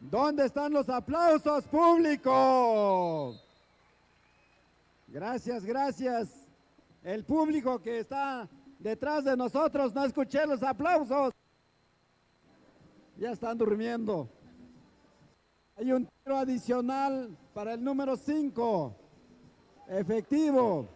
¿Dónde están los aplausos, público? Gracias, gracias. El público que está detrás de nosotros, no escuché los aplausos. Ya están durmiendo. Hay un tiro adicional para el número 5. Efectivo.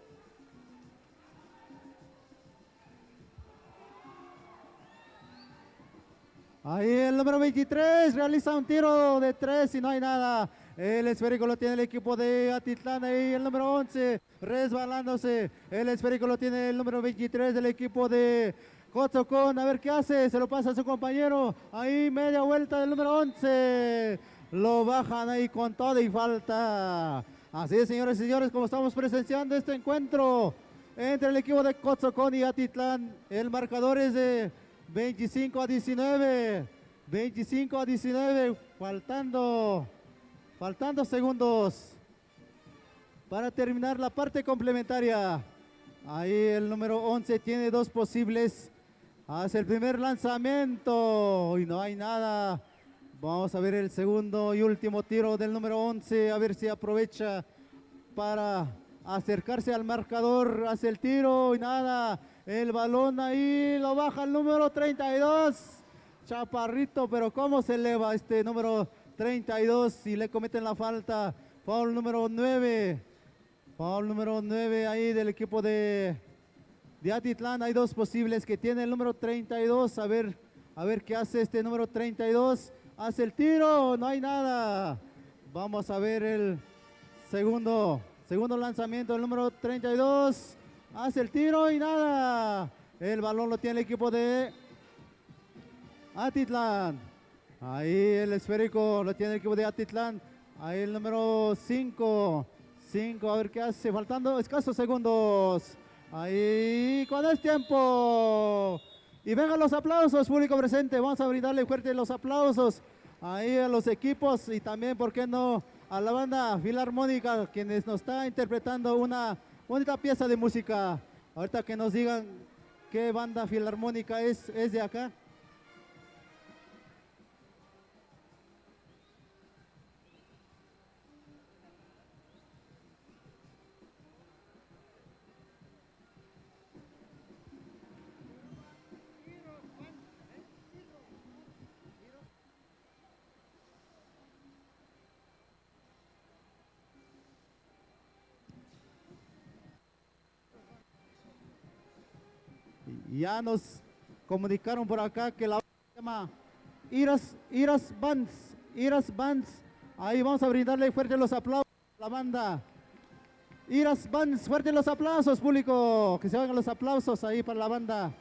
Ahí el número 23 realiza un tiro de 3 y no hay nada. El esférico lo tiene el equipo de Atitlán. Ahí el número 11 resbalándose. El esférico lo tiene el número 23 del equipo de Cotzocón. A ver qué hace. Se lo pasa a su compañero. Ahí media vuelta del número 11. Lo bajan ahí con todo y falta. Así es, señores y señores, como estamos presenciando este encuentro entre el equipo de Cotzocón y Atitlán. El marcador es de 25 a 19, 25 a 19, faltando segundos para terminar la parte complementaria. Ahí el número 11 tiene 2 posibles, hace el primer lanzamiento y no hay nada. Vamos a ver el segundo y último tiro del número 11, a ver si aprovecha para acercarse al marcador, hace el tiro y nada. El balón ahí lo baja el número 32. Chaparrito, pero cómo se eleva este número 32 y le cometen la falta. Foul número 9. Foul número 9 ahí del equipo de Atitlán. Hay 2 posibles que tiene el número 32. A ver qué hace este número 32. Hace el tiro, no hay nada. Vamos a ver el segundo lanzamiento del número 32. Hace el tiro y nada. El balón lo tiene el equipo de Atitlán. Ahí el esférico lo tiene el equipo de Atitlán. Ahí el número 5. A ver qué hace. Faltando escasos segundos. Ahí cuando es tiempo. Y vengan los aplausos, público presente. Vamos a brindarle fuerte los aplausos ahí a los equipos y también, ¿por qué no?, a la banda filarmónica, quienes nos está interpretando una bonita pieza de música. Ahorita que nos digan qué banda filarmónica es de acá. Ya nos comunicaron por acá que la se llama Iras Bands. Ahí vamos a brindarle fuerte los aplausos a la banda. Iras Bands, fuerte los aplausos, público. Que se oigan los aplausos ahí para la banda.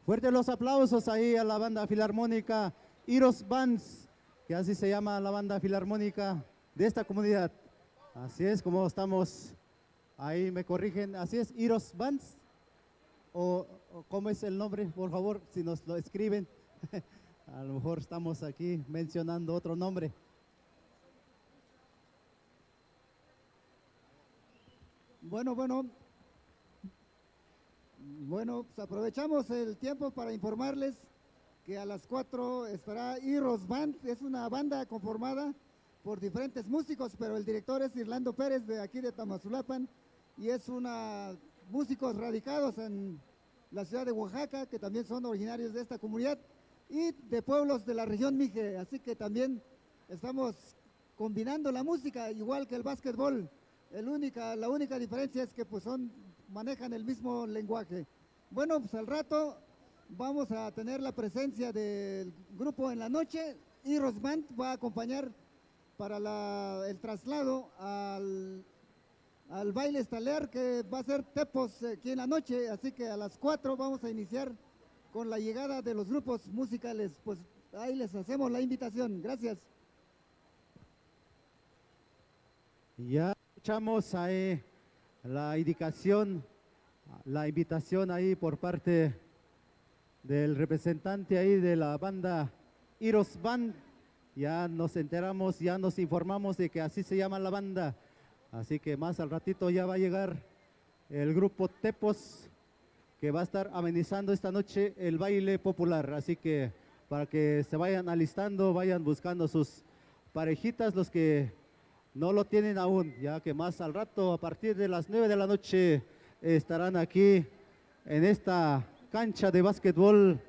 Fuerte los aplausos ahí a la banda filarmónica Iros Bands, que así se llama la banda filarmónica de esta comunidad. Así es como estamos, ahí me corrigen, así es, Iros Bands, o ¿cómo es el nombre? Por favor, si nos lo escriben, a lo mejor estamos aquí mencionando otro nombre. Bueno, pues aprovechamos el tiempo para informarles que a las 4 estará Iros Band. Es una banda conformada por diferentes músicos, pero el director es Irlando Pérez de aquí de Tamazulapan y es músicos radicados en la ciudad de Oaxaca, que también son originarios de esta comunidad y de pueblos de la región Mije, así que también estamos combinando la música igual que el básquetbol. La única diferencia es que pues manejan el mismo lenguaje. Bueno, pues al rato vamos a tener la presencia del grupo en la noche. Iros Band va a acompañar para el traslado al baile estelar que va a ser Tepos aquí en la noche, así que a las 4 vamos a iniciar con la llegada de los grupos musicales. Pues ahí les hacemos la invitación. Gracias. Ya escuchamos ahí la indicación, la invitación ahí por parte del representante ahí de la banda Iros Band. Ya nos enteramos, ya nos informamos de que así se llama la banda. Así que más al ratito ya va a llegar el grupo Tepos, que va a estar amenizando esta noche el baile popular. Así que para que se vayan alistando, vayan buscando sus parejitas, los que no lo tienen aún, ya que más al rato, a partir de las 9 de la noche, estarán aquí en esta cancha de básquetbol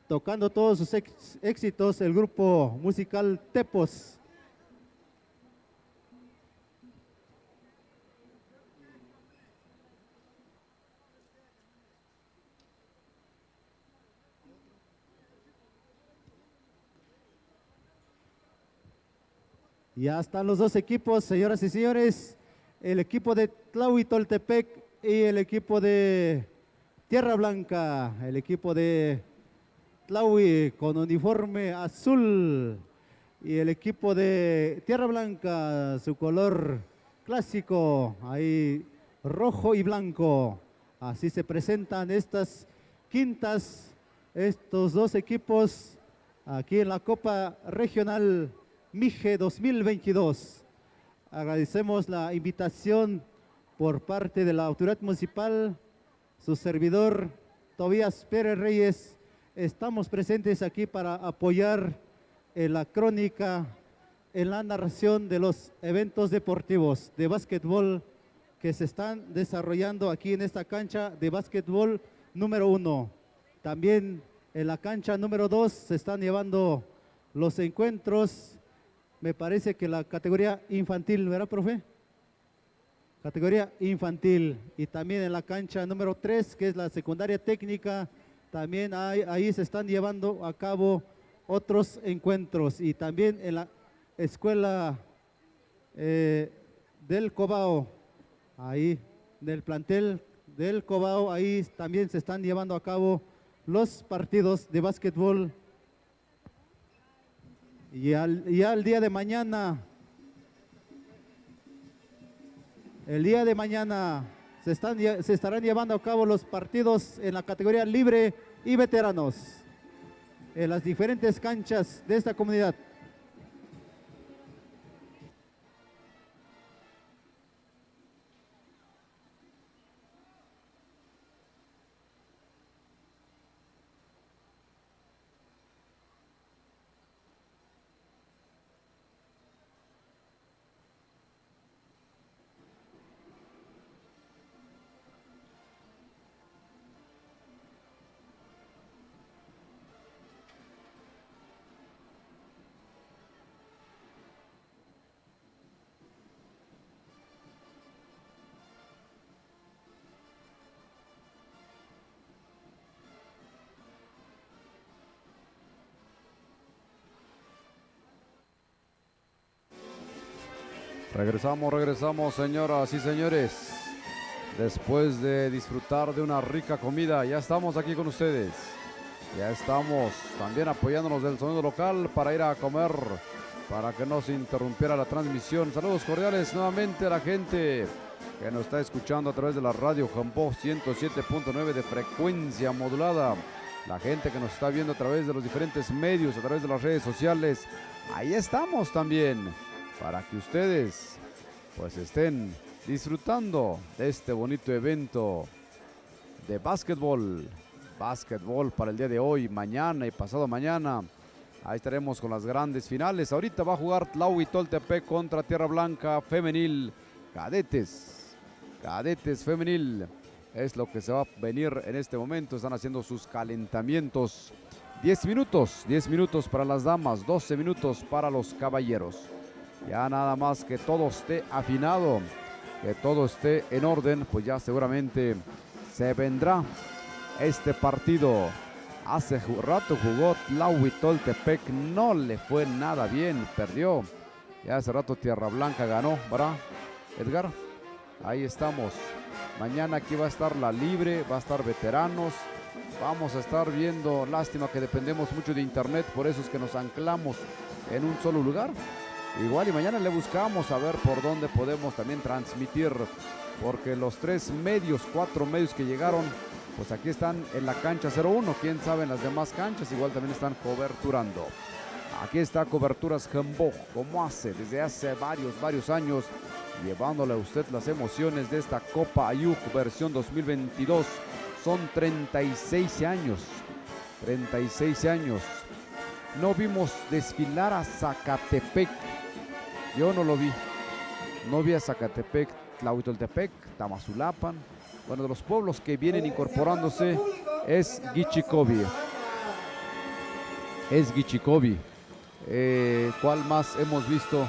tocando todos sus éxitos el grupo musical Tepos. Ya están los dos equipos, señoras y señores, el equipo de Tlahuitoltepec y el equipo de Tierra Blanca, el equipo de Tlahui con uniforme azul y el equipo de Tierra Blanca, su color clásico, ahí rojo y blanco. Así se presentan estas quintas, estos dos equipos aquí en la Copa Regional Mije 2022. Agradecemos la invitación por parte de la autoridad municipal, su servidor Tobías Pérez Reyes. Estamos presentes aquí para apoyar en la crónica, en la narración de los eventos deportivos de básquetbol que se están desarrollando aquí en esta cancha de básquetbol número 1. También en la cancha número 2 se están llevando los encuentros. Me parece que la categoría infantil, ¿verdad, profe? Categoría infantil. Y también en la cancha número 3, que es la secundaria técnica, también ahí se están llevando a cabo otros encuentros. Y también en la escuela del Cobao, ahí del plantel del Cobao, ahí también se están llevando a cabo los partidos de básquetbol. Y al día de mañana, el día de mañana se estarán llevando a cabo los partidos en la categoría libre y veteranos en las diferentes canchas de esta comunidad. Regresamos, señoras y señores. Después de disfrutar de una rica comida, ya estamos aquí con ustedes. Ya estamos también apoyándonos del sonido local para ir a comer, para que no se interrumpiera la transmisión. Saludos cordiales nuevamente a la gente que nos está escuchando a través de la radio Jambó 107.9 de frecuencia modulada. La gente que nos está viendo a través de los diferentes medios, a través de las redes sociales. Ahí estamos también, para que ustedes pues estén disfrutando de este bonito evento de básquetbol. Básquetbol para el día de hoy, mañana y pasado mañana. Ahí estaremos con las grandes finales. Ahorita va a jugar Tlahuitoltepec contra Tierra Blanca femenil. Cadetes femenil es lo que se va a venir en este momento. Están haciendo sus calentamientos. 10 minutos para las damas, 12 minutos para los caballeros. Ya nada más que todo esté afinado, que todo esté en orden, pues ya seguramente se vendrá este partido. Hace rato jugó Tlahuitoltepec, no le fue nada bien, perdió. Ya hace rato Tierra Blanca ganó, ¿verdad, Edgar? Ahí estamos. Mañana aquí va a estar la libre, va a estar veteranos. Vamos a estar viendo, lástima que dependemos mucho de internet, por eso es que nos anclamos en un solo lugar. Igual y mañana le buscamos a ver por dónde podemos también transmitir, porque los 4 medios que llegaron, pues aquí están en la cancha 01, quién sabe en las demás canchas, igual también están coberturando. Aquí está Coberturas Jambó, como hace desde hace varios años, llevándole a usted las emociones de esta Copa Ayuc versión 2022. Son 36 años. No vimos desfilar a Zacatepec. Yo no lo vi. No vi a Zacatepec, Tlahuitoltepec, Tamazulapan. Bueno, de los pueblos que vienen incorporándose es Guichicobi. ¿Cuál más hemos visto?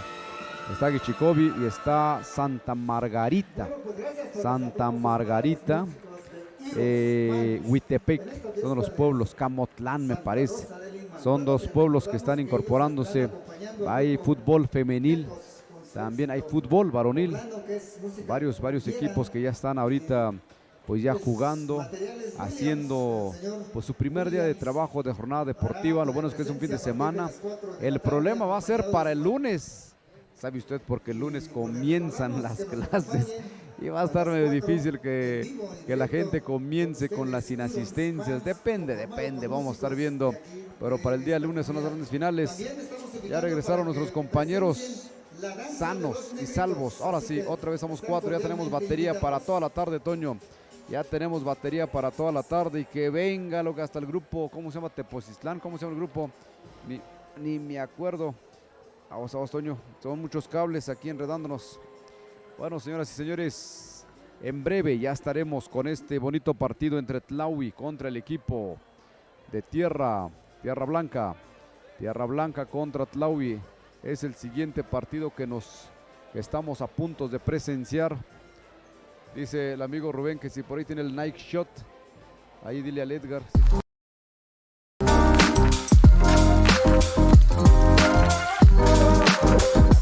Está Guichicobi y está Santa Margarita. Huitepec, son los pueblos, Camotlán me parece. Son 2 pueblos que están incorporándose. Hay fútbol femenil, también hay fútbol varonil. Varios equipos que ya están ahorita pues ya jugando, haciendo pues su primer día de trabajo de jornada deportiva. Lo bueno es que es un fin de semana. El problema va a ser para el lunes. ¿Sabe usted? Porque el lunes comienzan las clases y va a estar medio difícil que la gente comience con las inasistencias. Depende, vamos a estar viendo. Pero para el día lunes son las grandes finales. Ya regresaron nuestros compañeros sanos y salvos. Ahora sí, otra vez somos 4, ya tenemos batería para toda la tarde, Toño. Ya tenemos batería para toda la tarde y que venga lo que hasta el grupo, ¿cómo se llama? Tepoztlán, ¿cómo se llama el grupo? Ni me acuerdo. Vamos, Toño, son muchos cables aquí enredándonos. Bueno, señoras y señores, en breve ya estaremos con este bonito partido entre Tlaui contra el equipo de Tierra Blanca. Tierra Blanca contra Tlaui. Es el siguiente partido que estamos a punto de presenciar. Dice el amigo Rubén que si por ahí tiene el Nike Shot, ahí dile al Edgar.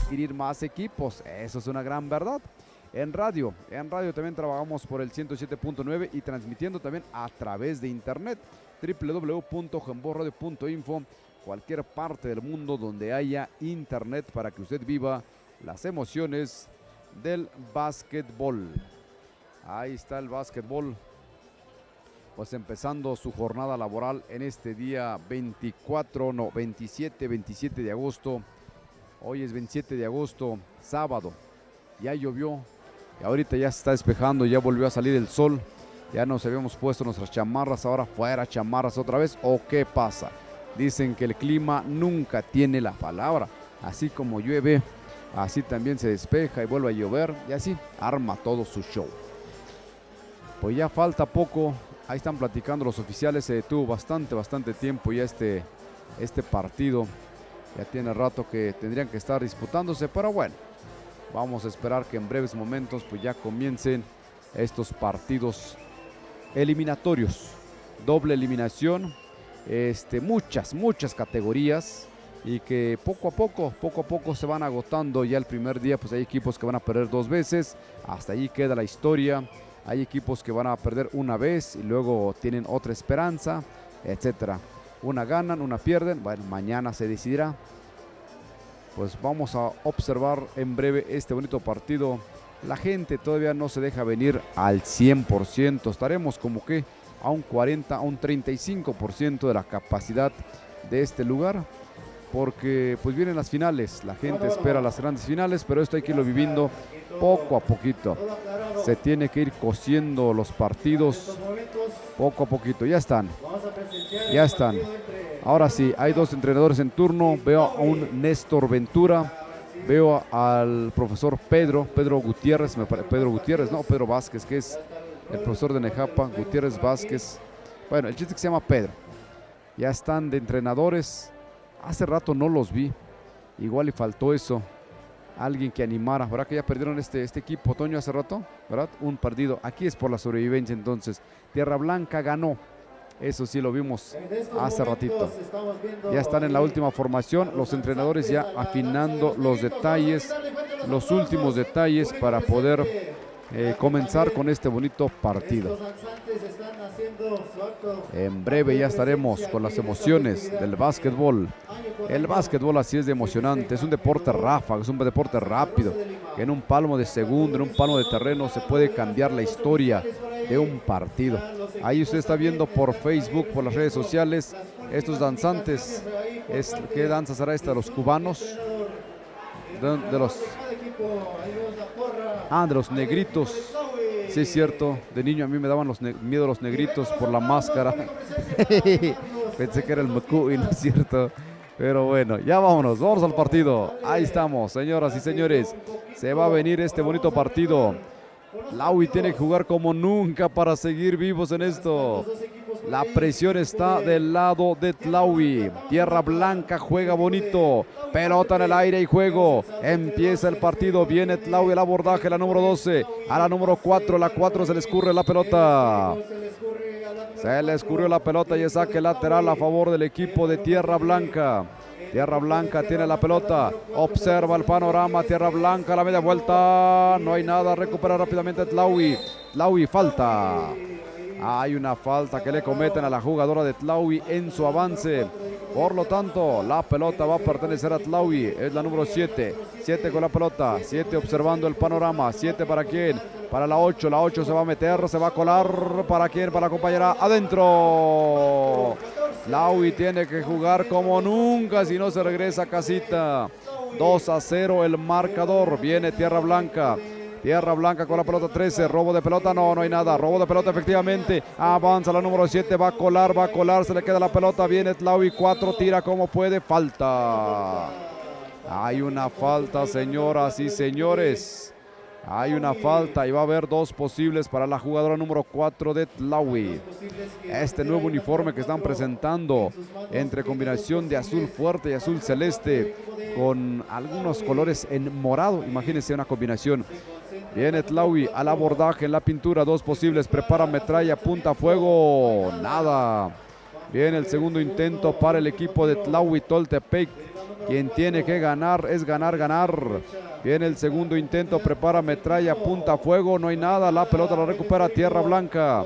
Adquirir más equipos, eso es una gran verdad. En radio también trabajamos por el 107.9 y transmitiendo también a través de internet, www.jamborradio.info, cualquier parte del mundo donde haya internet para que usted viva las emociones del básquetbol. Ahí está el básquetbol, pues empezando su jornada laboral en este día 27 de agosto. Hoy es 27 de agosto, sábado. Ya llovió y ahorita ya se está despejando, ya volvió a salir el sol. Ya nos habíamos puesto nuestras chamarras, ahora fuera chamarras otra vez. ¿O qué pasa? Dicen que el clima nunca tiene la palabra. Así como llueve, así también se despeja y vuelve a llover. Y así arma todo su show. Pues ya falta poco. Ahí están platicando los oficiales. Se detuvo bastante tiempo ya este partido. Ya tiene rato que tendrían que estar disputándose, pero bueno, vamos a esperar que en breves momentos pues ya comiencen estos partidos eliminatorios. Doble eliminación, muchas categorías y que poco a poco se van agotando. Ya el primer día pues hay equipos que van a perder 2 veces, hasta ahí queda la historia. Hay equipos que van a perder una vez y luego tienen otra esperanza, etcétera. Una ganan, una pierden. Bueno, mañana se decidirá. Pues vamos a observar en breve este bonito partido. La gente todavía no se deja venir al 100%. Estaremos como que a un 40, a un 35% de la capacidad de este lugar. Porque pues vienen las finales. La gente espera las grandes finales, pero esto hay que irlo viviendo poco a poquito. Se tiene que ir cociendo los partidos poco a poquito. Ya están. Ahora sí, hay 2 entrenadores en turno. Veo a un Néstor Ventura. Veo al profesor Pedro Gutiérrez. Pedro Vázquez, que es el profesor de Nejapa. Gutiérrez Vázquez. Bueno, el chiste que se llama Pedro. Ya están de entrenadores. Hace rato no los vi. Igual y faltó eso. Alguien que animara. ¿Verdad que ya perdieron este equipo, Toño, hace rato? ¿Verdad? Un partido. Aquí es por la sobrevivencia entonces. Tierra Blanca ganó. Eso sí lo vimos hace ratito. Ya están en la última formación. Los entrenadores ya afinando los detalles. Los últimos detalles para poder comenzar con este bonito partido. En breve ya estaremos con las emociones del básquetbol. El básquetbol así es de emocionante, es un deporte ráfago, es un deporte rápido. En un palmo de segundo, en un palmo de terreno se puede cambiar la historia de un partido. Ahí usted está viendo por Facebook, por las redes sociales, estos danzantes. ¿Qué danza será esta? ¿Los cubanos? De los negritos. Sí, es cierto, de niño a mí me daban miedo los negritos por la máscara. Pensé que era el Macuy, ¿no es cierto? Pero bueno, ya vamos al partido. Ahí estamos, señoras y señores. Se va a venir este bonito partido. Tlaui tiene que jugar como nunca para seguir vivos en esto. La presión está del lado de Tlaui. Tierra Blanca juega bonito. Pelota en el aire y juego. Empieza el partido. Viene Tlaui el abordaje. La número 12 a la número 4. La 4 se le escurre la pelota. Se le escurrió la pelota y es saque lateral a favor del equipo de Tierra Blanca. Tierra Blanca tiene la pelota, observa el panorama, Tierra Blanca, la media vuelta, no hay nada, recupera rápidamente Tlaui. Tlaui, falta. Hay una falta que le cometen a la jugadora de Tlaui en su avance. Por lo tanto, la pelota va a pertenecer a Tlaui. Es la número 7. 7 con la pelota. 7 observando el panorama. 7 para quién. Para la 8. La 8 se va a meter. Se va a colar. ¿Para quién? Para la compañera. Adentro. Tlaui tiene que jugar como nunca. Si no se regresa a casita. 2-0 el marcador. Viene Tierra Blanca. Tierra Blanca con la pelota 13, robo de pelota, no hay nada, robo de pelota efectivamente, avanza la número 7, va a colar, se le queda la pelota, viene Tlaui, 4, tira como puede, falta. Hay una falta, señoras y señores, hay una falta y va a haber 2 posibles para la jugadora número 4 de Tlaui. Este nuevo uniforme que están presentando entre combinación de azul fuerte y azul celeste con algunos colores en morado, imagínense una combinación. Viene Tlaui al abordaje en la pintura, 2 posibles, prepara metralla, apunta fuego, nada. Viene el segundo intento para el equipo de Tlaui Toltepec. Quien tiene que ganar es ganar. Viene el segundo intento, prepara metralla, apunta fuego, no hay nada. La pelota la recupera Tierra Blanca.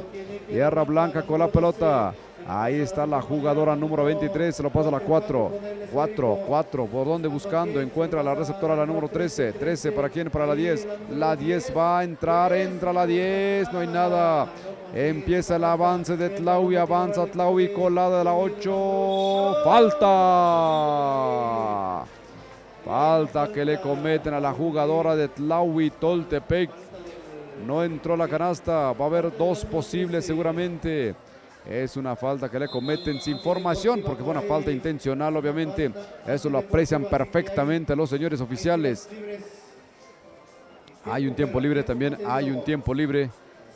Tierra Blanca con la pelota. Ahí está la jugadora número 23, se lo pasa a la 4. 4, ¿por dónde buscando? Encuentra la receptora, la número 13. 13, ¿para quién? Para la 10. La 10 va a entrar, entra la 10, no hay nada. Empieza el avance de Tlaui, avanza Tlaui, colada de la 8. ¡Falta! Falta que le cometen a la jugadora de Tlaui Toltepec. No entró la canasta, va a haber 2 posibles seguramente. Es una falta que le cometen sin formación, porque fue una falta intencional, obviamente. Eso lo aprecian perfectamente los señores oficiales. Hay un tiempo libre también, hay un tiempo libre.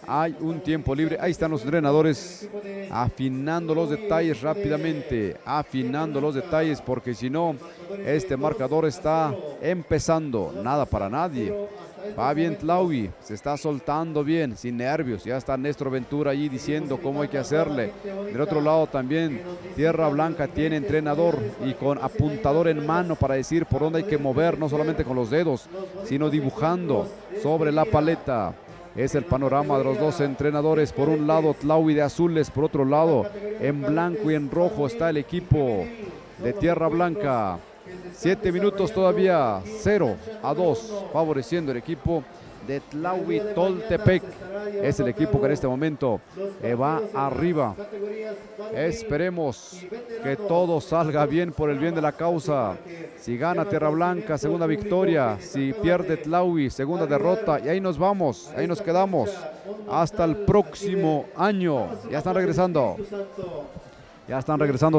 Ahí están los entrenadores afinando los detalles rápidamente, porque si no, este marcador está empezando. Nada para nadie. Va bien Tlaui, se está soltando bien, sin nervios. Ya está Néstor Ventura allí diciendo cómo hay que hacerle. Del otro lado también Tierra Blanca tiene entrenador y con apuntador en mano para decir por dónde hay que mover, no solamente con los dedos, sino dibujando sobre la paleta. Es el panorama de los 2 entrenadores. Por un lado Tlaui de azules, por otro lado en blanco y en rojo está el equipo de Tierra Blanca. 7 minutos todavía, 0-2, favoreciendo el equipo de Tlaui Toltepec. Es el equipo que en este momento va arriba. Esperemos que todo salga bien por el bien de la causa. Si gana Tierra Blanca, segunda victoria. Si pierde Tlaui, segunda derrota. Y ahí nos vamos, ahí nos quedamos. Hasta el próximo año. Ya están regresando.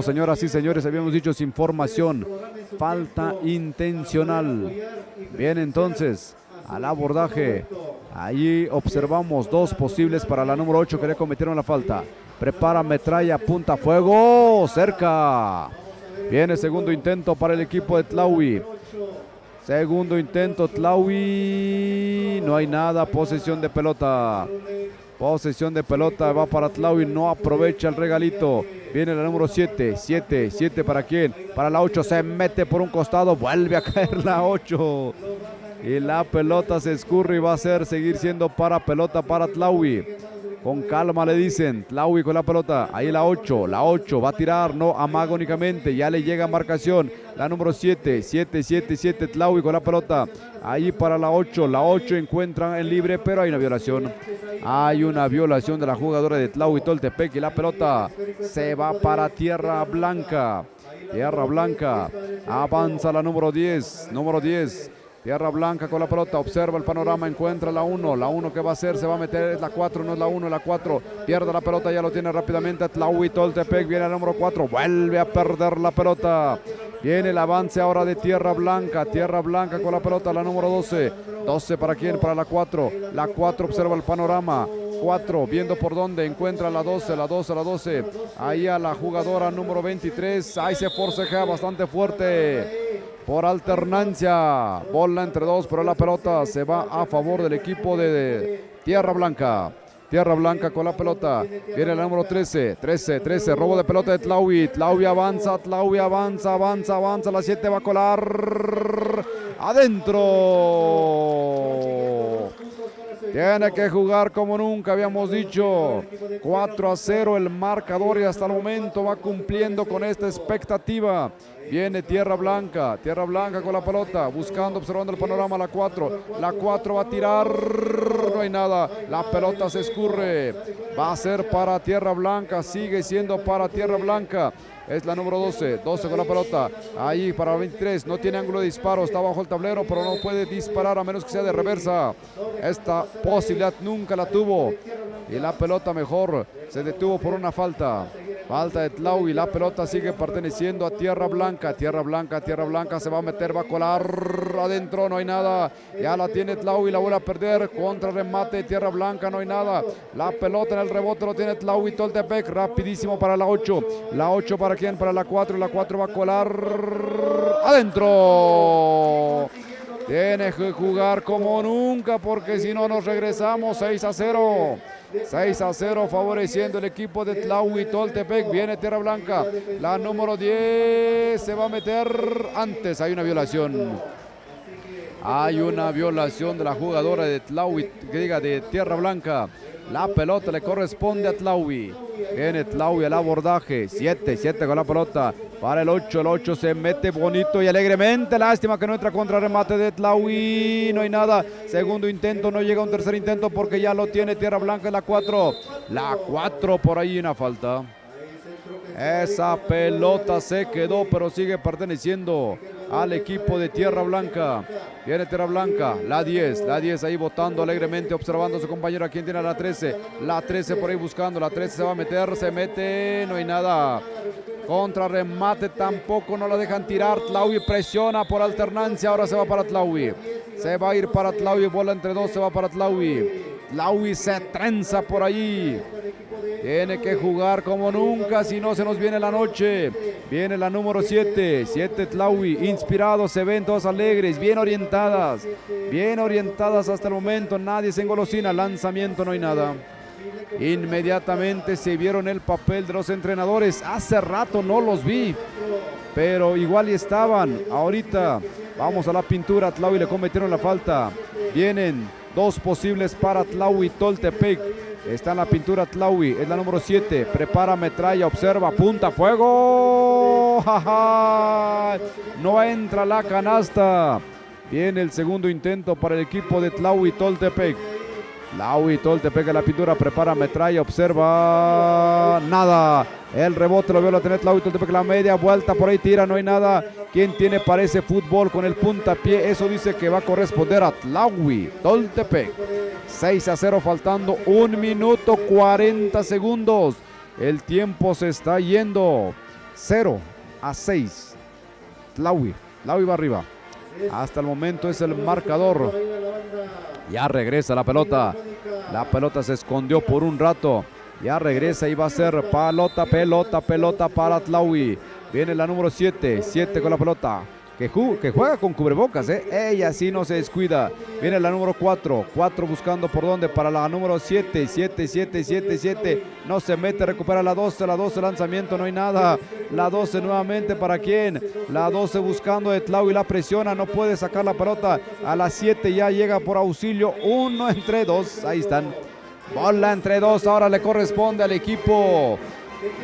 Señoras y señores, habíamos dicho sin formación, falta intencional. Bien, entonces, al abordaje, allí observamos 2 posibles para la número 8 que le cometieron la falta. Prepara metralla, apunta fuego, cerca. Viene segundo intento para el equipo de Tlaui. Segundo intento, Tlaui, no hay nada, posesión de pelota. Va para Tlaui, no aprovecha el regalito. Viene la número 7, 7 ¿para quién? Para la 8, se mete por un costado, vuelve a caer la 8. Y la pelota se escurre y va a seguir siendo pelota para Tlaui. Con calma le dicen, Tlaui con la pelota, ahí la 8 va a tirar, no amaga únicamente, ya le llega marcación, la número 7, Tlaui con la pelota, ahí para la 8 encuentran en libre, pero hay una violación de la jugadora de Tlaui Toltepec y la pelota se va para Tierra Blanca, avanza la número 10, Tierra Blanca con la pelota, observa el panorama, encuentra la 1 que va a hacer, se va a meter, es la 4, no es la 1, la 4, pierde la pelota, ya lo tiene rápidamente Tlaui Toltepec, viene el número 4, vuelve a perder la pelota, viene el avance ahora de Tierra Blanca con la pelota, la número 12 ¿para quién? Para la 4 observa el panorama, 4, viendo por dónde, encuentra la 12, ahí a la jugadora número 23, ahí se forcejea bastante fuerte. Por alternancia, bola entre 2, pero la pelota se va a favor del equipo de Tierra Blanca. Tierra Blanca con la pelota, viene el número 13, robo de pelota de Tlaui. Tlaui avanza, la 7 va a colar, adentro. Tiene que jugar como nunca, habíamos dicho. 4-0 el marcador y hasta el momento va cumpliendo con esta expectativa. Viene Tierra Blanca con la pelota, buscando, observando el panorama, la 4 va a tirar, no hay nada, la pelota se escurre, va a ser para Tierra Blanca, sigue siendo para Tierra Blanca. Es la número 12 con la pelota, ahí para la 23, no tiene ángulo de disparo, está bajo el tablero, pero no puede disparar a menos que sea de reversa. Esta posibilidad nunca la tuvo y la pelota mejor se detuvo por una falta de Tlaui. La pelota sigue perteneciendo a Tierra Blanca se va a meter, va a colar adentro, no hay nada, ya la tiene Tlaui, la vuelve a perder, contra remate de Tierra Blanca, no hay nada, la pelota en el rebote lo tiene Tlaui Toltepec, rapidísimo para la 8 para quién, para la 4, la 4 va a colar adentro. Tiene que jugar como nunca porque si no nos regresamos. 6-0 favoreciendo el equipo de Tlaui Toltepec. Viene Tierra Blanca, la número 10 se va a meter antes. Hay una violación de la jugadora de Tlaui, de Tierra Blanca. La pelota le corresponde a Tlaui. Viene Tlaui al abordaje. 7 con la pelota para el 8. El 8 se mete bonito y alegremente. Lástima que no entra contra remate de Tlaui. No hay nada. Segundo intento, no llega un tercer intento porque ya lo tiene Tierra Blanca en la 4. La 4 por ahí una falta. Esa pelota se quedó, pero sigue perteneciendo al equipo de Tierra Blanca. Viene Tierra Blanca, la 10 ahí votando alegremente, observando a su compañero. ¿A quién tiene la 13? La 13 por ahí buscando, la 13 se va a meter, se mete, no hay nada. Contra remate tampoco, no la dejan tirar. Tlaui presiona por alternancia, ahora se va para Tlaui. Se va a ir para Tlaui, bola entre dos, se va para Tlaui. Tlaui se trenza por ahí. Tiene que jugar como nunca, si no se nos viene la noche. Viene la número 7 Tlaui, inspirados, se ven todos alegres, bien orientadas hasta el momento, nadie se engolosina, lanzamiento no hay nada. Inmediatamente se vieron el papel de los entrenadores, hace rato no los vi, pero igual y estaban. Ahorita vamos a la pintura, Tlaui le cometieron la falta, vienen dos posibles para Tlaui Toltepec. Está en la pintura Tlaui, es la número 7, prepara metralla, observa, apunta, fuego. ¡Ja, ja! No entra la canasta. Viene el segundo intento para el equipo de Tlaui Toltepec. Tlaui Toltepec en la pintura, prepara metralla, observa, nada. El rebote lo vio la tener Tlaui Toltepec, la media vuelta, por ahí tira, no hay nada. ¿Quién tiene? Parece fútbol con el puntapié, eso dice que va a corresponder a Tlaui Toltepec. 6-0, faltando 1 minuto 40 segundos. El tiempo se está yendo. 0-6. Tlaui va arriba. Hasta el momento es el marcador. Ya regresa la pelota. La pelota se escondió por un rato. Ya regresa y va a ser pelota para Tlaui. Viene la número 7 con la pelota. Que juega con cubrebocas, ella sí no se descuida. Viene la número 4 buscando por dónde, para la número 7, no se mete, recupera la 12, lanzamiento, no hay nada. La 12 nuevamente, ¿para quién? La 12 buscando de Tlaui, la presiona, no puede sacar la pelota. A la 7 ya llega por auxilio, 1 entre 2, ahí están. Bola entre 2, ahora le corresponde al equipo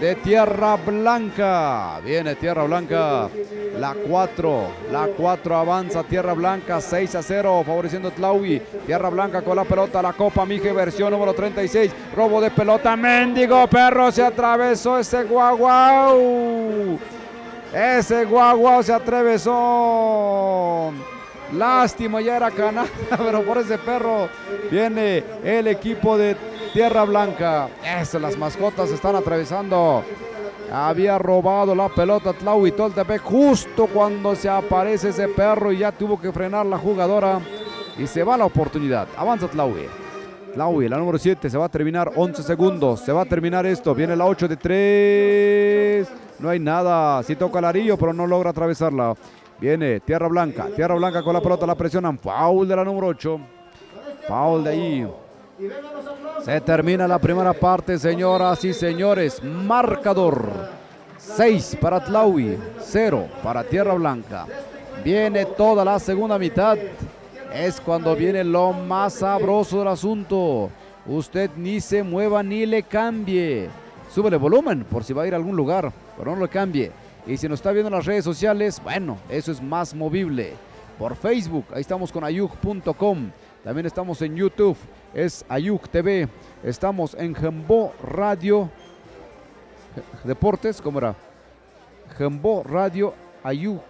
de Tierra Blanca. Viene Tierra Blanca, la 4 avanza Tierra Blanca, 6-0 favoreciendo a Tlaui. Tierra Blanca con la pelota, la Copa Mije versión número 36, robo de pelota, mendigo perro, se atravesó ese guaguau se atravesó. Lástima, ya era canasta, pero por ese perro viene el equipo de Tierra Blanca. Las mascotas están atravesando. Había robado la pelota Tlaui Toltepec justo cuando se aparece ese perro y ya tuvo que frenar la jugadora y se va la oportunidad. Avanza Tlaui, la número 7, se va a terminar 11 segundos. Se va a terminar esto. Viene la 8 de 3. No hay nada. Sí toca el arillo, pero no logra atravesarla. Viene Tierra Blanca con la pelota, la presionan. Foul de la número 8. Foul de ahí. Se termina la primera parte, señoras y señores. Marcador 6 para Tlaui, 0 para Tierra Blanca. Viene toda la segunda mitad. es cuando viene lo más sabroso del asunto. Usted ni se mueva ni le cambie. Súbele volumen por si va a ir a algún lugar, pero no lo cambie. Y si nos está viendo en las redes sociales, bueno, eso es más movible. Por Facebook, ahí estamos con ayuk.com. También estamos en YouTube, es Ayuk TV. Estamos en Jembo Radio Deportes, ¿cómo era? Jembo Radio Ayuk.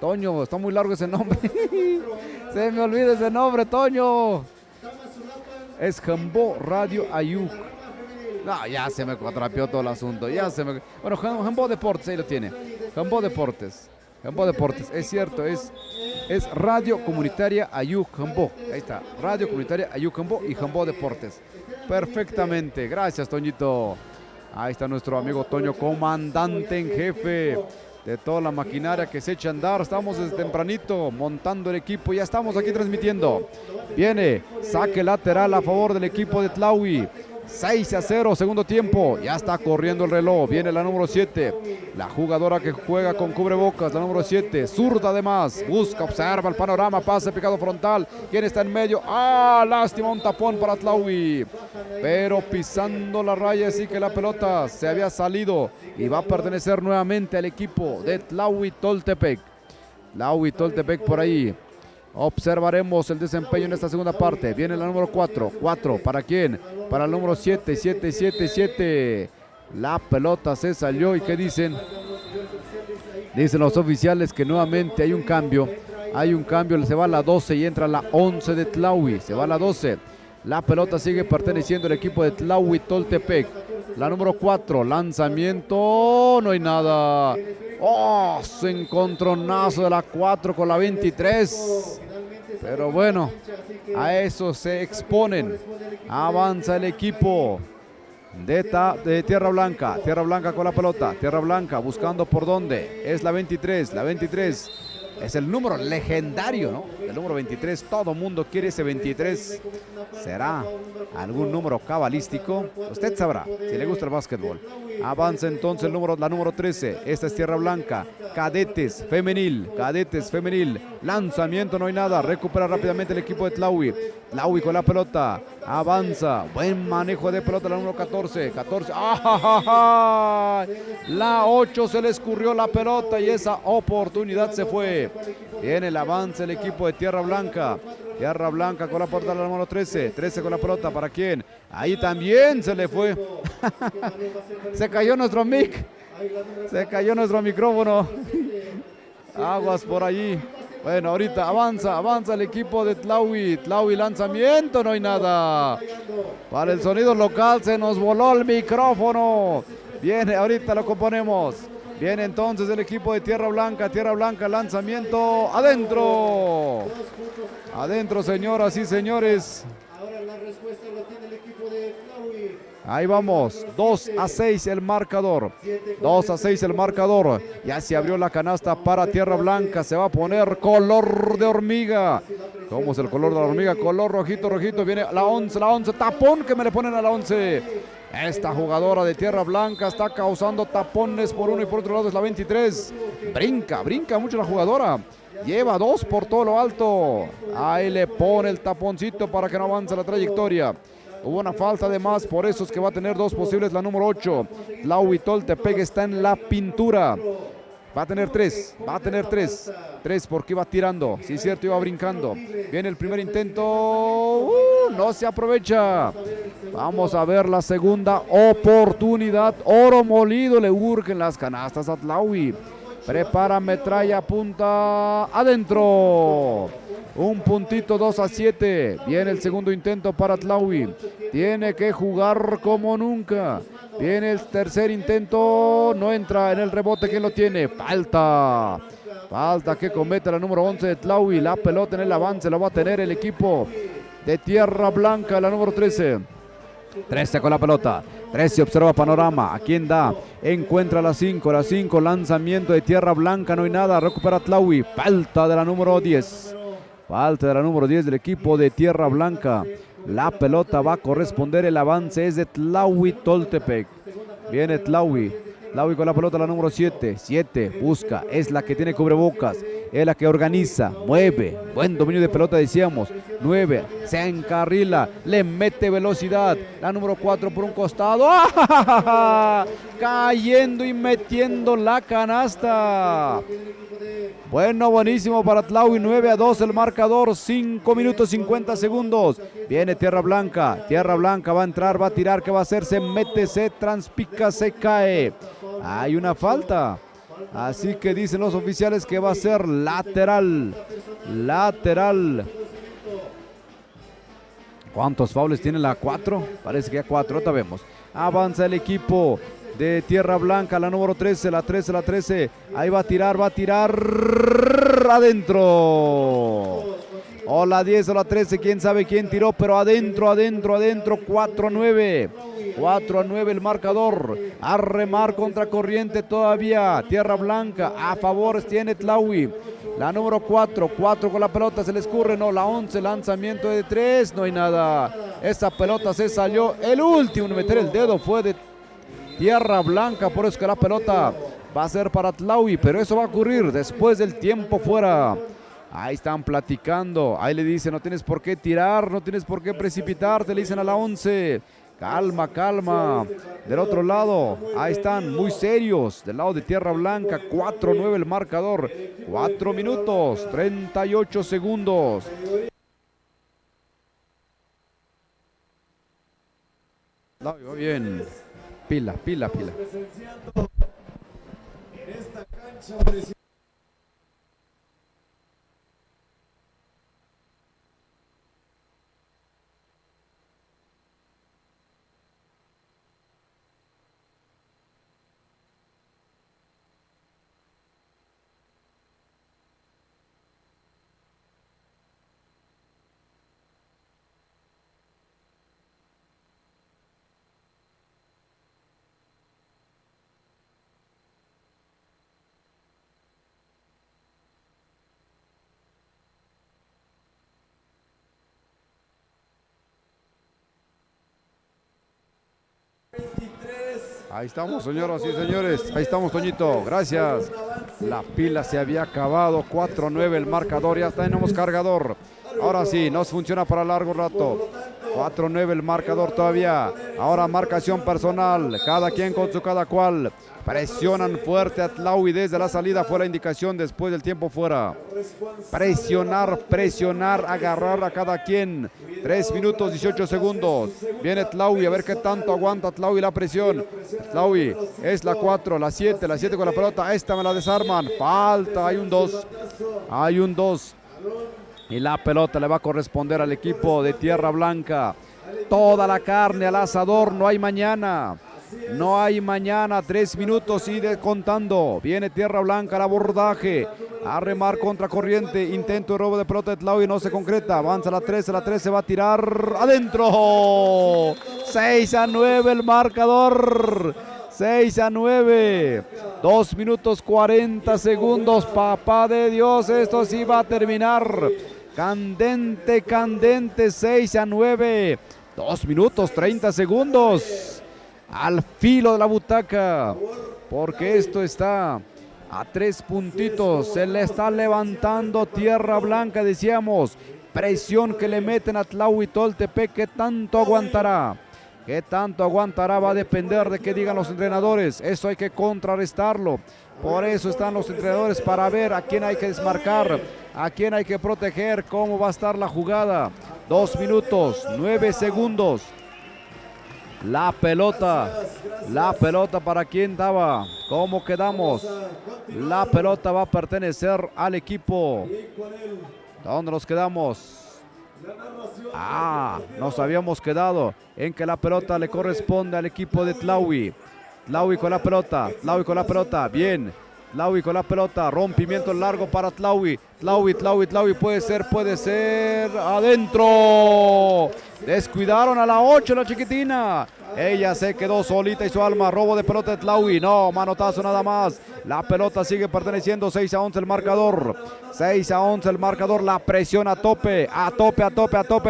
Toño, está muy largo ese nombre. Se me olvida ese nombre, Toño. Es Jembo Radio Ayuk. No, ya se me cuatrapeó todo el asunto. Bueno, Jembo Deportes, ahí lo tiene. Jembo Deportes. Jembo Deportes, es cierto, es Radio Comunitaria Ayuk Jembo. Ahí está, Radio Comunitaria Ayuk Jembo y Jembo Deportes. Perfectamente, gracias, Toñito. Ahí está nuestro amigo Toño, comandante en jefe de toda la maquinaria que se echa a andar. Estamos desde tempranito montando el equipo, ya estamos aquí transmitiendo. Viene, saque lateral a favor del equipo de Tlaui. 6-0, segundo tiempo, ya está corriendo el reloj, viene la número 7, la jugadora que juega con cubrebocas, la número 7, zurda además, busca, observa el panorama, pase picado frontal, ¿quién está en medio? ¡Ah, lástima, un tapón para Tlaui! Pero pisando la raya, así que la pelota se había salido y va a pertenecer nuevamente al equipo de Tlaui Toltepec. Tlaui Toltepec por ahí. Observaremos el desempeño en esta segunda parte. Viene la número 4. 4, ¿para quién? Para el número 7. 7. La pelota se salió. ¿Y qué dicen? Dicen los oficiales que nuevamente hay un cambio. Hay un cambio. Se va a la 12 y entra la 11 de Tlaui. Se va a la 12. La pelota sigue perteneciendo al equipo de Tlaui Toltepec. La número 4. Lanzamiento. No hay nada. ¡Oh! Se encontronazo de la 4 con la 23. Pero bueno, a eso se exponen. Avanza el equipo de Tierra Blanca. Tierra Blanca con la pelota. Tierra Blanca buscando por dónde. Es la 23. La 23 es el número legendario, ¿no? El número 23. Todo mundo quiere ese 23. ¿Será algún número cabalístico? Usted sabrá si le gusta el básquetbol. Avanza entonces la número 13. Esta es Tierra Blanca. Cadetes femenil. Lanzamiento, no hay nada. Recupera rápidamente el equipo de Tlaui. Tlaui con la pelota. Avanza. Buen manejo de pelota la número 14. ¡Ah! La 8 se le escurrió la pelota y esa oportunidad se fue. Viene el avance el equipo de Tierra Blanca. Tierra Blanca con la pelota la número 13. 13 con la pelota. ¿Para quién? Ahí también se le fue. Se cayó nuestro mic. Se cayó nuestro micrófono. Aguas por allí. Bueno, ahorita avanza el equipo de Tlaui. Tlaui, lanzamiento, no hay nada. Para el sonido local se nos voló el micrófono. Viene, ahorita lo componemos. Viene entonces el equipo de Tierra Blanca, lanzamiento, adentro. Adentro, señoras y señores. Ahora la respuesta la tiene el equipo de Tlaui. Ahí vamos, 2-6 el marcador. 2-6 el marcador. Ya se abrió la canasta para Tierra Blanca. Se va a poner color de hormiga. ¿Cómo es el color de la hormiga? Color rojito. Viene la 11. Tapón que me le ponen a la 11. Esta jugadora de Tierra Blanca está causando tapones por uno y por otro lado es la 23. Brinca mucho la jugadora. Lleva 2 por todo lo alto. Ahí le pone el taponcito para que no avance la trayectoria. Hubo una falta de más, por eso es que va a tener 2 posibles la número 8. Tlaui Toltepec está en la pintura. Va a tener 3. 3 porque iba tirando. Sí, es cierto, iba brincando. Viene el primer intento. No se aprovecha. Vamos a ver la segunda oportunidad. Oro molido le urgen las canastas a Tlaui. Prepara, metralla, apunta. Adentro. Un puntito, 2-7. Viene el segundo intento para Tlaui. Tiene que jugar como nunca. Viene el tercer intento. No entra en el rebote. ¿Quién lo tiene? Falta que comete la número 11 de Tlaui. La pelota en el avance la va a tener el equipo de Tierra Blanca, la número 13. 13 con la pelota. 13 observa panorama. ¿A quién da? Encuentra la 5. La 5, lanzamiento de Tierra Blanca. No hay nada. Recupera Tlaui. Falta de la número 10. Falta de la número 10 del equipo de Tierra Blanca. La pelota va a corresponder. El avance es de Tlaui Toltepec. Viene Tlaui. Tlaui con la pelota, la número 7. 7 busca, es la que tiene cubrebocas, es la que organiza, mueve, buen dominio de pelota decíamos. 9 se encarrila, le mete velocidad, la número 4 por un costado, ¡ah! Cayendo y metiendo la canasta. Bueno, buenísimo para Tlaui, 9-2 el marcador, 5 minutos 50 segundos. Viene Tierra Blanca va a entrar, va a tirar, ¿qué va a hacer? Se mete, se transpica, se cae. Hay una falta. Así que dicen los oficiales que va a ser lateral. Lateral. ¿Cuántos faules tiene la 4? Parece que ya 4, ahorita vemos. Avanza el equipo de Tierra Blanca, la número 13, la 13. Ahí va a tirar adentro. O la 10 o la 13, quién sabe quién tiró, pero adentro. 4-9. 4-9 el marcador. A remar contra corriente todavía. Tierra Blanca a favor tiene Tlaui. La número 4 con la pelota, se le escurre, no, la 11, lanzamiento de 3, no hay nada. Esa pelota se salió, el último en meter el dedo fue de Tierra Blanca, por eso que la pelota va a ser para Tlaui, pero eso va a ocurrir después del tiempo fuera. Ahí están platicando, ahí le dicen, no tienes por qué tirar, no tienes por qué precipitarte, le dicen a la 11. Calma. Del otro lado, ahí están muy serios. Del lado de Tierra Blanca, 4-9 el marcador. 4 minutos, 38 segundos. Va bien. Pila. Ahí estamos, señoras y señores. Ahí estamos, Toñito. Gracias. La pila se había acabado. 4-9 el marcador. Ya tenemos cargador. Ahora sí, nos funciona para largo rato. 4-9 el marcador todavía. Ahora marcación personal. Cada quien con su cada cual. Presionan fuerte a Tlaui desde la salida. Fue la indicación después del tiempo fuera. Presionar, agarrar a cada quien. 3 minutos 18 segundos. Viene Tlaui, a ver qué tanto aguanta Tlaui la presión. Tlaui es la 4, la 7 con la pelota. Esta me la desarman. Falta, hay un 2. Y la pelota le va a corresponder al equipo de Tierra Blanca. Toda la carne al asador, no hay mañana. 3 minutos y contando. Viene Tierra Blanca al abordaje. A remar contra corriente. Intento de robo de pelota de Tlaui, no se concreta. Avanza la 13 va a tirar adentro. 6-9 el marcador. 6-9. 2 minutos 40 segundos. Papá de Dios, esto sí va a terminar. Candente. 6-9. 2 minutos 30 segundos. Al filo de la butaca, porque esto está a 3 puntitos. Se le está levantando Tierra Blanca, decíamos. Presión que le meten a Tlaui Toltepec. ¿Qué tanto aguantará? Va a depender de qué digan los entrenadores. Eso hay que contrarrestarlo. Por eso están los entrenadores, para ver a quién hay que desmarcar, a quién hay que proteger, cómo va a estar la jugada. 2 minutos 9 segundos. La pelota para quién daba, cómo quedamos. La pelota va a pertenecer al equipo. ¿Dónde nos quedamos? Nos habíamos quedado en que la pelota le corresponde al equipo de Tlaui. Tlaui con la pelota, bien. Tlaui con la pelota, rompimiento largo para Tlaui. Tlaui, puede ser, adentro. Descuidaron a la 8, la chiquitina. Ella se quedó solita y su alma. Robo de pelota de Tlaui. No, manotazo nada más. La pelota sigue perteneciendo. 6-11 el marcador. 6-11 el marcador. La presión a tope.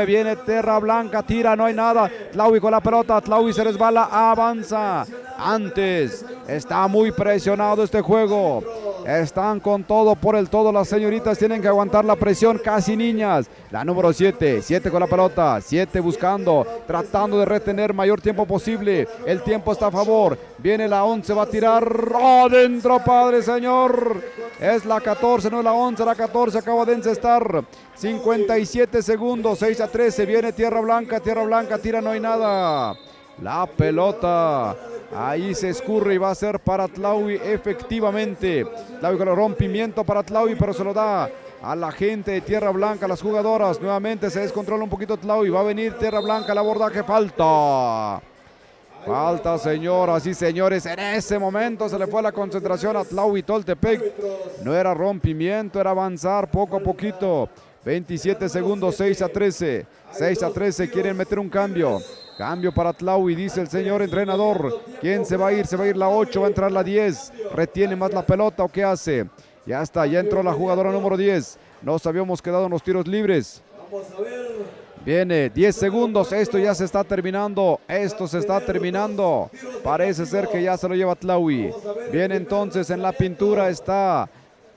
Viene Tierra Blanca. Tira, no hay nada. Tlaui con la pelota. Tlaui se resbala. Avanza. Antes Está muy presionado este juego. Están con todo por el todo. Las señoritas tienen que aguantar la presión, casi niñas. La número 7, 7 con la pelota, 7 buscando, tratando de retener mayor tiempo posible. El tiempo está a favor. Viene la 11, va a tirar adentro, Padre Señor. Es la 14, no es la 11, la 14 acaba de encestar. 57 segundos, 6-13. Viene Tierra Blanca, tira, no hay nada. La pelota ahí se escurre y va a ser para Tlaui efectivamente. Tlaui con el rompimiento para Tlaui, pero se lo da a la gente de Tierra Blanca, las jugadoras. Nuevamente se descontrola un poquito Tlaui. Va a venir Tierra Blanca, el abordaje falta. Falta, señoras y señores. En ese momento se le fue la concentración a Tlaui Toltepec. No era rompimiento, era avanzar poco a poquito. 27 segundos, 6-13. 6-13, quieren meter un cambio. Cambio para Tlaui, dice el señor entrenador. ¿Quién se va a ir? Se va a ir la 8, va a entrar la 10. ¿Retiene más la pelota o qué hace? Ya está, ya entró la jugadora número 10. Nos habíamos quedado en los tiros libres. Viene 10 segundos, esto ya se está terminando. Esto se está terminando. Parece ser que ya se lo lleva Tlaui. Viene entonces en la pintura, está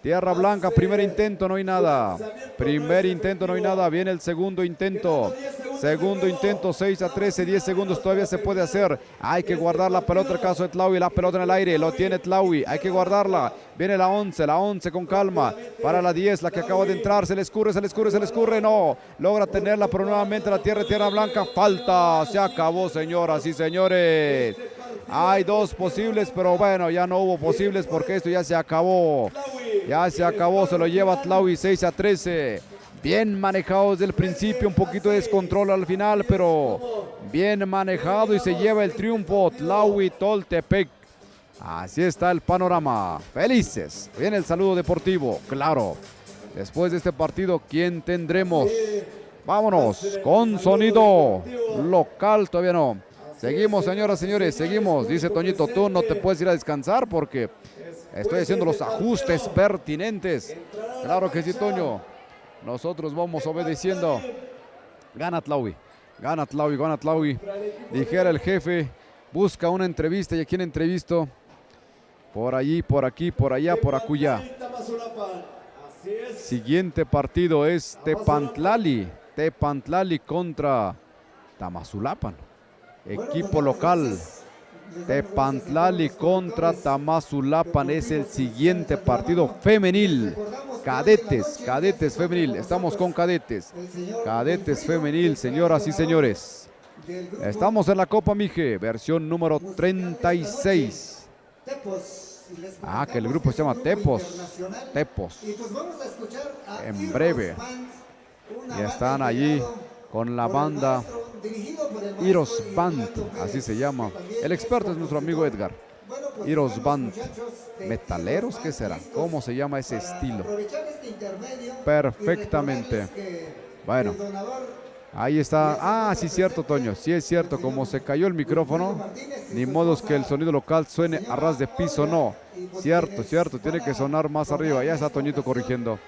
Tierra Blanca, primer intento, no hay nada. Primer intento, no hay nada. Viene el segundo intento. Segundo intento, 6-13, 10 segundos, todavía se puede hacer. Hay que guardar la pelota, el caso de Tlaui, la pelota en el aire, lo tiene Tlaui, hay que guardarla. Viene la 11 con calma. Para la 10, la que acaba de entrar, se le escurre, no. Logra tenerla, pero nuevamente la Tierra Blanca, falta. Se acabó, señoras y señores. Hay dos posibles, pero bueno, ya no hubo posibles porque esto ya se acabó. Ya se acabó, se lo lleva Tlaui 6-13. Bien manejado desde el principio, un poquito de descontrol al final, pero bien manejado y se lleva el triunfo Tlaui Toltepec. Así está el panorama. Felices. Viene el saludo deportivo, claro. Después de este partido, ¿quién tendremos? Vámonos con sonido local, todavía no. Seguimos, señoras y señores, seguimos. Dice Toñito, tú no te puedes ir a descansar porque estoy haciendo los ajustes pertinentes. Claro que sí, Toño. Nosotros vamos obedeciendo. Gana Tlaui. Gana Tlaui, gana Tlaui. Dijera el jefe, busca una entrevista. ¿Y a quién entrevisto? Por allí, por aquí, por allá, por acullá. Siguiente partido es Tepantlali. Tepantlali contra Tamazulapan. Equipo local. Tepantlali contra Tamazulapan es el siguiente partido femenil. Cadetes femenil. Estamos con cadetes. Cadetes femenil, señoras y señores. Estamos en la Copa Mije, versión número 36. Ah, que el grupo se llama Tepos. Tepos. En breve. Y están allí con la banda Iros Band, así se llama. El experto es nuestro amigo Edgar. Iros Band. ¿Metaleros? ¿Qué será? ¿Cómo se llama ese estilo? Perfectamente. Bueno, ahí está. Ah, sí es cierto, Toño. Sí es cierto, como se cayó el micrófono, ni modos que el sonido local suene a ras de piso, no. Cierto, tiene que sonar más arriba. Ya está Toñito corrigiendo.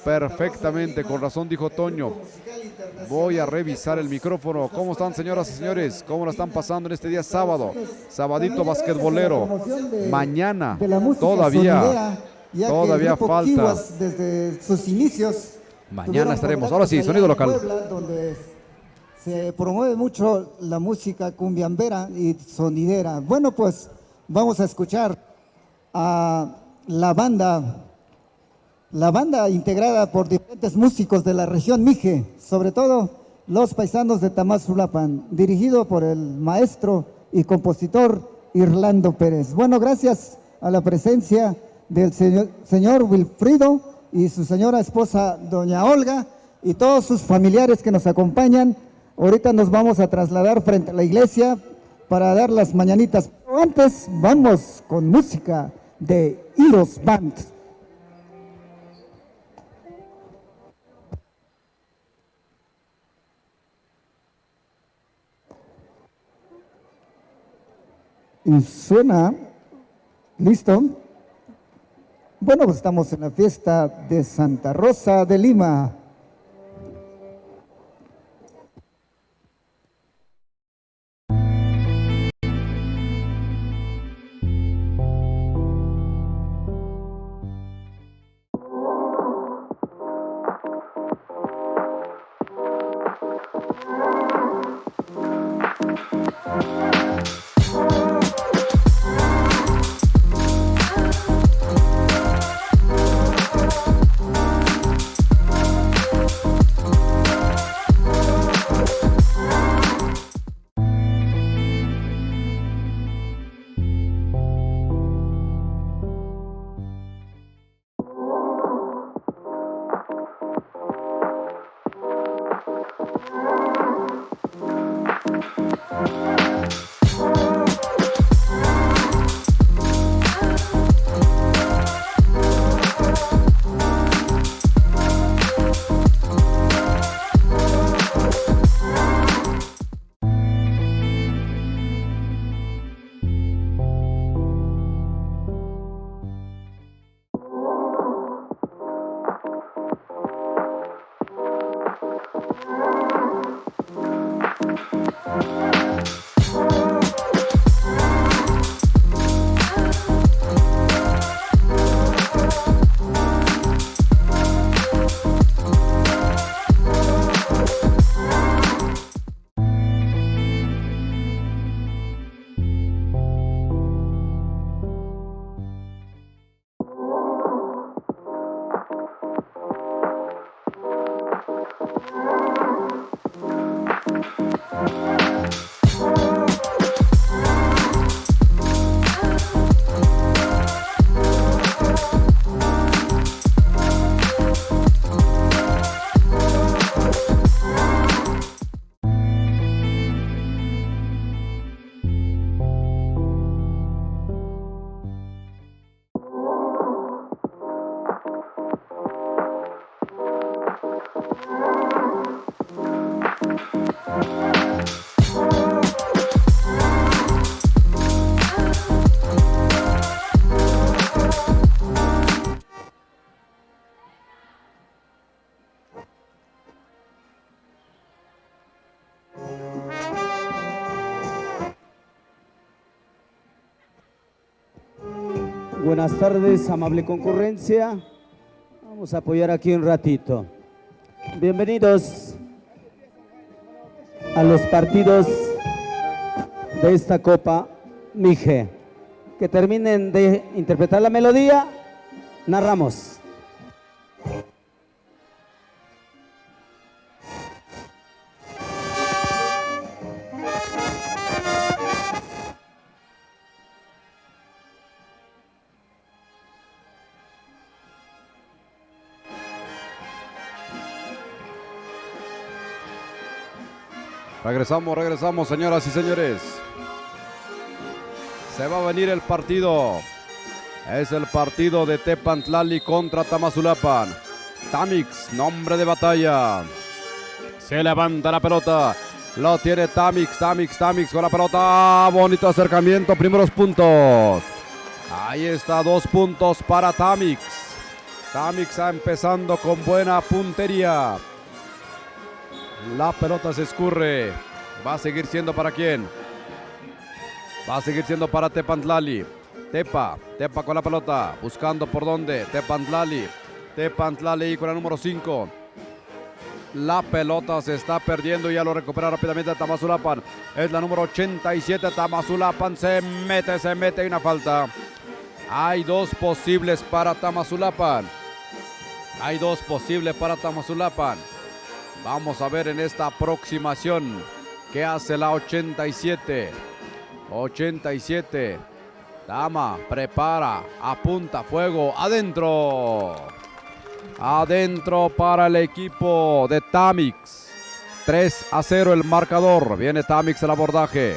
Perfectamente, con razón dijo Toño. Voy a revisar el micrófono. ¿Cómo están, señoras y señores? ¿Cómo la están pasando en este día sábado? Sabadito basquetbolero. Mañana todavía falta. Desde sus inicios. Mañana estaremos. Ahora sí, sonido local. Donde se promueve mucho la música cumbiambera y sonidera. Bueno, pues vamos a escuchar a la banda integrada por diferentes músicos de la región Mije, sobre todo los paisanos de Tamazulapan, dirigido por el maestro y compositor Irlando Pérez. Bueno, gracias a la presencia del señor Wilfrido y su señora esposa doña Olga y todos sus familiares que nos acompañan. Ahorita nos vamos a trasladar frente a la iglesia para dar las mañanitas. Pero antes vamos con música de Iros Band. Y suena, listo. Bueno, pues estamos en la fiesta de Santa Rosa de Lima. Buenas tardes, amable concurrencia. Vamos a apoyar aquí un ratito. Bienvenidos a los partidos de esta Copa Mije. Que terminen de interpretar la melodía, narramos. Regresamos, señoras y señores. Se va a venir el partido. Es el partido de Tepantlali contra Tamazulapan. Tamix, nombre de batalla. Se levanta la pelota. Lo tiene Tamix con la pelota. Bonito acercamiento, primeros puntos. Ahí está, 2 puntos para Tamix. Tamix está empezando con buena puntería. La pelota se escurre. Va a seguir siendo para quién. Va a seguir siendo para Tepantlali. Tepa con la pelota. Buscando por dónde. Tepantlali con la número 5. La pelota se está perdiendo y ya lo recupera rápidamente Tamazulapan. Es la número 87. Tamazulapan se mete. Hay una falta. Hay 2 posibles para Tamazulapan. Vamos a ver en esta aproximación qué hace la 87. Tama prepara, apunta, fuego, adentro. Adentro para el equipo de Tamix. 3-0 el marcador. Viene Tamix al abordaje.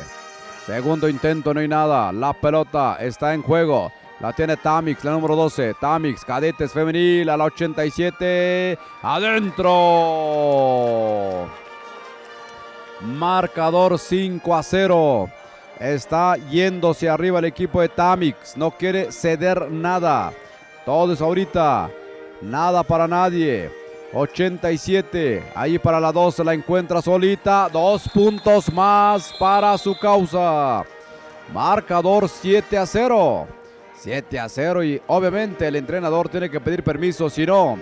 Segundo intento, no hay nada. La pelota está en juego. La tiene Tamix, la número 12. Tamix, cadetes femenil a la 87. Adentro. Marcador 5-0. Está yéndose arriba el equipo de Tamix. No quiere ceder nada. Todo es ahorita. Nada para nadie. 87. Ahí para la 12 la encuentra solita. 2 puntos más para su causa. Marcador 7-0. 7-0 y obviamente el entrenador tiene que pedir permiso, si no,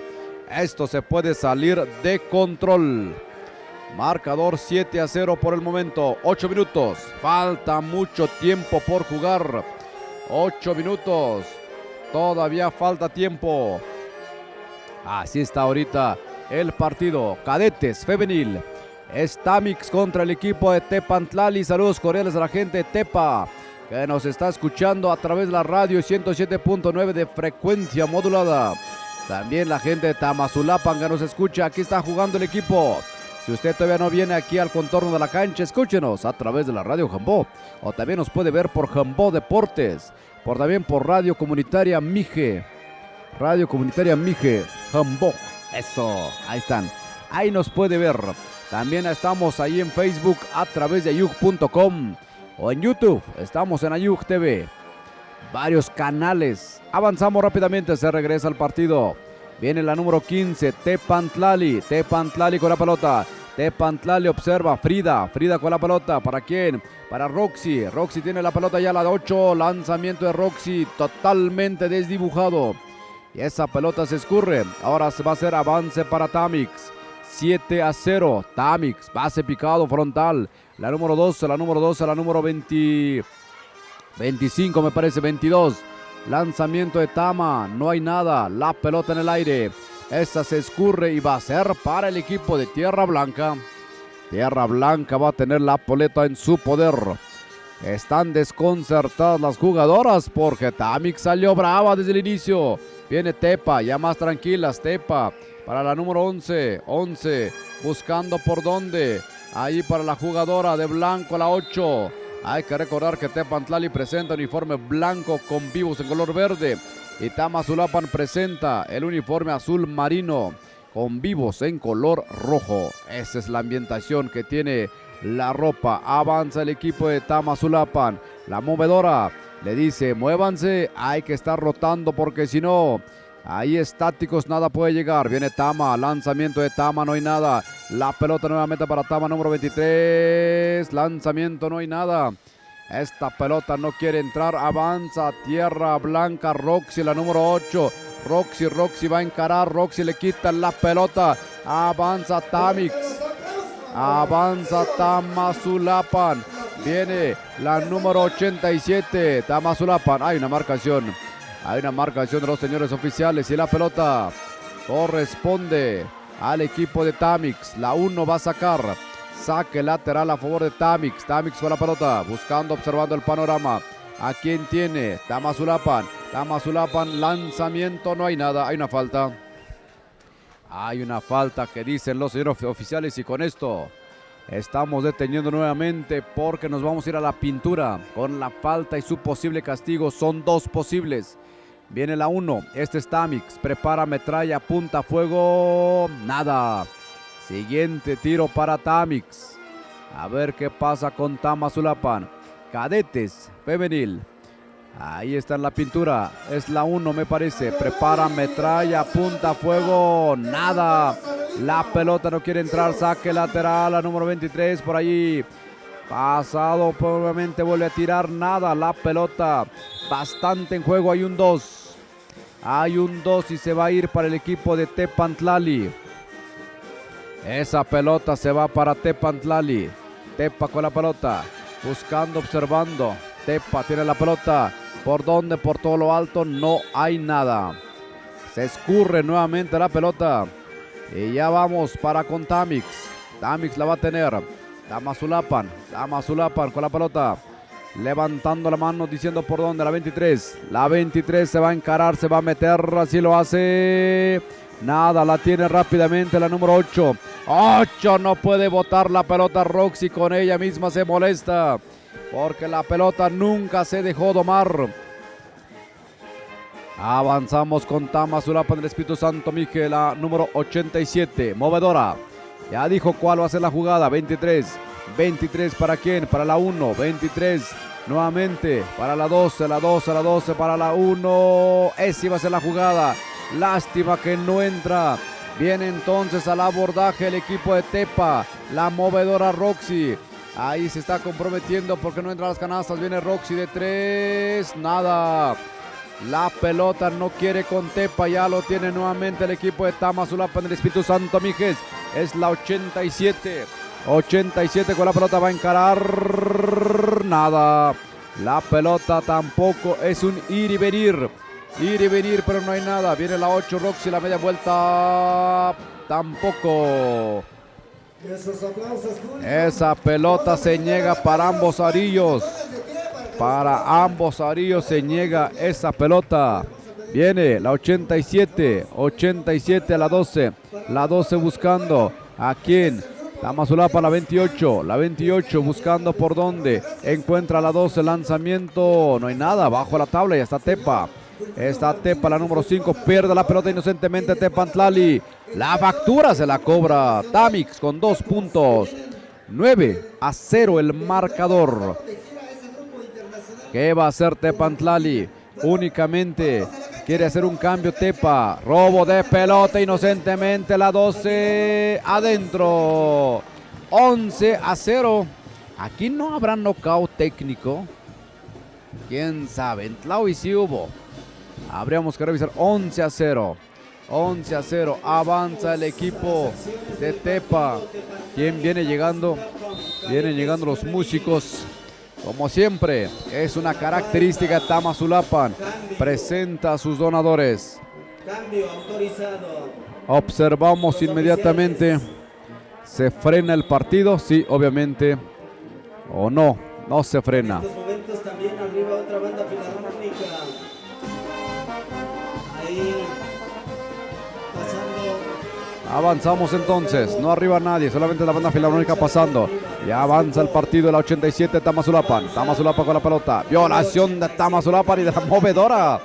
esto se puede salir de control. Marcador 7-0 por el momento. 8 minutos. Falta mucho tiempo por jugar. 8 minutos. Todavía falta tiempo. Así está ahorita el partido. Cadetes femenil. Es Tamix contra el equipo de Tepantlali. Saludos cordiales a la gente de Tepa, que nos está escuchando a través de la radio 107.9 de frecuencia modulada. También la gente de Tamazulapan que nos escucha. Aquí está jugando el equipo. Si usted todavía no viene aquí al contorno de la cancha, escúchenos a través de la radio Jambó. O también nos puede ver por Jambó Deportes. También por Radio Comunitaria Mije. Radio Comunitaria Mije, Jambó. Eso, ahí están. Ahí nos puede ver. También estamos ahí en Facebook a través de ayug.com. O en YouTube, estamos en Ayug TV. Varios canales. Avanzamos rápidamente, se regresa al partido. Viene la número 15, Tepantlali. Tepantlali con la pelota. Tepantlali observa, Frida con la pelota. ¿Para quién? Para Roxy. Roxy tiene la pelota ya, la de 8. Lanzamiento de Roxy totalmente desdibujado. Y esa pelota se escurre. Ahora se va a hacer avance para Tamix. 7-0. Tamix, base picado frontal. La número 12, la número 25 me parece, 22. Lanzamiento de Tama, no hay nada. La pelota en el aire. Esta se escurre y va a ser para el equipo de Tierra Blanca. Tierra Blanca va a tener la pelota en su poder. Están desconcertadas las jugadoras porque Tamix salió brava desde el inicio. Viene Tepa, ya más tranquilas. Tepa para la número 11. 11 buscando por dónde. Ahí para la jugadora de blanco, la 8. Hay que recordar que Tepantlali presenta uniforme blanco con vivos en color verde. Y Tamazulapan presenta el uniforme azul marino con vivos en color rojo. Esa es la ambientación que tiene la ropa. Avanza el equipo de Tamazulapan. La movedora le dice, muévanse, hay que estar rotando porque si no, ahí estáticos nada puede llegar. Viene Tama, lanzamiento de Tama, no hay nada. La pelota nuevamente para Tama, número 23. Lanzamiento, no hay nada. Esta pelota no quiere entrar. Avanza Tierra Blanca, Roxy, la número 8. Roxy va a encarar. Roxy le quita la pelota. Avanza Tamix. Avanza Tamazulapan. Viene la número 87. Tamazulapan. Hay una marcación. Hay una marcación de los señores oficiales y la pelota corresponde al equipo de Tamix. La 1 va a sacar. Saque lateral a favor de Tamix. Tamix con la pelota, buscando, observando el panorama. ¿A quién tiene? Tamazulapan. Tamazulapan, lanzamiento, no hay nada. Hay una falta. Hay una falta que dicen los señores oficiales y con esto estamos deteniendo nuevamente porque nos vamos a ir a la pintura con la falta y su posible castigo. Son 2 posibles. Viene la 1, este es Tamix, prepara metralla, apunta, fuego, nada. Siguiente tiro para Tamix. A ver qué pasa con Tamazulapan. Cadetes femenil. Ahí está en la pintura, es la 1 me parece, prepara metralla, apunta, fuego, nada. La pelota no quiere entrar, saque lateral, la número 23 por allí. Pasado, probablemente vuelve a tirar, nada. La pelota bastante en juego, hay un 2. Hay un 2 y se va a ir para el equipo de Tepantlali. Esa pelota se va para Tepantlali. Tepa con la pelota, buscando, observando. Tepa tiene la pelota. ¿Por dónde? Por todo lo alto, no hay nada. Se escurre nuevamente la pelota. Y ya vamos para con Tamix. Tamix la va a tener. Tamazulapan con la pelota. Levantando la mano diciendo por dónde. La 23. La 23 se va a encarar, se va a meter. Así lo hace. Nada, la tiene rápidamente la número 8. 8 no puede botar la pelota Roxy, con ella misma se molesta. Porque la pelota nunca se dejó domar. Avanzamos con Tamazulapan del Espíritu Santo Mije, la número 87. Movedora. Ya dijo cuál va a ser la jugada. 23. 23 para quién? Para la 1. 23 nuevamente para la 12. La 12 para la 1. Esa iba a ser la jugada. Lástima que no entra. Viene entonces al abordaje el equipo de Tepa. La movedora Roxy. Ahí se está comprometiendo porque no entra a las canastas. Viene Roxy de 3. Nada. La pelota no quiere con Tepa, ya lo tiene nuevamente el equipo de Tamazulapan, el Espíritu Santo Mijes. Es la 87. 87 con la pelota, va a encarar. Nada. La pelota tampoco, es un ir y venir. Ir y venir, pero no hay nada. Viene la 8 Roxy, la media vuelta. Tampoco. Esa pelota se niega para ambos arillos. Para ambos arillos se niega esa pelota. Viene la 87. 87 a la 12. La 12 buscando. ¿A quién? Tamazulapa, la 28. La 28 buscando por dónde. Encuentra la 12. Lanzamiento. No hay nada. Bajo la tabla y está Tepa. Está Tepa, la número 5. Pierde la pelota inocentemente Tepantlali. La factura se la cobra Tamix con 2 puntos. 9-0 el marcador. ¿Qué va a hacer Tepantlali? Únicamente quiere hacer un cambio Tepa. Robo de pelota inocentemente. La 12 adentro. 11-0. Aquí no habrá knockout técnico. ¿Quién sabe? En Tlaui sí hubo. Habríamos que revisar. 11-0. 11-0. Avanza el equipo de Tepa. ¿Quién viene llegando? Vienen llegando los músicos. Como siempre, es una característica de Tamazulapan. Presenta a sus donadores. Cambio autorizado. Observamos inmediatamente. ¿Se frena el partido? Sí, obviamente. ¿O no? No se frena. En estos momentos también arriba otra banda filarmónica. Ahí pasando. Avanzamos entonces. No arriba nadie, solamente la banda filarmónica pasando. Ya avanza el partido de la 87 Tamazulapan. Tamazulapan con la pelota. Violación de Tamazulapan y de la movedora.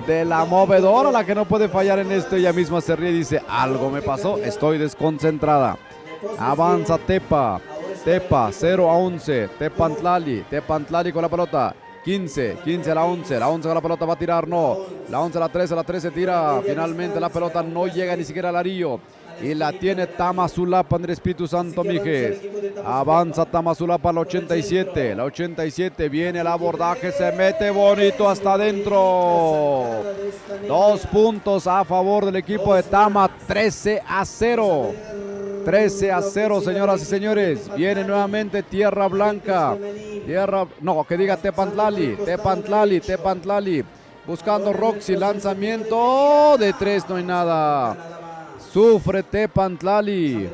De la movedora, la que no puede fallar en esto. Ella misma se ríe y dice: algo me pasó, estoy desconcentrada. Avanza Tepa. Tepa 0-11. Tepantlali con la pelota. 15 a la 11. La 11 con la pelota va a tirar, no. La 11 a la 13. La 13 tira. Finalmente la pelota no llega ni siquiera al arillo. Y la tiene Tamazulapan del Espíritu Santo Mijes. Avanza Tamazulapan, la 87. La 87 viene el abordaje, se mete bonito hasta adentro. 2 puntos a favor del equipo de Tama. 13-0. 13-0, señoras y señores. Viene nuevamente Tierra Blanca. Tepantlali. Buscando Roxy, lanzamiento de 3, no hay nada. Sufre Tepantlali,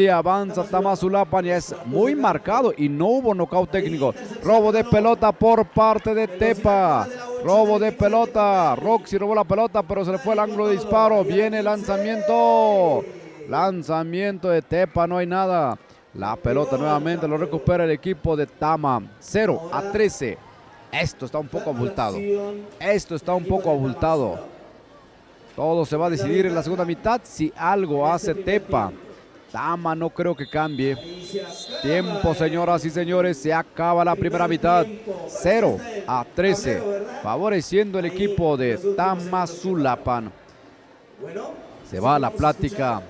avanza Tamazulapan y es muy marcado y no hubo nocaut técnico. Robo de pelota por parte de Tepa. Robo de pelota. Roxy robó la pelota, pero se le fue el ángulo de disparo. Viene el lanzamiento. Lanzamiento de Tepa, no hay nada. La pelota nuevamente lo recupera el equipo de Tama. 0-13. Esto está un poco abultado. Todo se va a decidir en la segunda mitad si algo hace Tepa. Tama no creo que cambie. Tiempo, señoras y señores, se acaba la primera mitad. 0-13, favoreciendo el equipo de Tamazulapan. Se va a la plática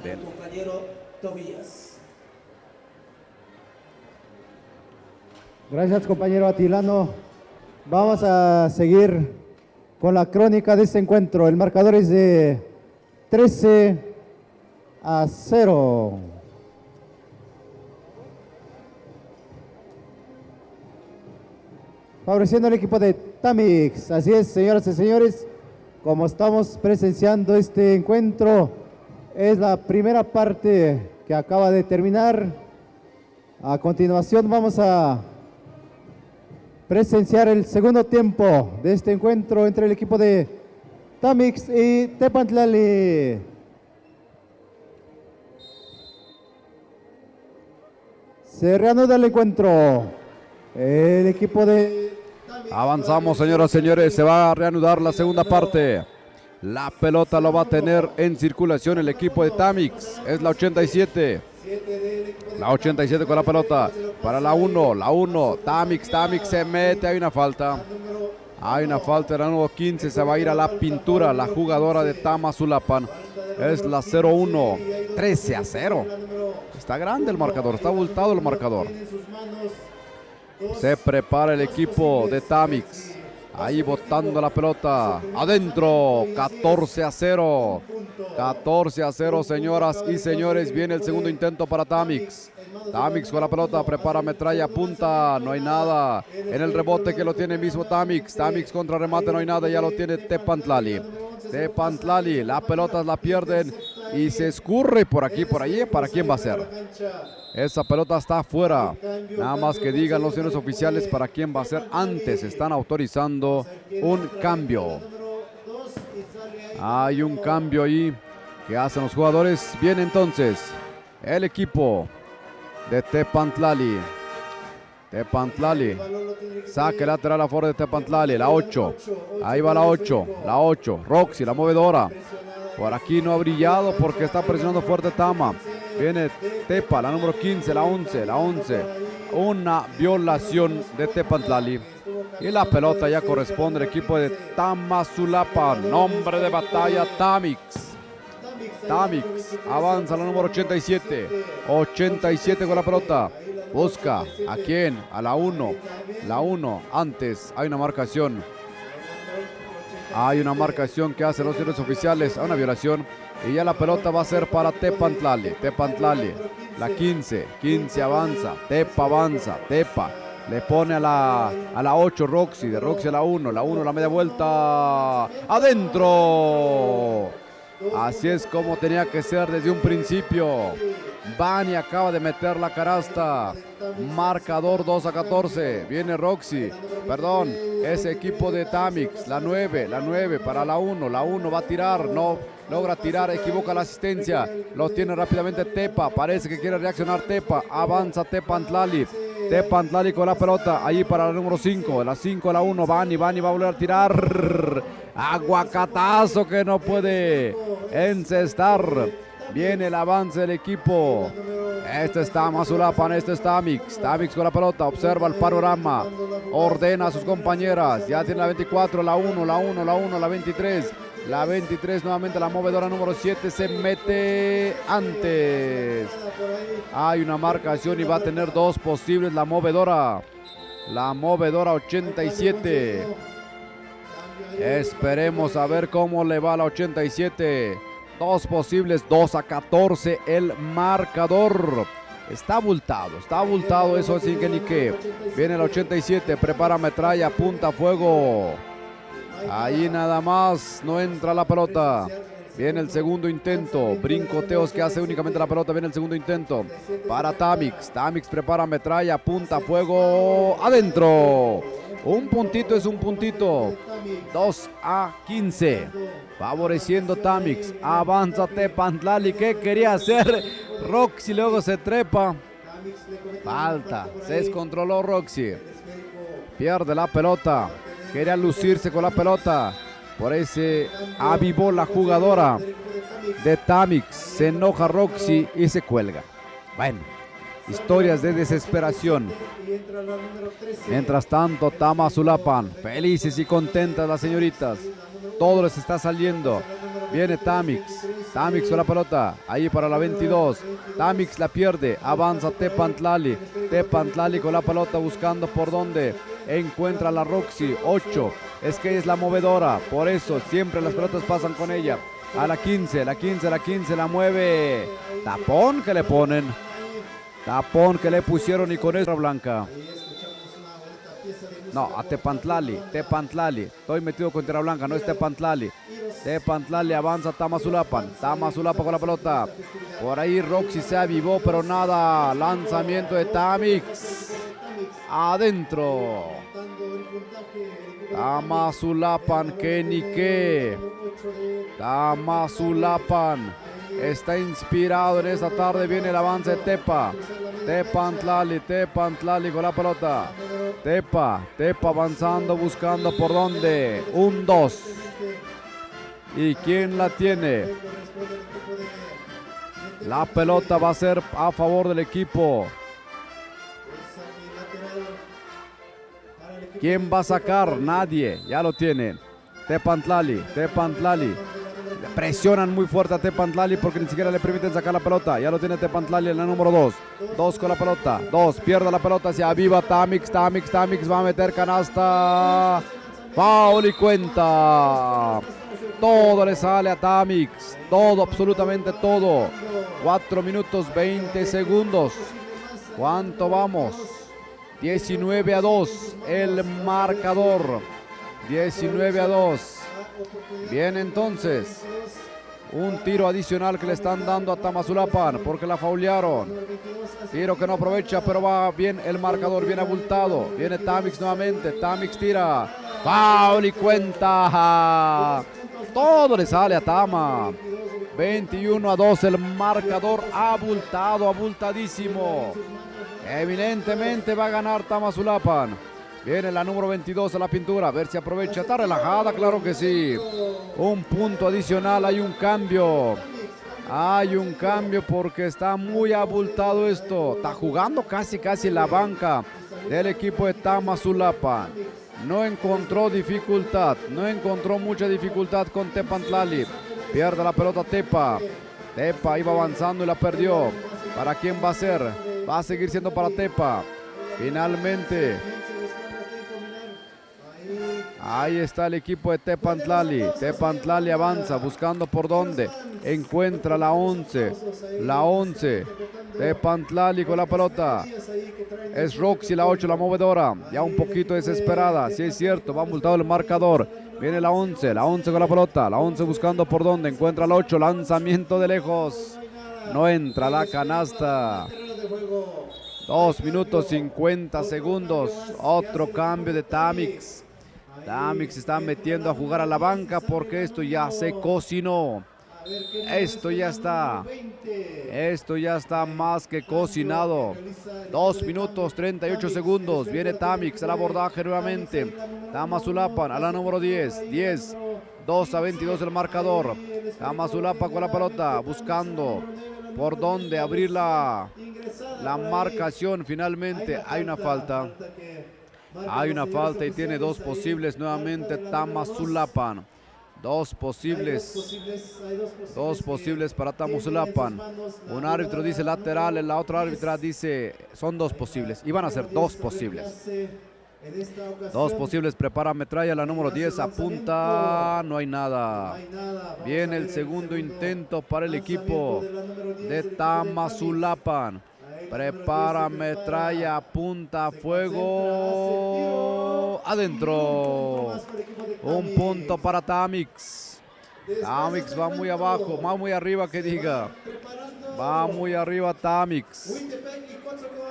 del compañero Tobías. Gracias, compañero Atilano. Vamos a seguir con la crónica de este encuentro. El marcador es de 13-0. Favoreciendo al equipo de Tamix. Así es, señoras y señores, como estamos presenciando este encuentro, es la primera parte que acaba de terminar. A continuación vamos a presenciar el segundo tiempo de este encuentro entre el equipo de Tamix y Tepantlali. Se reanuda el encuentro. El equipo de Tamix. Avanzamos, señoras y señores, se va a reanudar la segunda parte. La pelota lo va a tener en circulación el equipo de Tamix. Es la 87. La 87 con la pelota para la 1. Tamix se mete. Hay una falta. Hay una falta. La número 15 se va a ir a la pintura. La jugadora de Tamazulapan. Es la 0-1. 13-0. Está grande el marcador. Está abultado el marcador. Se prepara el equipo de Tamix. Ahí botando la pelota. Adentro. 14-0. 14-0, señoras y señores. Viene el segundo intento para Tamix. Tamix con la pelota, prepara metralla, punta, no hay nada. En el rebote que lo tiene mismo Tamix. Tamix contra remate, no hay nada, ya lo tiene Tepantlali. Tepantlali, la pelota la pierden y se escurre por aquí, por allí. ¿Para quién va a ser? Esa pelota está afuera. Nada más que digan los señores oficiales para quién va a ser. Antes están autorizando un cambio. Hay un cambio ahí que hacen los jugadores. Viene entonces el equipo de Tepantlali. Tepantlali. Saque lateral a favor de Tepantlali. La 8. Ahí va la 8. La 8. Roxy, la movedora. Por aquí no ha brillado porque está presionando fuerte Tama. Viene Tepa, la número 15, la 11, la 11. Una violación de Tepantlali. Y la pelota ya corresponde al equipo de Tamazulapan. Nombre de batalla, Tamix. Tamix avanza la número 87. 87 con la pelota. Busca a quién, a la 1. La 1, antes hay una marcación. Hay una marcación que hacen los señores oficiales, a una violación. Y ya la pelota va a ser para Tepantlali. Tepantlali, la 15. 15 avanza. Tepa avanza. Tepa le pone a la 8 Roxy. De Roxy a la 1. La 1, la media vuelta. ¡Adentro! Así es como tenía que ser desde un principio. Bani acaba de meter la canasta. Marcador 2-14. Viene Roxy. Perdón, ese equipo de Tamix. La 9 para la 1. La 1 va a tirar. No logra tirar. Equivoca la asistencia. Lo tiene rápidamente Tepa. Parece que quiere reaccionar Tepa. Avanza Tepantlali. Tepantlali con la pelota. Allí para la número 5. La 5 la 1. Bani va a volver a tirar. Aguacatazo que no puede encestar. Viene el avance del equipo. Este es Tamazulapan, este es Tamix. Tamix con la pelota, observa el panorama. Ordena a sus compañeras. Ya tiene la 24, la 1, la 23. La 23 nuevamente la movedora número 7 se mete antes. Hay una marcación y va a tener dos posibles la movedora. La movedora 87. Esperemos a ver cómo le va a la 87. Dos posibles, 2-14 el marcador. Está abultado eso sin que ni qué. Viene el 87, prepara metralla, apunta fuego. Ahí nada más, no entra la pelota. Viene el segundo intento, brincoteos que hace únicamente la pelota. Viene el segundo intento para Tamix. Tamix prepara metralla, apunta fuego, adentro. Un puntito es un puntito. 2-15. Favoreciendo Tamix. Avanza Tepantlali. ¿Qué quería hacer? Roxy luego se trepa. Falta. Se descontroló Roxy. Pierde la pelota. Quería lucirse con la pelota. Por ahí se avivó la jugadora de Tamix. Se enoja Roxy y se cuelga. Bueno, historias de desesperación. Mientras tanto, Tamazulapan, felices y contentas las señoritas. Todo les está saliendo. Viene Tamix. Tamix con la pelota. Ahí para la 22. Tamix la pierde. Avanza Tepantlali. Tepantlali con la pelota buscando por dónde. Encuentra a la Roxy. 8. Es que es la movedora. Por eso siempre las pelotas pasan con ella. A la 15. La mueve. Tapón que le ponen. Tapón que le pusieron y con esa blanca. No, a Tepantlali. Estoy metido con tierra blanca, no es Tepantlali. Tepantlali avanza Tamazulapan. Tamazulapan con la pelota. Por ahí Roxy se avivó, pero nada. Lanzamiento de Tamix. Adentro. Tamazulapan, que ni qué. Tamazulapan está inspirado en esta tarde. Viene el avance de Tepa. Tepantlali con la pelota. Tepa avanzando, buscando por dónde. 1-2. ¿Y quién la tiene? La pelota va a ser a favor del equipo. ¿Quién va a sacar? Nadie. Ya lo tienen. Tepantlali. Presionan muy fuerte a Tepantlali porque ni siquiera le permiten sacar la pelota. Ya lo tiene Tepantlali en la número 2. 2 con la pelota. 2, pierde la pelota, se aviva Tamix. Va a meter canasta. Foul y cuenta. Todo le sale a Tamix. Todo, absolutamente todo. 4 minutos 20 segundos. ¿Cuánto vamos? 19-2 el marcador. 19-2. Bien, entonces. Un tiro adicional que le están dando a Tamazulapan porque la faulearon. Tiro que no aprovecha, pero va bien el marcador, bien abultado. Viene Tamix nuevamente. Tamix tira. Foul y cuenta. Todo le sale a Tama. 21-2 el marcador, abultado, abultadísimo. Evidentemente va a ganar Tamazulapan. Viene la número 22 a la pintura, a ver si aprovecha. Está relajada, claro que sí. Un punto adicional, hay un cambio. Hay un cambio porque está muy abultado esto. Está jugando casi la banca del equipo de Tamazulapan. No encontró dificultad, no encontró mucha dificultad con Tepantlali. Pierde la pelota Tepa. Tepa iba avanzando y la perdió. ¿Para quién va a ser? Va a seguir siendo para Tepa. Finalmente. Ahí está el equipo de Tepantlali. Tepantlali avanza buscando por dónde. Encuentra la 11. La 11. Tepantlali con la pelota. Es Roxy la 8, la movedora. Ya un poquito desesperada. Sí es cierto, va multado el marcador. Viene la 11 con la pelota. La 11 buscando por dónde. Encuentra la 8. Lanzamiento de lejos. No entra la canasta. 2 minutos 50 segundos. Otro cambio de Tamix. Tamix se está metiendo a jugar a la banca porque esto ya se cocinó. Esto ya está más que cocinado. 2 minutos 38 segundos. Viene Tamix al abordaje nuevamente. Tamazulapan a la número 10. 2-22 el marcador. Tamazulapan con la pelota buscando por dónde abrir la marcación. Finalmente hay una falta. Hay una falta y tiene 2 posibles nuevamente Tamazulapan. 2 posibles para Tamazulapan. Un árbitro dice lateral, la otra árbitra dice son 2 posibles. Y van a ser 2 posibles. 2 posibles, prepara metralla, la número 10, apunta, no hay nada. Viene el segundo intento para el equipo de Tamazulapan. Prepara metralla, apunta, fuego, adentro. Un punto para Tamix. Tamix va muy abajo, va muy arriba que diga. Va muy arriba Tamix.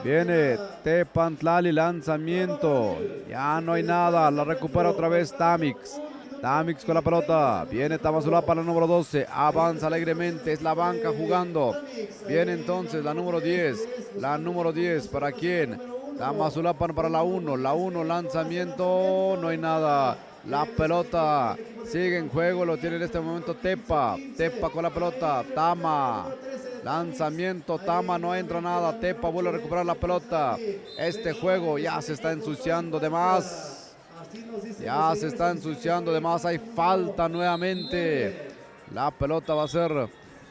Viene Tepantlali, lanzamiento. Ya no hay nada, la recupera otra vez Tamix. Tamix con la pelota. Viene Tamazulapan la número 12. Avanza alegremente. Es la banca jugando. Viene entonces la número 10. La número 10. ¿Para quién? Tamazulapan para la 1. La 1, lanzamiento. No hay nada. La pelota sigue en juego. Lo tiene en este momento Tepa. Tepa con la pelota. Tama. Lanzamiento. Tama. No entra nada. Tepa vuelve a recuperar la pelota. Este juego ya se está ensuciando de más. Ya se está ensuciando de más. Hay falta nuevamente. La pelota va a ser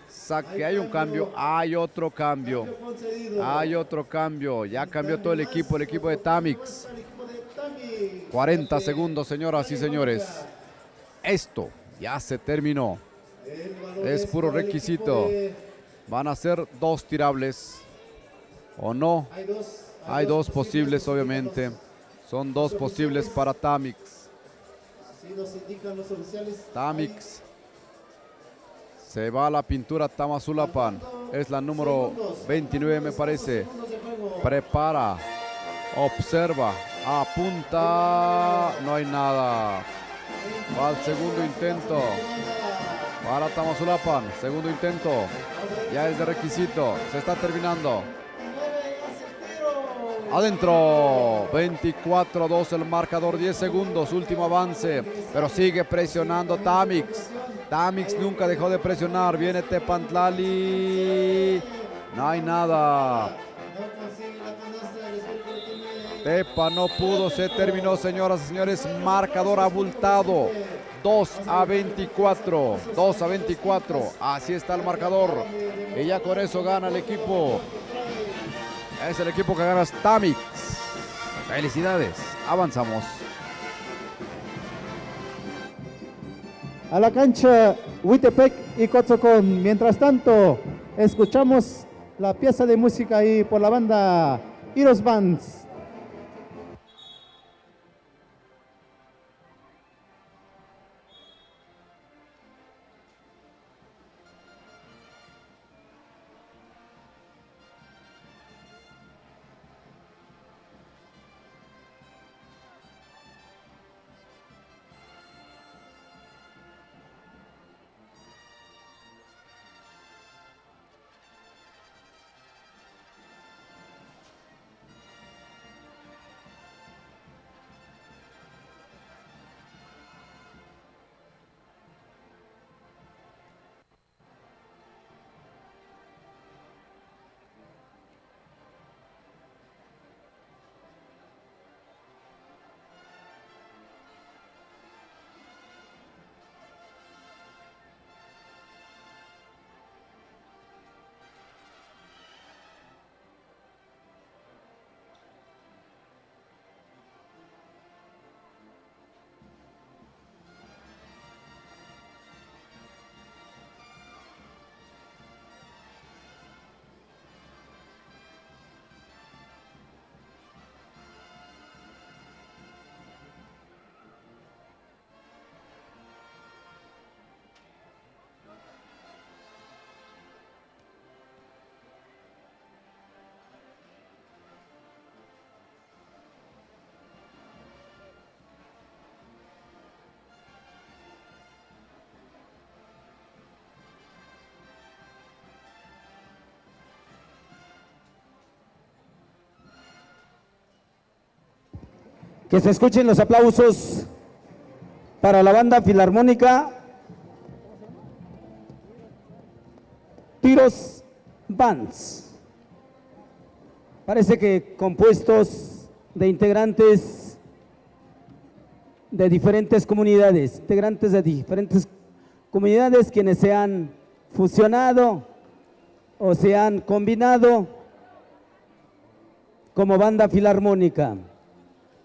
saque. Hay un cambio. Hay otro cambio. Hay otro cambio. Ya cambió todo el equipo de Tamix. 40 segundos, señoras y señores. Esto ya se terminó. Es puro requisito. Van a ser 2 tirables. ¿O no? Hay 2 posibles, obviamente. Son 2 posibles para Tamix. Tamix. Se va a la pintura Tamazulapan. Es la número 29, me parece. Prepara. Observa. Apunta. No hay nada. Va al segundo intento. Para Tamazulapan. Segundo intento. Ya es de requisito. Se está terminando. Adentro, 24-2 el marcador, 10 segundos, último avance, pero sigue presionando Tamix. Tamix nunca dejó de presionar, viene Tepantlali, no hay nada. Tepa no pudo, se terminó, señoras y señores, marcador abultado, 2-24, 2-24, así está el marcador, y ya con eso gana el equipo. Es el equipo que gana Tamix. Felicidades. Avanzamos. a la cancha Huitepec y Cotzocón. Mientras tanto, escuchamos la pieza de música ahí por la banda Heroes Bands. Que se escuchen los aplausos para la banda filarmónica Heroes Bands. Parece que compuestos de integrantes de diferentes comunidades, quienes se han fusionado o se han combinado como banda filarmónica.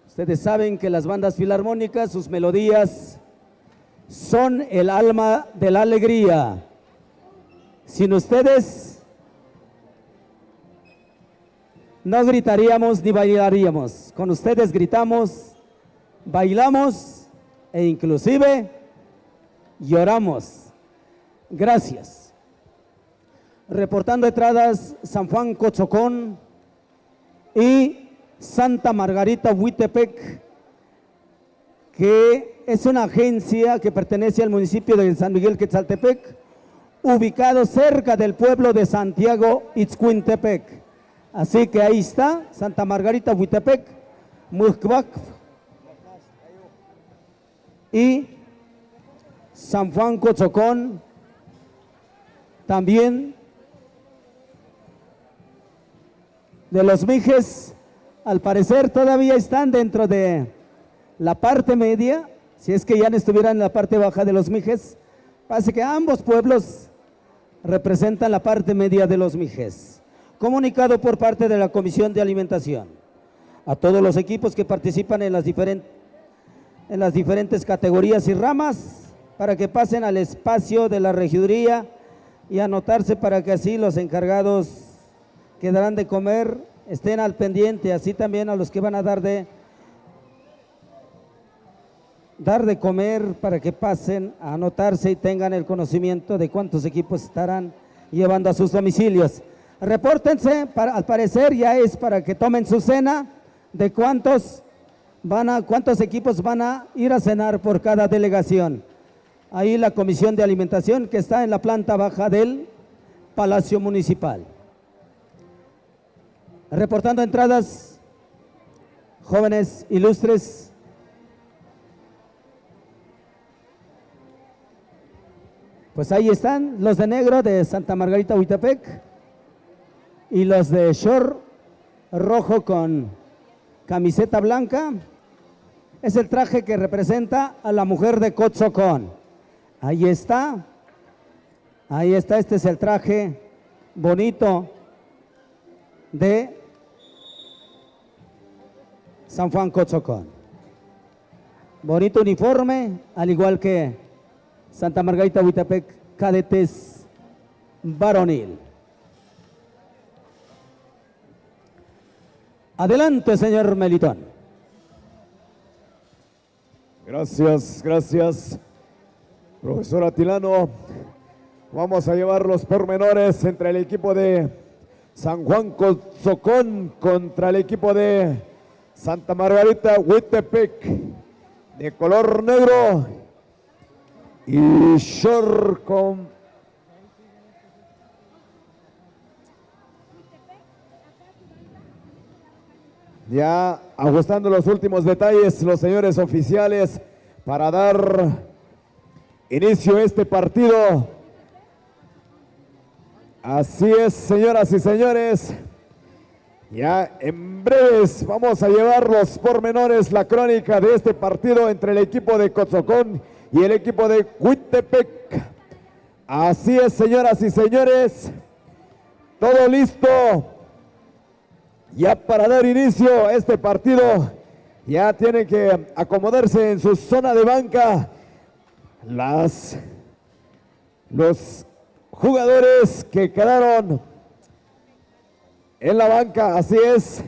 Ustedes saben que las bandas filarmónicas, sus melodías son el alma de la alegría. Sin ustedes no gritaríamos ni bailaríamos. Con ustedes gritamos, bailamos e inclusive lloramos. Gracias. Reportando entradas San Juan Cotzocón y Santa Margarita Huitepec, que es una agencia que pertenece al municipio de San Miguel Quetzaltepec, ubicado cerca del pueblo de Santiago Itzcuintepec. Así que ahí está, Santa Margarita Huitepec, Mucbac y San Juan Cotzocón, también de los Mijes. Al parecer todavía están dentro de la parte media, si es que ya no estuvieran en la parte baja de los Mijes. Parece que ambos pueblos representan la parte media de los Mijes. Comunicado por parte de la Comisión de Alimentación a todos los equipos que participan en las diferentes categorías y ramas, para que pasen al espacio de la regiduría y anotarse, para que así los encargados que darán de comer estén al pendiente, así también a los que van a dar de comer, para que pasen a anotarse y tengan el conocimiento de cuántos equipos estarán llevando a sus domicilios. Repórtense, al parecer ya es para que tomen su cena, de cuántos equipos van a ir a cenar por cada delegación. Ahí la Comisión de Alimentación, que está en la planta baja del Palacio Municipal. Reportando entradas, jóvenes ilustres. Pues ahí están los de negro de Santa Margarita Huitepec y los de short rojo con camiseta blanca. Es el traje que representa a la mujer de Cotzocón. Ahí está, este es el traje bonito de San Juan Cotzocón. Bonito uniforme, al igual que Santa Margarita Huitepec Cadetes Varonil. Adelante, señor Melitón. Gracias, gracias, profesor Atilano. Vamos a llevar los pormenores entre el equipo de San Juan Cotzocón contra el equipo de Santa Margarita Huitepec, de color negro y short con ya ajustando los últimos detalles los señores oficiales para dar inicio a este partido. Así es, señoras y señores, ya en breves vamos a llevar los pormenores, la crónica de este partido entre el equipo de Cotzocón y el equipo de Huitepec. Así es, señoras y señores, todo listo ya para dar inicio a este partido. Ya tienen que acomodarse en su zona de banca los jugadores que quedaron en la banca. Así es,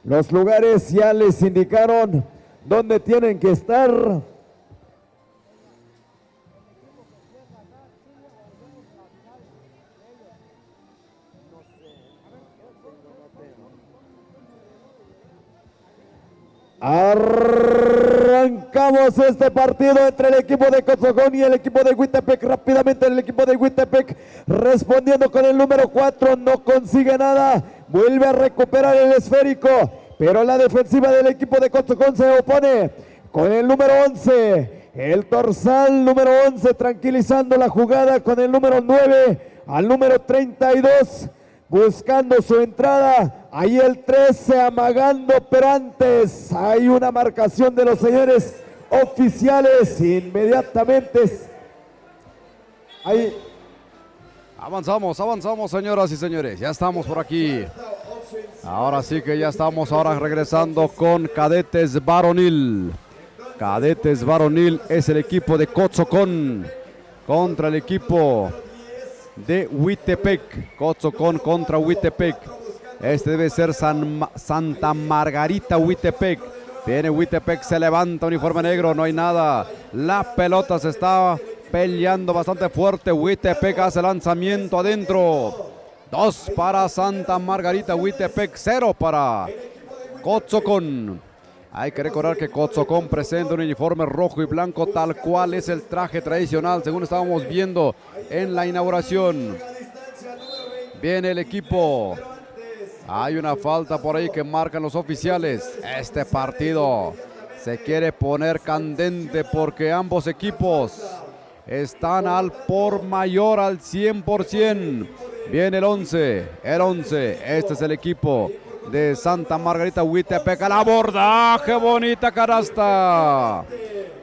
los lugares ya les indicaron dónde tienen que estar. Arrancamos este partido entre el equipo de Cotzocón y el equipo de Huitepec. Rápidamente el equipo de Huitepec respondiendo con el número 4, no consigue nada, vuelve a recuperar el esférico, pero la defensiva del equipo de Cotzocón se opone con el número 11, el dorsal número 11 tranquilizando la jugada con el número 9 al número 32. Buscando su entrada, ahí el 13 amagando, pero antes hay una marcación de los señores oficiales inmediatamente. Ahí. Avanzamos, señoras y señores, ya estamos por aquí. Ahora sí que ya estamos regresando con Cadetes Varonil. Cadetes Varonil es el equipo de Cotzocón contra el equipo de Huitepec. Cotzocón contra Huitepec. Este debe ser Santa Margarita Huitepec. Viene Huitepec, se levanta, uniforme negro, no hay nada. La pelota se está peleando bastante fuerte. Huitepec hace lanzamiento adentro. 2 para Santa Margarita Huitepec, 0 para Cotzocón. Hay que recordar que Cotzocón presenta un uniforme rojo y blanco, tal cual es el traje tradicional, según estábamos viendo en la inauguración. Viene el equipo. Hay una falta por ahí que marcan los oficiales. Este partido se quiere poner candente porque ambos equipos están al por mayor, al 100%. Viene el 11. Este es el equipo de Santa Margarita Huitepec. Al abordaje, bonita canasta.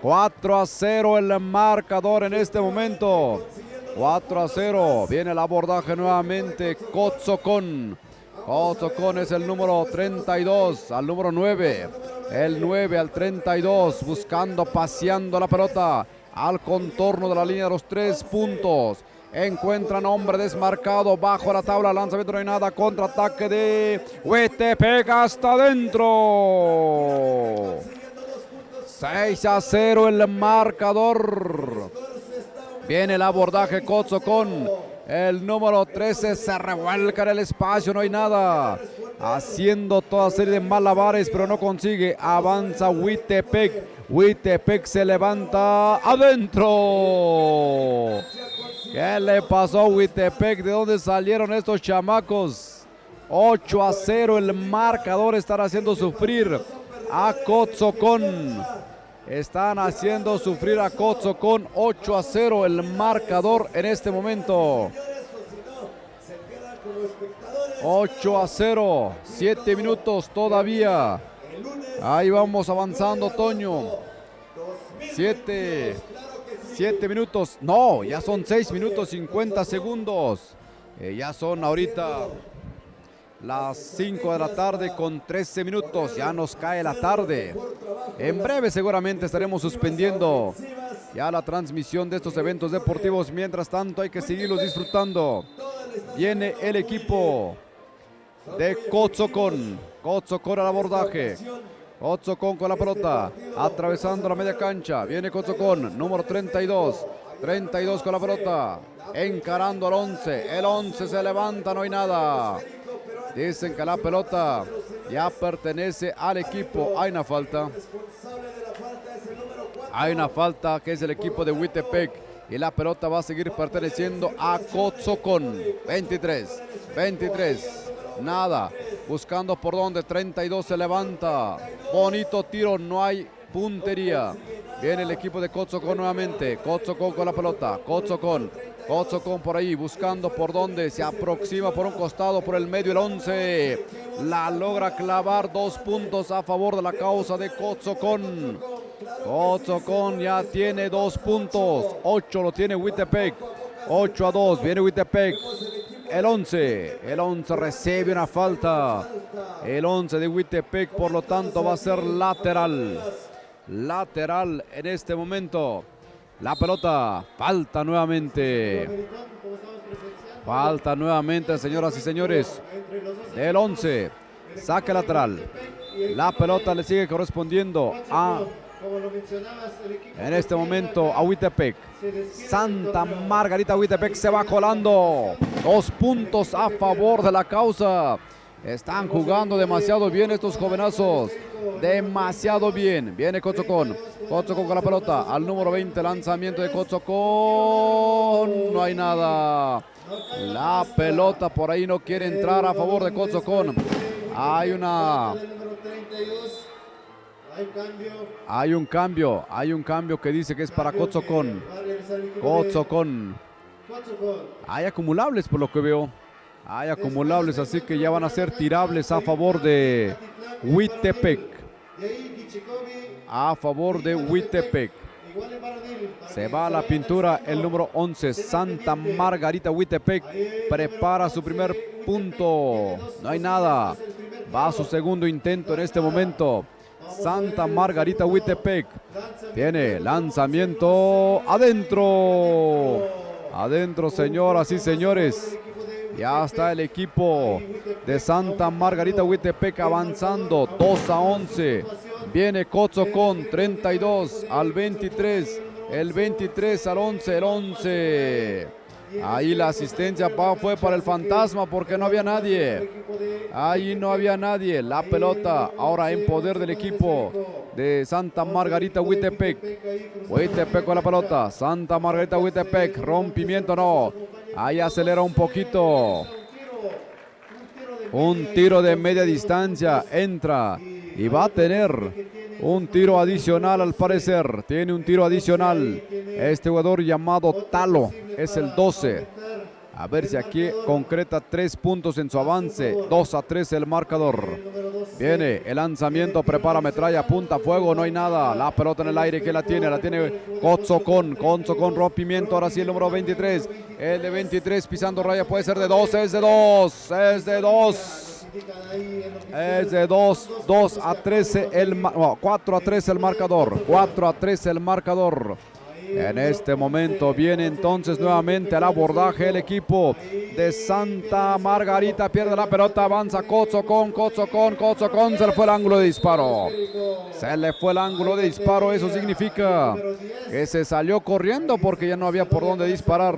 4-0 el marcador en este momento. 4-0. Viene el abordaje nuevamente. Cotzocón es el número 32 al número 9. El 9 al 32. Buscando, paseando la pelota al contorno de la línea de los 3 puntos. Encuentran hombre desmarcado bajo la tabla, lanzamiento no hay nada, contraataque de Huitepec hasta adentro. 6-0 el marcador. Viene el abordaje Cotzocón. El número 13 se revuelca en el espacio, no hay nada. Haciendo toda serie de malabares, pero no consigue. Avanza Huitepec. Huitepec se levanta adentro. ¿Qué le pasó a Huitepec? ¿De dónde salieron estos chamacos? 8-0 el marcador. Están haciendo sufrir a Cotzocón. Están haciendo sufrir a Cotzocón. 8-0 el marcador en este momento. 8-0. 7 minutos todavía. Ahí vamos avanzando, Toño. 7 minutos. No, ya son 6 minutos 50 segundos. Ya son ahorita las 5 de la tarde con 13 minutos. Ya nos cae la tarde. En breve seguramente estaremos suspendiendo ya la transmisión de estos eventos deportivos. Mientras tanto hay que seguirlos disfrutando. Viene el equipo de Cotzocón. Cotzocón al abordaje. Cotzocón con la pelota, atravesando la media cancha. Viene Cotzocón, número 32. 32 con la pelota, encarando al 11. El 11 se levanta, no hay nada. Dicen que la pelota ya pertenece al equipo. Hay una falta. Hay una falta que es el equipo de Huitepec. Y la pelota va a seguir perteneciendo a Cotzocón. 23. Nada. Buscando por donde. 32 se levanta. Bonito tiro, no hay puntería. Viene el equipo de Cotzocón nuevamente. Cotzocón con la pelota. Cotzocón por ahí, buscando por donde. Se aproxima por un costado, por el medio el 11. La logra clavar. 2 puntos a favor de la causa de Cotzocón. Cotzocón ya tiene 2 puntos. 8 lo tiene Huitepec. 8-2. Viene Huitepec. El 11 recibe una falta. El 11 de Huitepec, por lo tanto, va a ser lateral. Lateral en este momento. La pelota. Falta nuevamente. Falta nuevamente, señoras y señores. Del 11. Saque lateral. La pelota le sigue correspondiendo a, en este momento, a Huitepec. Santa Margarita Huitepec se va colando. 2 puntos a favor de la causa. Están jugando demasiado bien estos jovenazos. Demasiado bien. Viene Cotzocón. Cotzocón con la pelota. Al número 20. Lanzamiento de Cotzocón. No hay nada. La pelota por ahí no quiere entrar a favor de Cotzocón. Hay un cambio que dice que es para Cotzocón. Hay acumulables por lo que veo. Hay acumulables, así que ya van a ser tirables a favor de Huitepec. A favor de Huitepec. Se va a la pintura el número 11, Santa Margarita Huitepec. Prepara su primer punto. No hay nada. Va a su segundo intento en este momento. Santa Margarita Huitepec. Tiene lanzamiento adentro. Adentro, señoras y señores. Ya está el equipo de Santa Margarita Huitepec avanzando. 2-11. Viene Cotzocón. 32 al 23. El 23 al 11. El 11. Ahí la asistencia fue para el fantasma porque no había nadie. Ahí no había nadie. La pelota ahora en poder del equipo de Santa Margarita Huitepec. Huitepec con la pelota. Santa Margarita Huitepec. Rompimiento no. Ahí acelera un poquito. Un tiro de media distancia. Entra y va a tener un tiro adicional al parecer. Tiene un tiro adicional. Este jugador llamado Talo es el 12. A ver si aquí concreta 3 puntos en su avance. 2-3 el marcador. Viene el lanzamiento, prepara metralla, apunta fuego, no hay nada. La pelota en el aire, que la tiene Cotzocón. Cotzocón, rompimiento, ahora sí el número 23. El de 23 pisando raya, puede ser de 2, es de 2. Es de 2. Es de 2, 2-13 4-3 el marcador. 4-3 el marcador. En este momento viene entonces nuevamente al abordaje el equipo de Santa Margarita. Pierde la pelota, avanza Cotzocón. Se le fue el ángulo de disparo. Se le fue el ángulo de disparo. Eso significa que se salió corriendo porque ya no había por dónde disparar.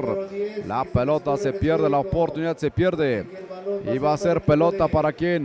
La pelota se pierde, la oportunidad se pierde. Y va a ser pelota para quién.